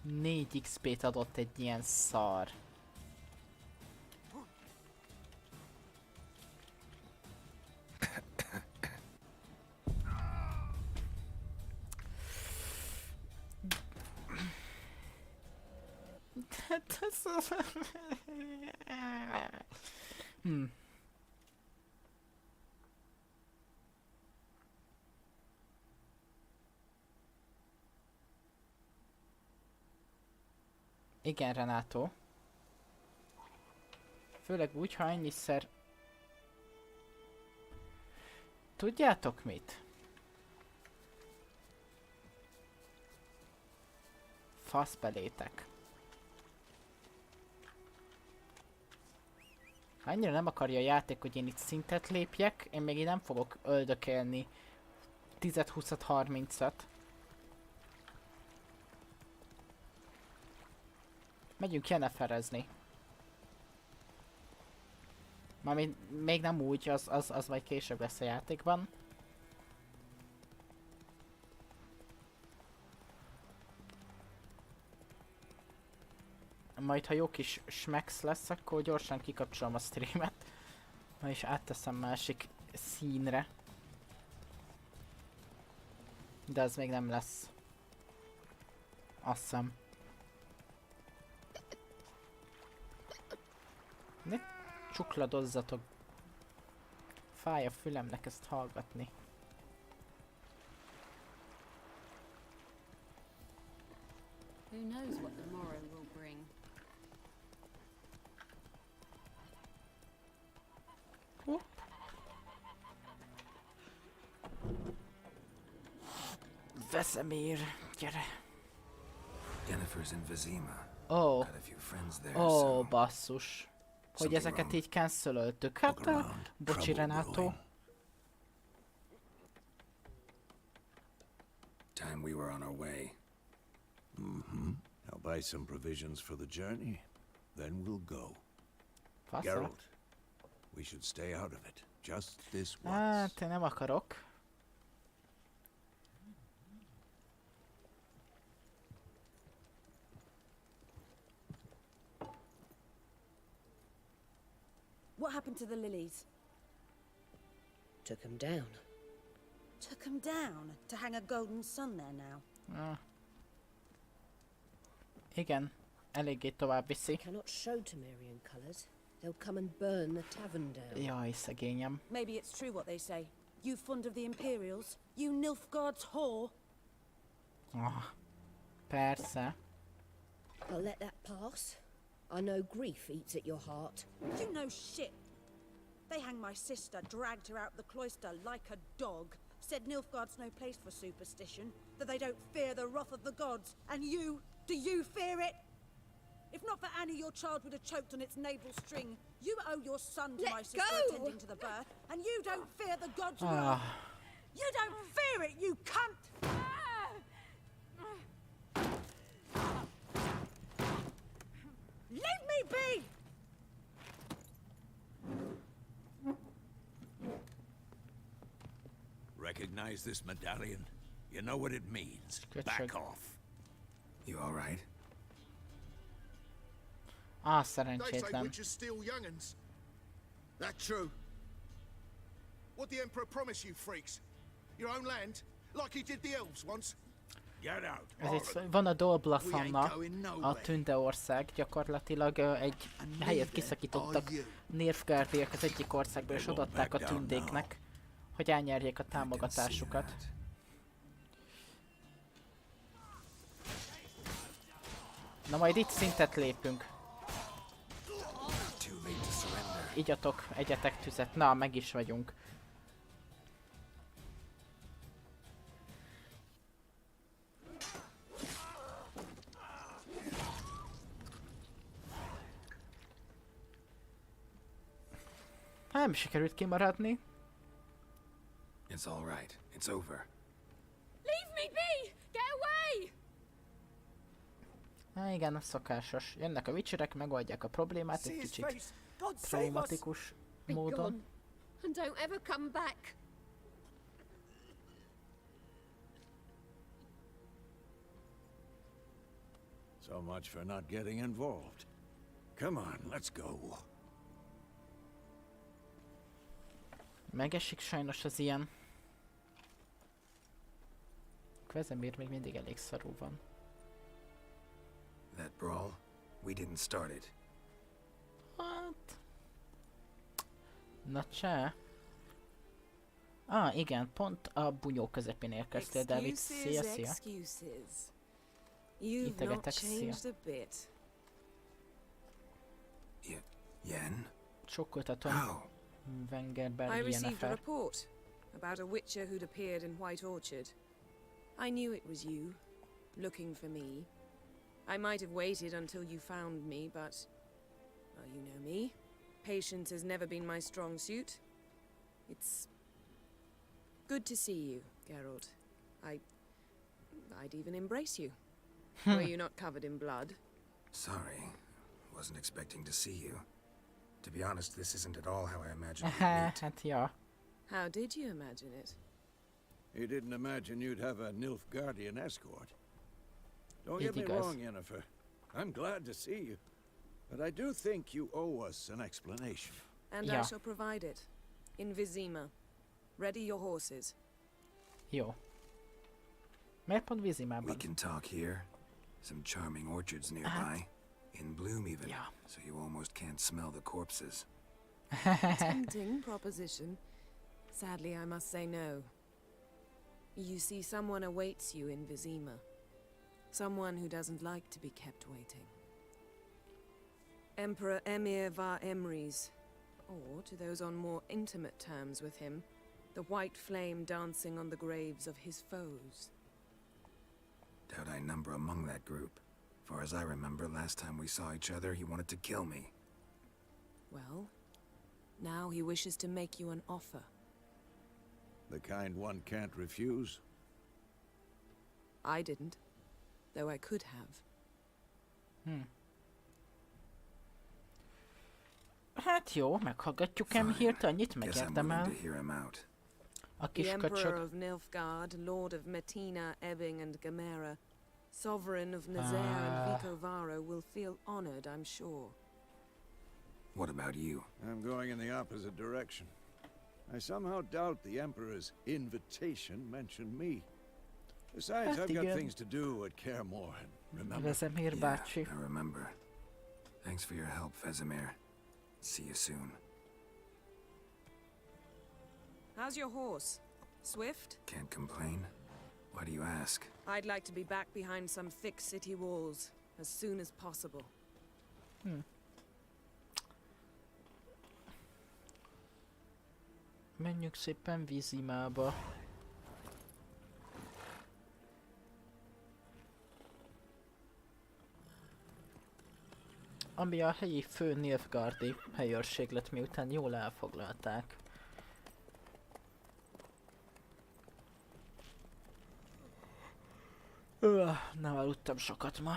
4 XP-t adott egy ilyen szar. Igen, Renátó. Főleg úgy, ha ennyiszer... Tudjátok mit? Faszbelétek. Ha annyira nem akarja a játék, hogy én itt szintet lépjek, én még így nem fogok öldökélni 10-20-30-at. Megyünk Yenneferezni. Mármint még nem úgy, az majd később lesz a játékban. Majd ha jó kis schmex lesz, akkor gyorsan kikapcsolom a streamet. És átteszem másik színre. De az még nem lesz. Azt hiszem. Ne csukladozzatok. Fáj a fülemnek ezt hallgatni. Who knows what the morrow will bring? Vesemir, gyere. Yennefer's in Vesszenek. Ó, Got a few friends there, so basszus. Hogy ezeket így cancelöltük. Hát, bocsi Renátó. Time we were on our way. I'll buy some provisions for the journey, then we'll go. Fasza. Geralt, we should stay out of it, just this once. Hát, én nem akarok. What happened to the lilies? Took them down. Took them down to hang a golden sun there now. Igen, eléggé tovább viszi. Cannot show Temerian colours. They'll come and burn the tavern down. Jaj, szegényem. Maybe it's true what they say. You fond of the Imperials? You Nilfgaard's whore? Persze. I'll let that pass. I know grief eats at your heart. You know shit. They hanged my sister, dragged her out the cloister like a dog. Said Nilfgaard's no place for superstition, that they don't fear the wrath of the gods. And you, do you fear it? If not for Annie, your child would have choked on its navel string. You owe your son to my sister attending to the birth, and you don't fear the gods' wrath. You don't fear it, you cunt! Leave me be! Recognize this medallion? You know what it means. Back off. You all right? Ah, They say szerencsétlen. witches steal young'uns. That true? What the Emperor promise you, freaks? Your own land? Like he did the elves once? Get out. Ez itt van a Dolblasanna, a Tündeország, gyakorlatilag egy helyet kiszakítottak Nilfgaardiak az egyik országból, és odaadták a tündéknek, hogy elnyerjék a támogatásukat. Na majd itt szintet lépünk. Igyatok, egyetek tüzet. Na, meg is vagyunk. Nem sikerült kimaradni. It's all right. It's over. Leave me be! Get away! Na igen, a szokásos. Jönnek a witcherek, megoldják a problémát egy kicsit traumatikus módon. And don't ever come back. So much for not getting involved. Come on, let's go. Megesik sajnos az ilyen. Vesemir még mindig elég szarú van. That brawl? We didn't start it. Hát... Na csá. Igen, pont a bunyó közepén érkeztél, David. Szia, szia. Excuses. You've not Integetek, szia. changed a bit. Yen? Sokkoltatom. I Wengerberg received a Yennefer. report about a witcher who'd appeared in White Orchard. I knew it was you, looking for me. I might have waited until you found me, but... well, you know me. Patience has never been my strong suit. It's... good to see you, Geralt. I'd even embrace you. Were you not covered in blood? Sorry. Wasn't expecting to see you. To be honest, this isn't at all how I imagined we'd meet. Hát ja. How did you imagine it? You didn't imagine you'd have a Nilfgaardian escort. Don't Így get me igaz. wrong, Yennefer. I'm glad to see you. But I do think you owe us an explanation. And I shall provide it. In Vizima. Ready your horses. Jó. Miért pont We Vizimában? can talk here. Some charming orchards nearby. In bloom even. So you almost can't smell the corpses. Tempting proposition. Sadly, I must say no. You see, someone awaits you in Vizima. Someone who doesn't like to be kept waiting. Emperor Emir var Emrys, or to those on more intimate terms with him, the white flame dancing on the graves of his foes. Doubt I number among that group. Far as I remember, last time we saw each other, he wanted to kill me. Well, now he wishes to make you an offer. The kind one can't refuse. I didn't, though I could have. Hát jó, meghallgatjuk Emhírt, annyit Guess I'm megérdemel. willing to hear him out. A The kis Emperor köcsög. of Nilfgaard, Lord of Metina, Ebbing, and Gamera, Sovereign of Nazaire and Vicovaro, will feel honored, I'm sure. What about you? I'm going in the opposite direction. I somehow doubt the Emperor's invitation mentioned me. Besides, Hát I've got igen. things to do at Kaer Morhen, remember? Vesemir bácsi. I remember. Thanks for your help, Vesemir. See you soon. How's your horse? Swift? Can't complain. Why do you ask? I'd like to be back behind some thick city walls as soon as possible. Menjünk szépen Vizimába. Ami a helyi fő Nilfgaardi helyőrség lett, miután jól elfoglalták. Nem aludtam sokat ma.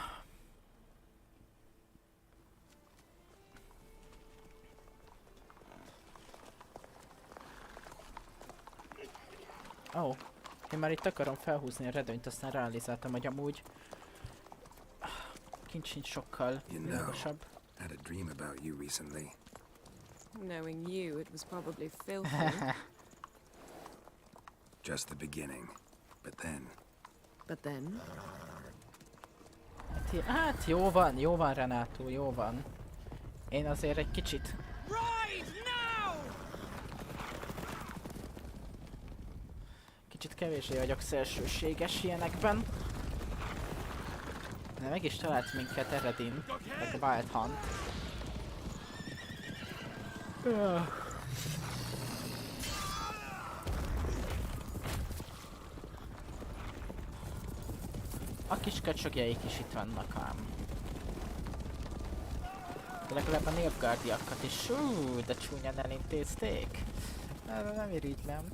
Ó, én már itt akarom felhúzni a redőnyt, aztán realizáltam, hogy amúgy kint sincs sokkal világosabb. Had a dream about you recently. Knowing you, it was probably filthy. Just the beginning. But then... But then? Hát jó van Renátó, jó van. Én azért egy kicsit... Kicsit kevésbé vagyok szélsőséges ilyenekben. De meg is talált minket Eredin, meg a Wild Hunt. A kis köcsögjeik is itt vannak ám. De legalább a Nilfgaardiakat is, de csúnyán elintézték. Nem irigylem.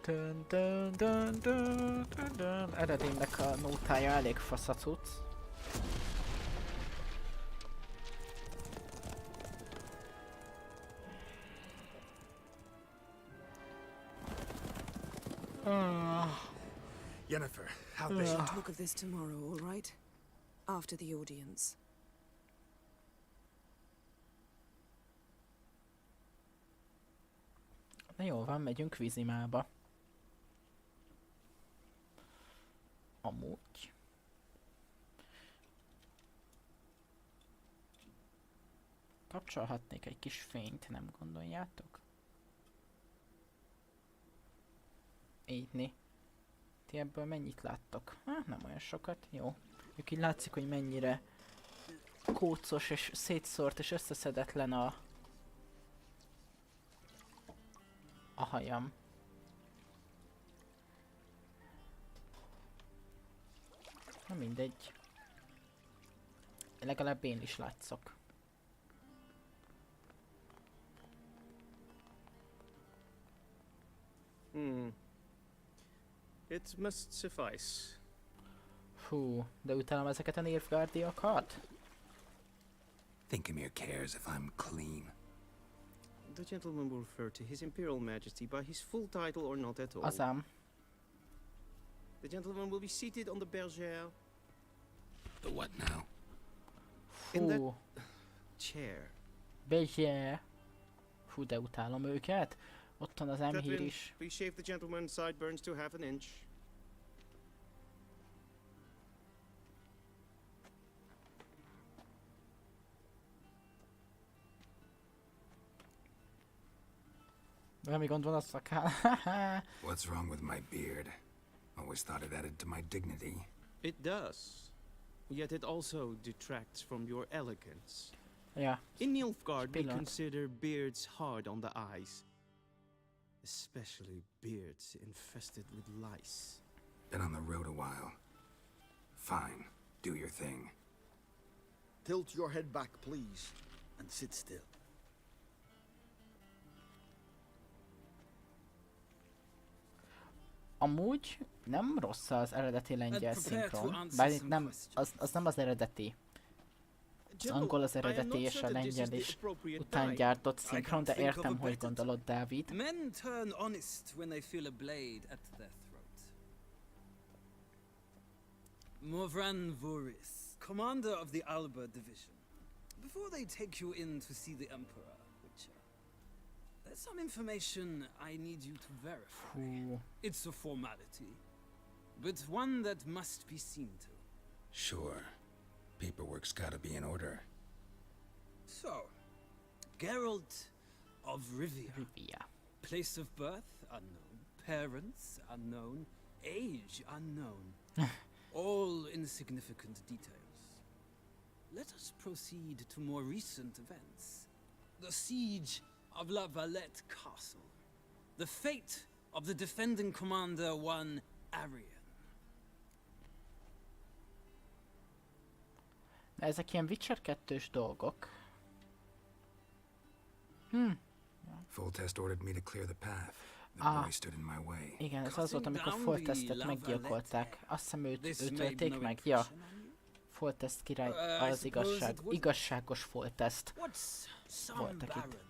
Dun, dun, dun, dun, dun, dun. Eredinnek a nótája elég fasz a cucc. Yennefer, how We they... shall talk of this tomorrow, all right? After the audience. Na jó van, megyünk Vizimába. Amúgy. Kapcsolhatnék egy kis fényt, nem gondoljátok? Így. Ti ebből mennyit láttok? Nem olyan sokat, jó. Ők így látszik, hogy mennyire kócos és szétszórt és összeszedetlen a hajam. Na mindegy. Legalább én is látszok. It must suffice. Fú, de utálom ezeket a Nilfgaardiakat. Think Emir cares if I'm clean. The gentleman will refer to His Imperial Majesty by his full title or not at all. Azám. The gentleman will be seated on the bergère. The what now? In that Fú, chair. Bergère. Fú, de utálom őket. Ott van az emhír Catherine, is. please shave the gentleman's sideburns to half an inch. Valami gond van a szakál. What's wrong with my beard? Always thought it added to my dignity. It does. Yet it also detracts from your elegance. Ja. In Nilfgaard, we Pillanat. consider beards hard on the eyes. Especially beards infested with lice. Been on the road a while. Fine. Do your thing. Tilt your head back, please, and sit still. Amúgy nem rossz az eredeti lengyel szinkron. Bár itt nem, az nem az eredeti. Az angol az eredeti és a lengyel is után gyártott szinkron, de értem, hogy gondolod, Dávid. Men turn honest when they feel a blade at their throat. Morvran Voris, commander of the Alba division. Before they take you in to see the Emperor, there's some information I need you to verify. Fú. It's a formality, but one that must be seen to. Sure. Paperwork's gotta be in order. So, Geralt of Rivia. Place of birth unknown, parents unknown, age unknown. All insignificant details. Let us proceed to more recent events. The siege of La Valette Castle. The fate of the defending commander, one Arian. Ezek ilyen Witcher 2-s dolgok. Foltest ordered me to clear the path. The boy stood in my way. Igen, ez az volt, amikor Foltestet meggyilkolták. Azt hiszem őt ölték meg. Ja. Foltest király, az igazságos Foltest voltak itt.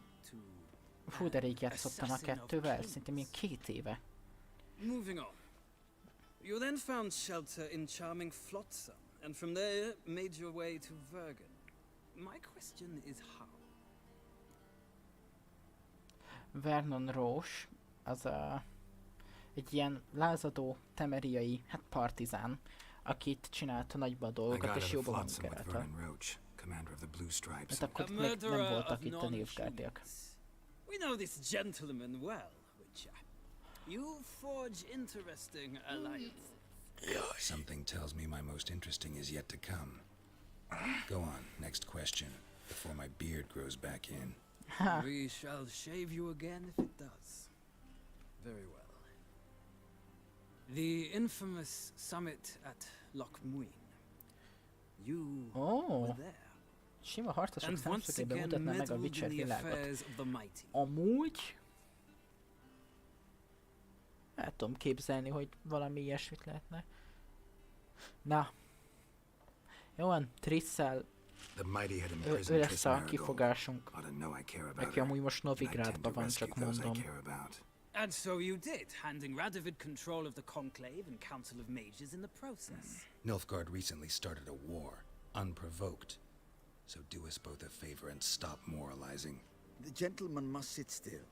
Fú, de rég játszottam a kettővel, szinte még 2 éve. Moving on. You then found shelter in charming Flotsam, and from there made your way to Vergen. My question is how? Vernon Roche, az egy ilyen lázadó temeriai, hát partizán, akit csinálta nagyba a dolgokat, és jóban van Geralttal. Hát akkor itt még nem voltak itt a Nilfgaardiak. We know this gentleman well, Witcher. You forge interesting alliances. Something tells me my most interesting is yet to come. Go on, next question, before my beard grows back in. We shall shave you again if it does. Very well. The infamous summit at Loch Muin. You were there. Sima harcosok szemszögében mutatná meg a Witcher világot. Amúgy... El tudom képzelni, hogy valami ilyesmit lehetne. Na. Jó van, Trisszel ő lesz a kifogásunk. Aki amúgy most Novigrádban van, csak mondom. And so you did, handing Radovid control of the Conclave and Council of Mages in the process. Nilfgaard recently started a war, unprovoked. So do us both a favor and stop moralizing. The gentleman must sit still.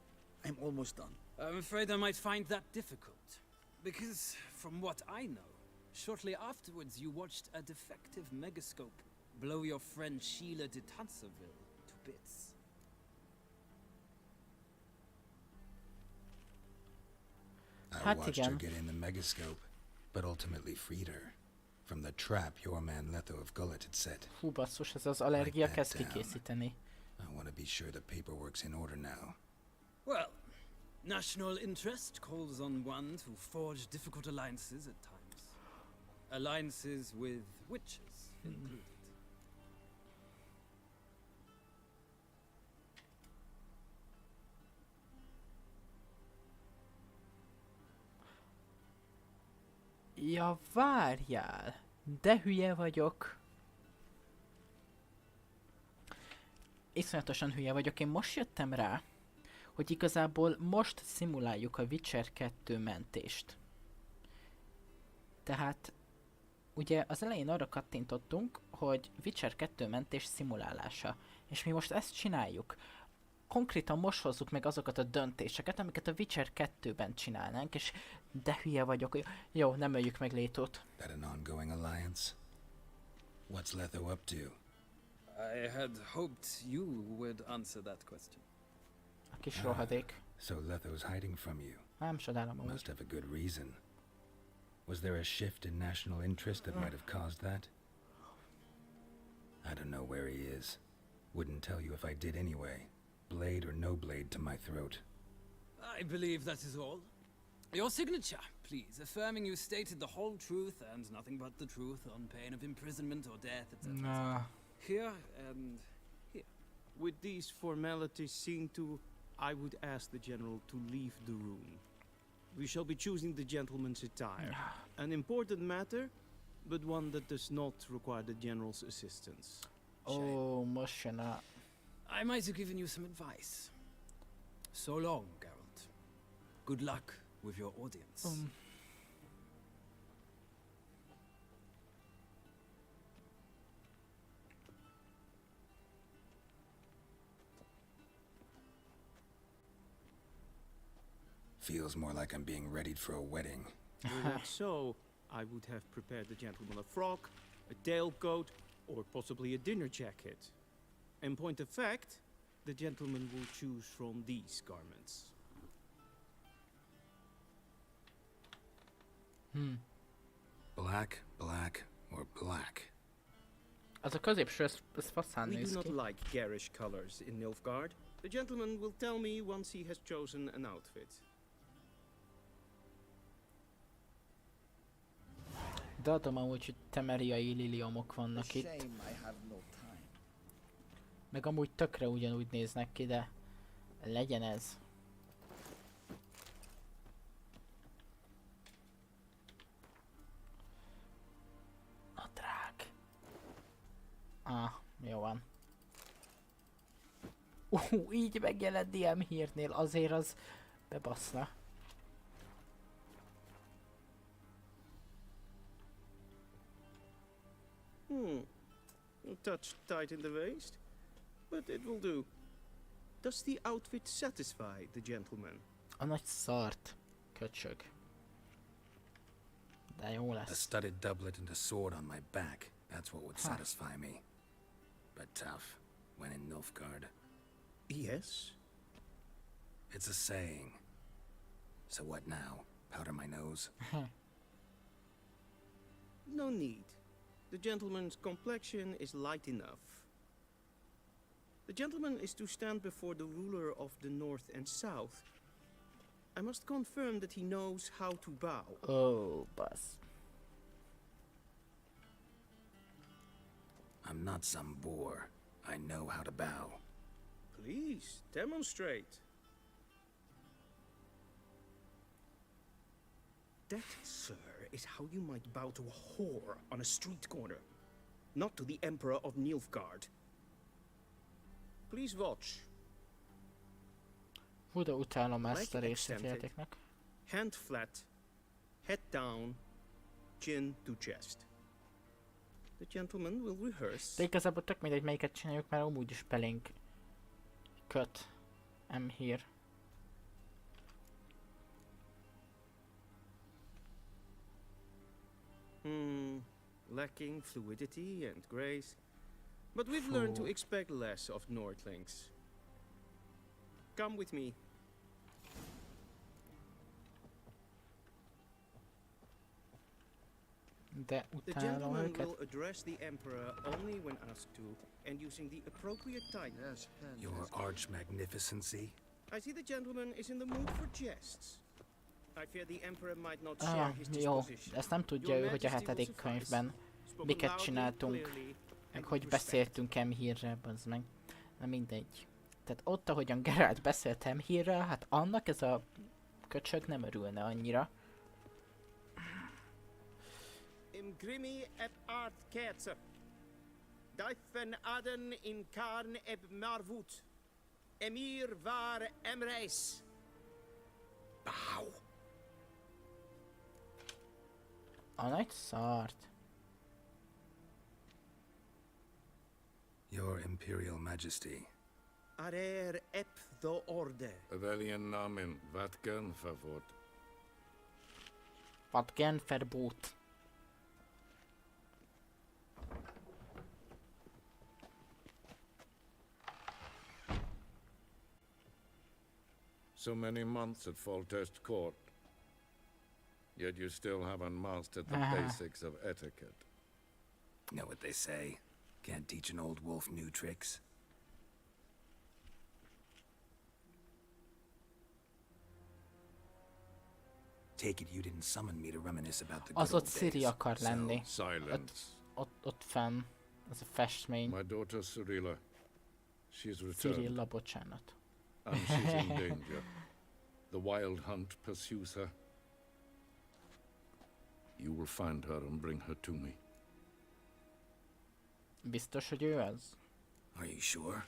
I'm almost done. I'm afraid I might find that difficult. Because, from what I know, shortly afterwards you watched a defective megascope blow your friend Sheila de Tanserville to bits. I watched her get in the megascope, but ultimately freed her from the trap your man Letho of Gullet had set. Hú basszus, ez az allergia kezd kikészíteni. I want to be sure the paperwork's in order now. Well, national interest calls on one to forge difficult alliances at times. Alliances with witches included. Ja, várjál! De hülye vagyok. Iszonyatosan hülye vagyok. Én most jöttem rá, hogy igazából most szimuláljuk a Witcher 2 mentést. Tehát, ugye az elején arra kattintottunk, hogy Witcher 2 mentés szimulálása. És mi most ezt csináljuk. Konkrétan most hozzuk meg azokat a döntéseket, amiket a Witcher 2-ben csinálnánk, és de hülye vagyok. Jó, nem öljük meg Létót. That an ongoing alliance? What's Letho up to? I had hoped you would answer that question. A kis rohadék. So Letho's hiding from you. Nem csodálom amúgy. Must have a good reason. Was there a shift in national interest that might have caused that? I don't know where he is. Wouldn't tell you if I did anyway. Blade or no blade to my throat. I believe that is all. Your signature, please, affirming you stated the whole truth and nothing but the truth on pain of imprisonment or death, etc. Nah. Here and here. With these formalities seen to, I would ask the general to leave the room. We shall be choosing the gentleman's attire. An important matter, but one that does not require the general's assistance. Oh, most jön a... I might have given you some advice. So long, Geralt. Good luck with your audience. Feels more like I'm being readied for a wedding. Were that so, I would have prepared the gentleman a frock, a tailcoat, or possibly a dinner jacket. In point of fact, the gentleman will choose from these garments. Black, black, or black? Az a középső, ez faszán We néz do ki. not like garish colors in Nilfgaard. The gentleman will tell me once he has chosen an outfit. De adom amúgy, hogy temeriai liliomok vannak itt. Meg amúgy tökre ugyanúgy néznek ki, de legyen ez. Nadrág. Jó van. Így megjelent DM hírnél, azért az bebaszna. A touch tight in the waist, but it will do. Does the outfit satisfy the gentleman? A nagy szart. Köcsög. De jó A lesz. studded doublet and a sword on my back. That's what would satisfy me. But tough, when in Nilfgaard. Yes? It's a saying. So what now? Powder my nose? No need. The gentleman's complexion is light enough. The gentleman is to stand before the ruler of the North and South. I must confirm that he knows how to bow. Oh, bus. I'm not some boor. I know how to bow. Please, demonstrate. That, sir, is how you might bow to a whore on a street corner, not to the Emperor of Nilfgaard. Please watch. Hú, de utálom ezt a Leg részt a extended, játéknak. hand flat, head down, chin to chest. The gentleman will rehearse. De igazából tök mindegy melyiket csináljuk, mert amúgy is belénk köt. I'm here. Lacking fluidity and grace. But we've learned to expect less of Nordlings. Come with me. De The utána gentleman őket. will address the Emperor only when asked to, and using the appropriate titles. Your arch magnificency? I see the gentleman is in the mood for jests. I fear the Emperor might not share Ah, his jó. disposition. Ezt nem tudja ő, hogy a 7. könyvben miket csináltunk, meg hogy beszéltünk Emhírrel, bazd meg. Na mindegy. Tehát ott, ahogyan Geralt beszélt Emhírrel, hát annak ez a köcsög nem örülne annyira. Im grimi eb art kerzer. Daifen aden in karn eb marvut. Emir var emreis. Bow. A nagy szart. Your Imperial Majesty. Arer ep the orde. Väljen namen, vatgen favot. Vad gen verbot. So many months at Foltest Court. Yet you still haven't mastered the basics of etiquette. Know what they say? Can't teach an old wolf new tricks. Take it you didn't summon me to reminisce about the good Az old ott Ciri days. akar lenni. Silence. Ott fenn. Az a festmény. My daughter Cyrilla. She's returned. Cyrilla, bocsánat. And she's in danger. The wild hunt pursues her. You will find her and bring her to me. Biztos, hogy ő az? Are you sure?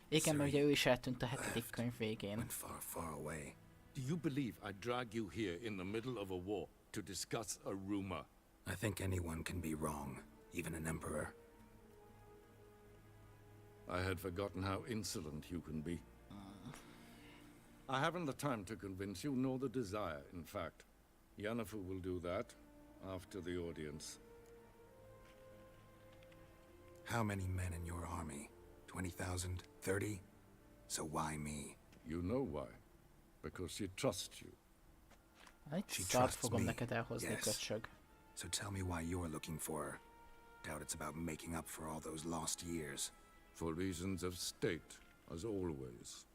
Igen, mert ugye ő is eltűnt a 7. könyv végén. Went far, far away. Do you believe I drag you here in the middle of a war to discuss a rumor? I think anyone can be wrong, even an emperor. I had forgotten how insolent you can be. I haven't the time to convince you, nor the desire, in fact. Yennefer will do that after the audience. How many men in your army? 20,000? 30? So why me? You know why. Because she trusts you. Egy She szart trusts fogom me, neked elhozni, yes. köcsög. So tell me why you're looking for her. Doubt it's about making up for all those lost years. For reasons of state, as always.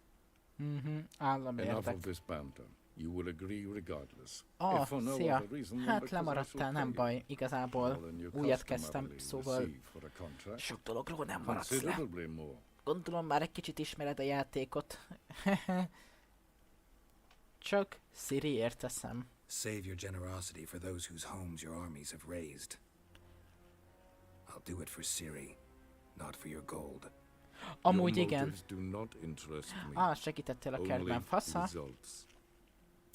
Állam Enough érdek. of this banter. You will agree regardless. Ah, If for no szia! other reason than Hát because I lemaradtál, shall nem pay baj. you. Igazából More than you újat kezdtem, customarily szóval receive for a contract. sok dologról nem maradsz le. Considerably more. Gondolom már egy kicsit ismered a játékot. Csak Ciriért teszem. Save your generosity for those whose homes your armies have raised. I'll do it for Ciri, not for your gold. Amúgy Your igen. motives do not interest me. Segítettél a Only kertben, fasza. results.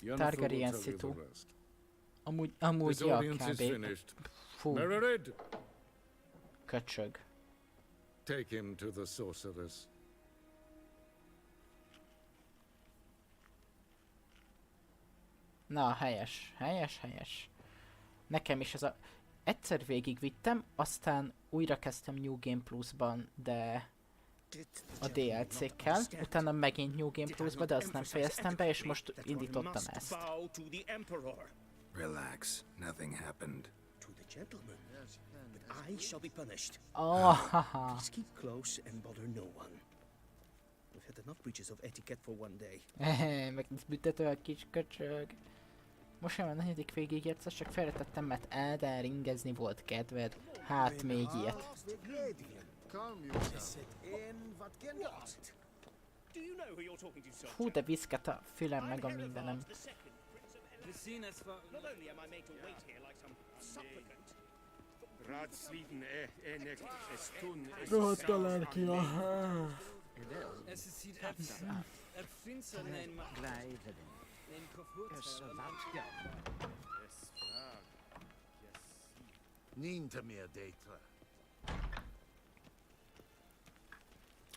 Yennefer Targaryen will tell you szitu. the rest. Amúgy This ja, audience is kb. finished. Fú, Mererid, köcsög. take him to the sorceress. Na, helyes. Nekem is ez a... Egyszer végigvittem, aztán újra kezdtem New Game Plus-ban, de... A DLC-kkel, utána megint New Game Plus-ba, de azt nem fejeztem be, és most indítottam ezt. Relax, nothing happened. To the gentleman. But I shall be punished. Haha. Please keep close and bother no one. We've had enough breaches of etiquette for one day. Meg büntető a kis köcsög. Most sem a 4. végigértesz, csak félretettem, mert elringezni volt kedved. Hát még ilyet. Hú, de viszket a fülem meg a mindenem. Rohadt a lelkia. Ninta mer dejtra.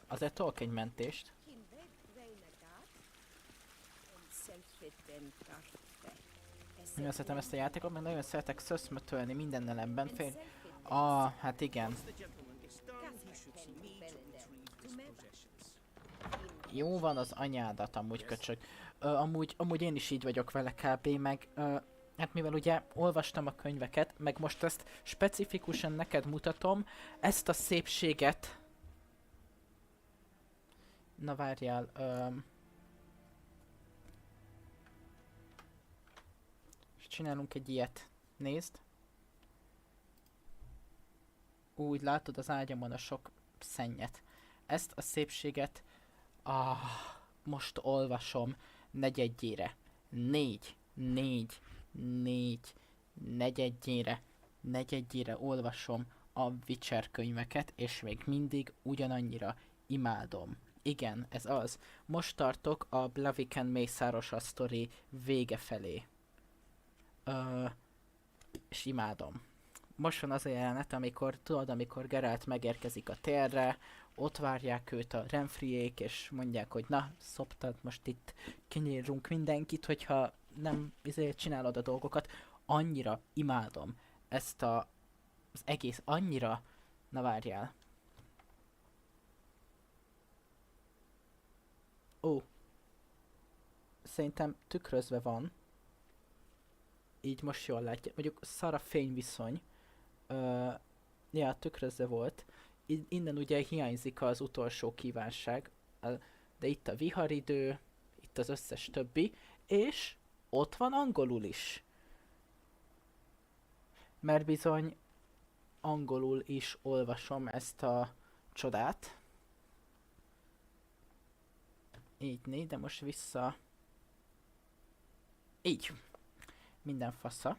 Azért tolk egy mentést. Nagyon szeretem ezt a játékot, meg nagyon szeretek szöszmötölni minden elemben. Hát igen. Jó van az anyádat amúgy, köcsög. Amúgy én is így vagyok vele kb. Meg hát mivel ugye olvastam a könyveket, meg most ezt specifikusan neked mutatom, ezt a szépséget... Na várjál, és csinálunk egy ilyet. Nézd. Úgy látod az ágyamon a sok szennyet. Ezt a szépséget most olvasom negyedjére. Negyedjére olvasom a Witcher könyveket, és még mindig ugyanannyira imádom. Igen, ez az. Most tartok a Blaviken mészáros a sztori vége felé. És imádom. Most van az a jelenet, amikor Geralt megérkezik a térre, ott várják őt a Renfriék, és mondják, hogy na, szoptad, most itt kinyírunk mindenkit, hogyha nem csinálod a dolgokat. Annyira imádom ezt az egész, annyira... Na várjál. Ó. Szerintem tükrözve van. Így most jól látja. Mondjuk szar a fényviszony. Ja, tükrözve volt. Innen ugye hiányzik az utolsó kívánság. De itt a viharidő, itt az összes többi. És ott van angolul is. Mert bizony angolul is olvasom ezt a csodát. Így de most vissza. Így. Minden fasza.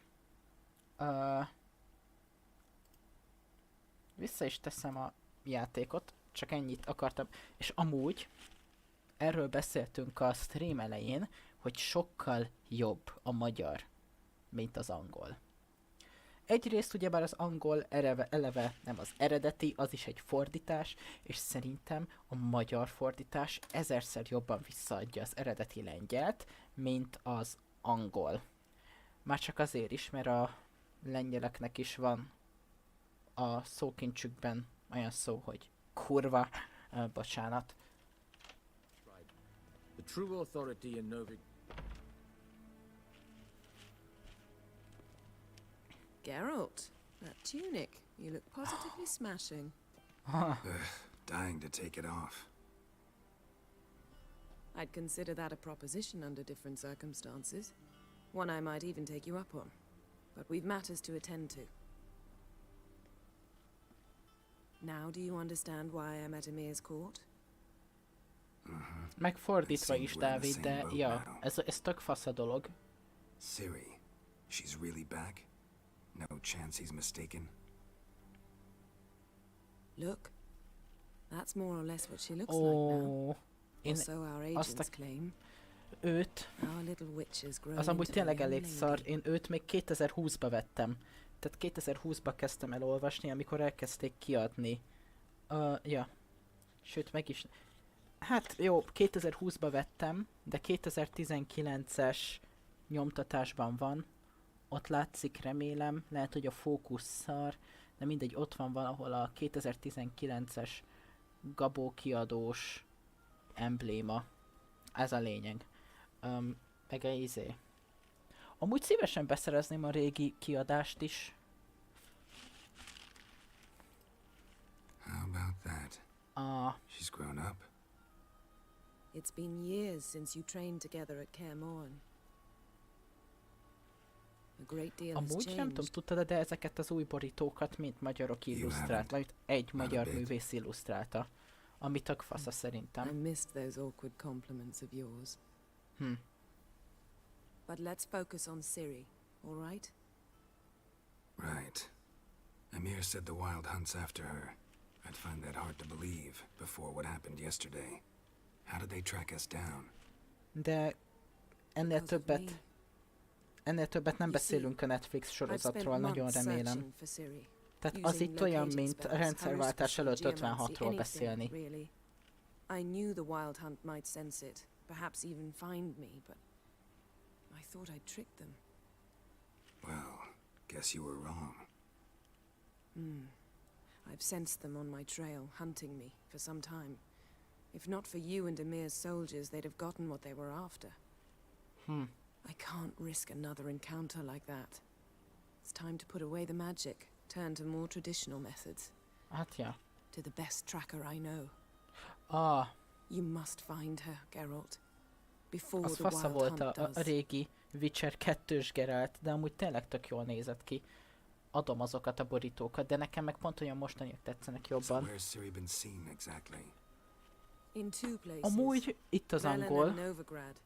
Vissza is teszem a játékot, csak ennyit akartam. És amúgy, erről beszéltünk a stream elején, hogy sokkal jobb a magyar, mint az angol. Egyrészt ugyebár az angol eleve nem az eredeti, az is egy fordítás, és szerintem a magyar fordítás ezerszer jobban visszaadja az eredeti lengyelt, mint az angol. Már csak azért is, mert a lengyeleknek is van a szókincsükben olyan szó, hogy kurva, bocsánat. The true authority in Novi... Geralt, that tunic. You look positively smashing. Dying to take it off. I'd consider that a proposition under different circumstances. One I might even take you up on. But we've matters to attend to. Now do you understand why I'm at Emir's court? Megfordítva is, Dávid, de ja, ez tök fasz a dolog. Ciri, she's really back? No chance he's mistaken? Look, that's more or less what she looks like now. Or so our agents claim. Őt, Our little witch has grown az amúgy into a tényleg young elég lady. szar, én őt még 2020-ba vettem. Tehát 2020-ba kezdtem el olvasni, amikor elkezdték kiadni. Ja. Sőt, meg is... Hát jó, 2020-ba vettem, de 2019-es nyomtatásban van. Ott látszik, remélem, lehet, hogy a fókusz szar, de mindegy, ott van valahol a 2019-es Gabó kiadós embléma. Ez a lényeg. Meg a izé. Amúgy szívesen beszerezném a régi kiadást is. How about that? She's grown up. It's been years since you trained together at Kaer Morhen. A great deal has Amúgy nem tudom, changed. tudtad, de ezeket az új borítókat mint magyarok illusztrált, vagy egy magyar művész illusztrálta. Ami tök fasza I szerintem. missed those awkward compliments of yours. But let's focus on Ciri, all right? Right. Emir said the Wild hunt's after her. I'd find that hard to believe before what happened yesterday. How did they track us down? De ennél többet nem beszélünk a Netflix sorozatról, nagyon remélem. Tehát az itt olyan, mint a rendszerváltás előtt 56-ról beszélni. I knew the Wild Hunt might sense it, perhaps even find me, but I thought I'd tricked them. Well, guess you were wrong. I've sensed them on my trail, hunting me for some time. If not for you and Emir's soldiers, they'd have gotten what they were after. I can't risk another encounter like that. It's time to put away the magic, turn to more traditional methods. Hát ja. To the best tracker I know. Ah. You must find her, Geralt. Before Az the fasza wild volt hunt a does. régi Witcher 2-s Geralt, de amúgy tényleg tök jól nézett ki. Adom azokat a borítókat, de nekem meg pont olyan mostaniak tetszenek So jobban. where's Ciri been seen exactly? In two places. Amúgy itt az Velen angol. and Novigrad.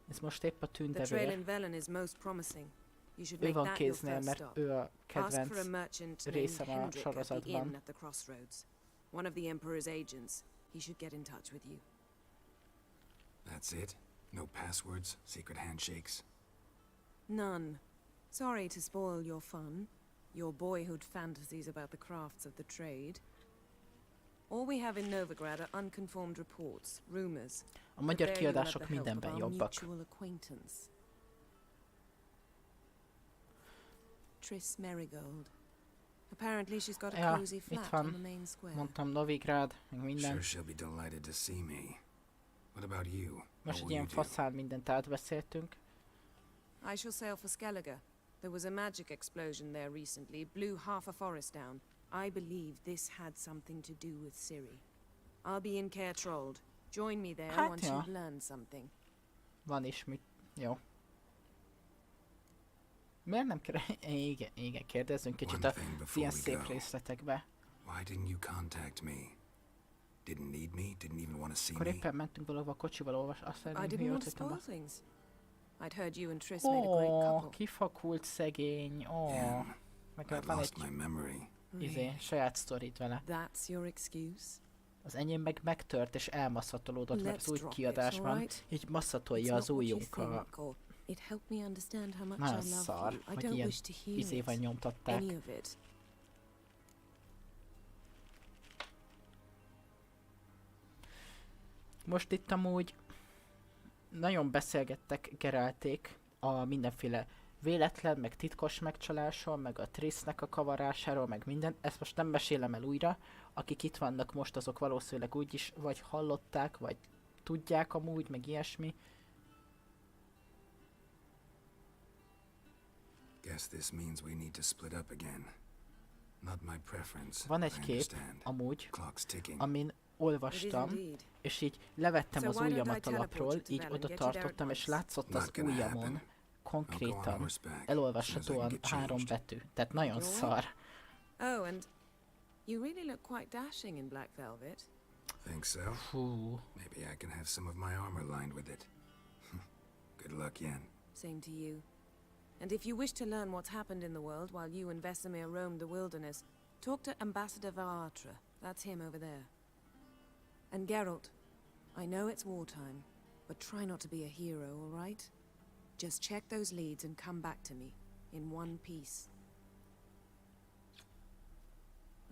Ez most épp a The trail tündevér. in Velen is most promising. You should Ő make van that your kéznél, first mert stop. ő a Ask for a kedvenc merchant named részem a Hendrik at the inn sorozatban. at the crossroads. One of the Emperor's agents. He should get in touch with you. That's it? No passwords, secret handshakes? None. Sorry to spoil your fun, your boyhood fantasies about the crafts of the trade. All we have in Novigrad are unconformed reports, rumors. A magyar But there you will have kiadások the help mindenben of our jobbak. mutual acquaintance. Triss Merigold. Apparently she's got a Ja, cozy itt flat on the van. main square. Mondtam Novigrad, meg minden. Sure she'll be delighted to see me. What about you? Most What egy will ilyen you do? faszál mindent átbeszéltünk. I shall sail for Skellige. There was a magic explosion there recently, blew half a forest down. I believe this had something to do with Ciri. I'll be in Caer Trold. Join me there Hát once ja. you've learned something. Van is mit. Jó. Miért nem kell... Igen, kérdezzünk kicsit One a thing before ilyen we szép go. részletekbe. Why didn't you contact me? Didn't need me? Didn't even want to see Akkor me? éppen mentünk valahova a kocsival azt I szerintem didn't mi want jött to jöttem spoil be. things. I'd heard you and Triss made a great Ó, couple. kifakult szegény, ó. Yeah, Meg I've van lost my egy memory. saját sztorit vele. That's your excuse? Az enyém meg megtört és elmasszatolódott, mert az Let's új drop it, kiadás van, alright? így It's masszatolja not az what you ujjunkkal. think, or it helped me understand how much Nagyon I love szar, you. I hogy don't ilyen wish to hear izével it. nyomtatták. Any of it. Most itt amúgy nagyon beszélgettek Geralték a mindenféle véletlen, meg titkos megcsalásról, meg a Trissnek a kavarásáról, meg minden. Ezt most nem mesélem el újra. Akik itt vannak most, azok valószínűleg úgy is vagy hallották, vagy tudják amúgy, meg ilyesmi. Guess this means we need to split up again. Not my preference. Van I egy kép, understand. amúgy, Clock's ticking. amin olvastam, és így levettem az ujjamat a lapról, így oda tartottam, és látszott az ujjamon konkrétan elolvashatóan 3 betű. Tehát nagyon szar. Oh, and you really look quite dashing in black velvet. Think so? Maybe I can have some of my armor lined with it. Good luck, Yen. Same to you. And if you wish to learn what's happened in the world while you and Vesemir roamed the wilderness, talk to Ambassador Varatra. That's him over there. And Geralt, I know it's wartime, but try not to be a hero, all right? Just check those leads and come back to me, in one piece.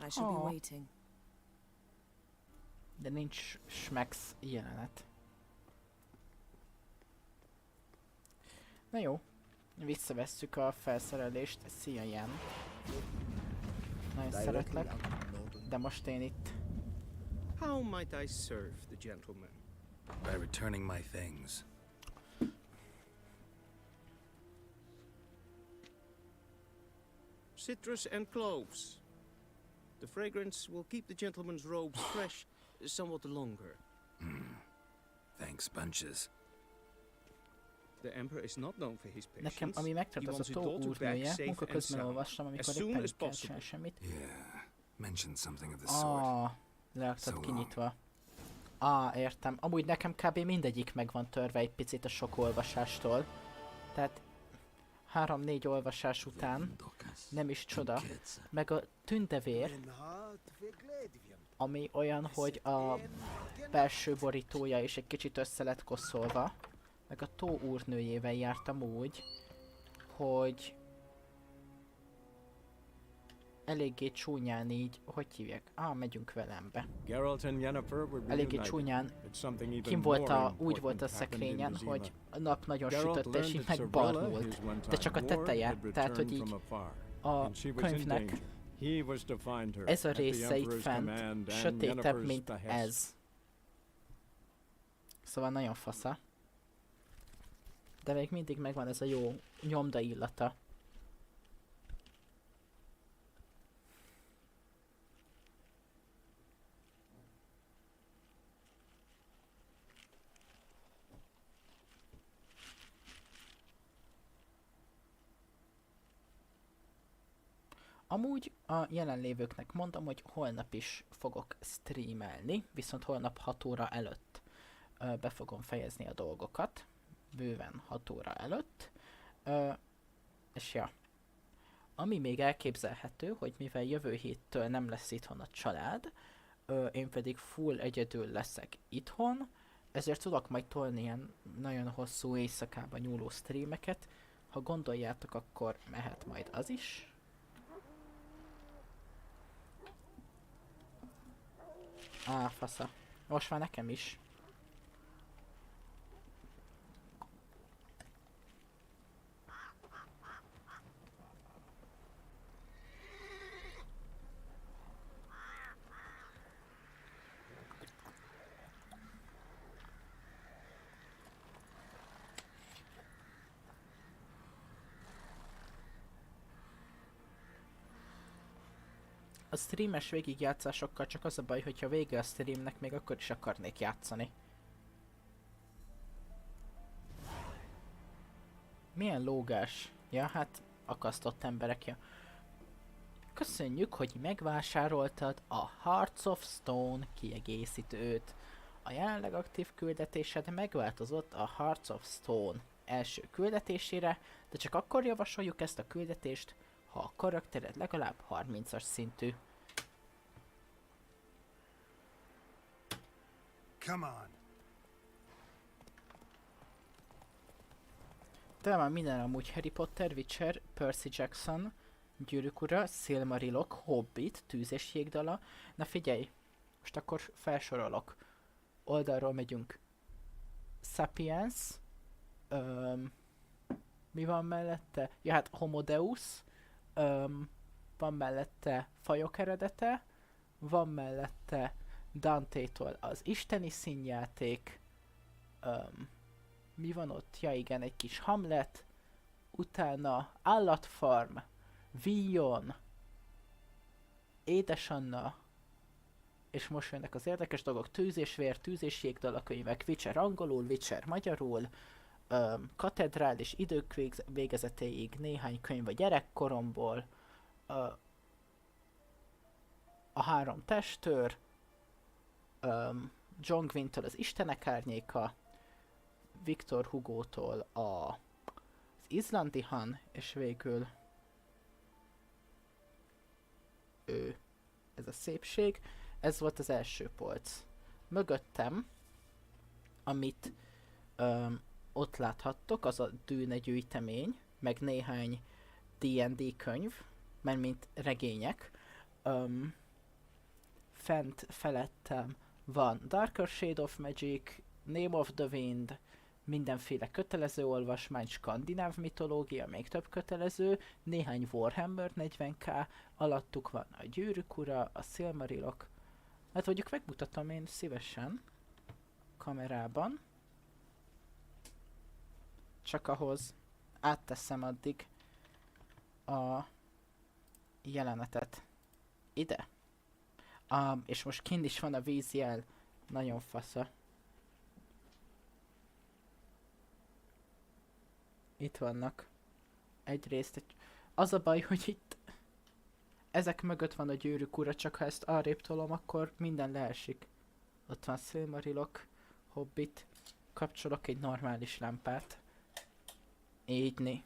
I shall be waiting. De nincs Schmex jelenet. Na jó, visszavesszük a felszerelést. Szia, Jan. Nagyon szeretlek, de most én itt. How might I serve the gentleman? By returning my things. Citrus and cloves. The fragrance will keep the gentleman's robes fresh somewhat longer. Thanks, bunches. The emperor is not known for his patience. Nekem, ami megtört, az a tó úrnője. Munka közben olvastam, amikor éppen nem kell csinálni semmit. Yeah, mentioned something of the sort. Leaktad kinyitva. Értem. Amúgy nekem kb. Mindegyik meg van törve egy picit a sok olvasástól. Tehát 3-4 olvasás után nem is csoda. Meg a tündevér, ami olyan, hogy a belső borítója is egy kicsit össze lett koszolva. Meg a tó úrnőjével jártam úgy, hogy eléggé csúnyán így, hogy hívják? Megyünk velembe. Eléggé csúnyán kim volt úgy volt a szekrényen, hogy a nap nagyon sütött és így megbarnult. De csak a teteje, tehát hogy így a könyvnek He was to find her Ez a at the része itt Emperor's fent command and sötétebb, Yennefer's mint behest. ez. Szóval nagyon fasza. De még mindig megvan ez a jó nyomda illata. Amúgy a jelenlévőknek mondom, hogy holnap is fogok streamelni, viszont holnap 6 óra előtt be fogom fejezni a dolgokat. Bőven 6 óra előtt. És ja. Ami még elképzelhető, hogy mivel jövő héttől nem lesz itthon a család, én pedig full egyedül leszek itthon, ezért tudok majd tolni ilyen nagyon hosszú éjszakába nyúló streameket. Ha gondoljátok, akkor mehet majd az is. Fasza. Most már nekem is. A streames végigjátszásokkal csak az a baj, hogyha vége a streamnek, még akkor is akarnék játszani. Milyen lógás? Ja, hát akasztott emberek, ja. Köszönjük, hogy megvásároltad a Hearts of Stone kiegészítőt. A jelenleg aktív küldetésed megváltozott a Hearts of Stone első küldetésére, de csak akkor javasoljuk ezt a küldetést, ha a karaktered legalább 30-as szintű. Come on. De van minden amúgy: Harry Potter, Witcher, Percy Jackson, Gyűrűk ura, Silmarilok, Hobbit, Tűz és jégdala. Na figyelj, most akkor felsorolok. Oldalról megyünk. Sapiens. Mi van mellette? Ja, hát Homo Deus. Van mellette Fajok eredete. Van mellette Dante-tól az isteni színjáték. Mi van ott? Ja igen, egy kis Hamlet. Utána Állatfarm, Villon, Édesanna, és most jönnek az érdekes dolgok: Tűz és vér, Tűz és jégdala könyvek, Witcher angolul, Witcher magyarul, katedrális idők végezetéig, néhány könyv a gyerekkoromból, a három testőr, John Gwyn-től az Istenek árnyéka, Victor Hugo-tól az izlandi Han, és végül ez a szépség. Ez volt az első polc. Mögöttem, amit ott láthattok, az a Dűne gyűjtemény, meg néhány D&D könyv, mert mint regények. Fent felettem van Darker Shade of Magic, Name of the Wind, mindenféle kötelező olvasmány, skandináv mitológia, még több kötelező, néhány Warhammer 40k, alattuk van a Gyűrűk ura, a Silmarilok. Hát mondjuk megmutatom én szívesen kamerában, csak ahhoz átteszem addig a jelenetet ide. És most kint is van a vízjel, nagyon fasza. Itt vannak. Egyrészt az a baj, hogy itt ezek mögött van a Gyűrűk ura, csak ha ezt arrébb tolom, akkor minden leesik. Ott van Silmarilok, Hobbit, kapcsolok egy normális lámpát. Ígyni.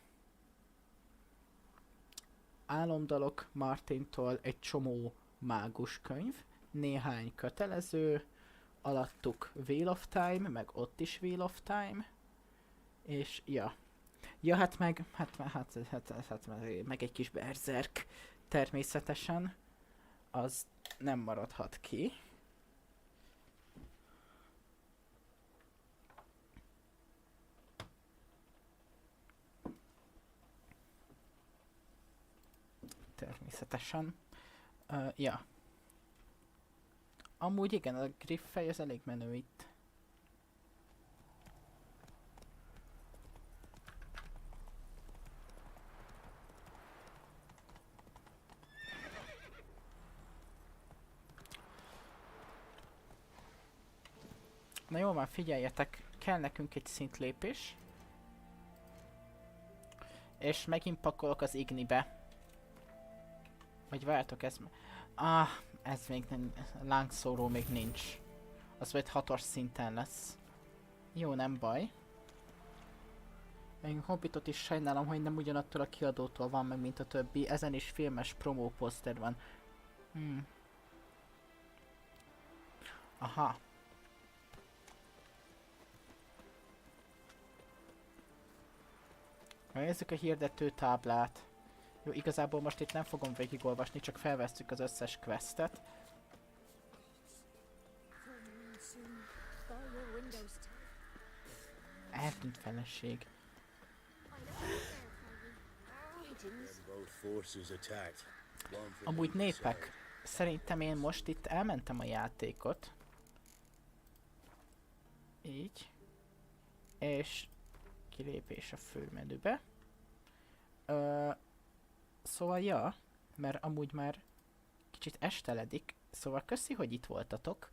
Álomdalok Martintól egy csomó mágus könyv, néhány kötelező, alattuk Wheel of Time, meg ott is Wheel of Time, és ja. Ja, hát meg, meg egy kis Berserk, természetesen, az nem maradhat ki. Természetesen. Ja. Amúgy igen, a griffej az elég menő itt. Na jó, már figyeljetek, kell nekünk egy szintlépés. És megint pakolok az ignibe. Vagy várjatok, ez... ez még nem... Lángszóró még nincs. Az majd 6-os szinten lesz. Jó, nem baj. Én Hobbitot is sajnálom, hogy nem ugyanattól a kiadótól van meg, mint a többi. Ezen is filmes promó poszter van. Aha. Nézzük a hirdető táblát. Jó, igazából most itt nem fogom végigolvasni, csak felvesszük az összes questet. Eltűnt feleség. Amúgy népek, szerintem én most itt elmentem a játékot. Így. És kilépés a főmenübe. Szóval ja, mert amúgy már kicsit esteledik, szóval köszi, hogy itt voltatok.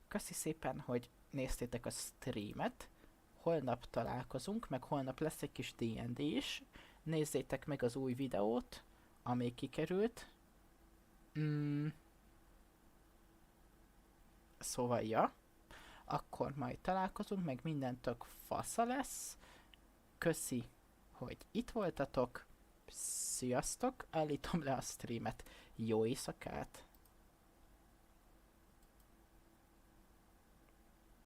Köszi szépen, hogy néztétek a streamet. Holnap találkozunk, meg holnap lesz egy kis D&D is. Nézzétek meg az új videót, ami kikerült. Szóval ja. Akkor majd találkozunk, meg minden tök fasza lesz. Köszi, hogy itt voltatok. Sziasztok, állítom le a streamet. Jó éjszakát!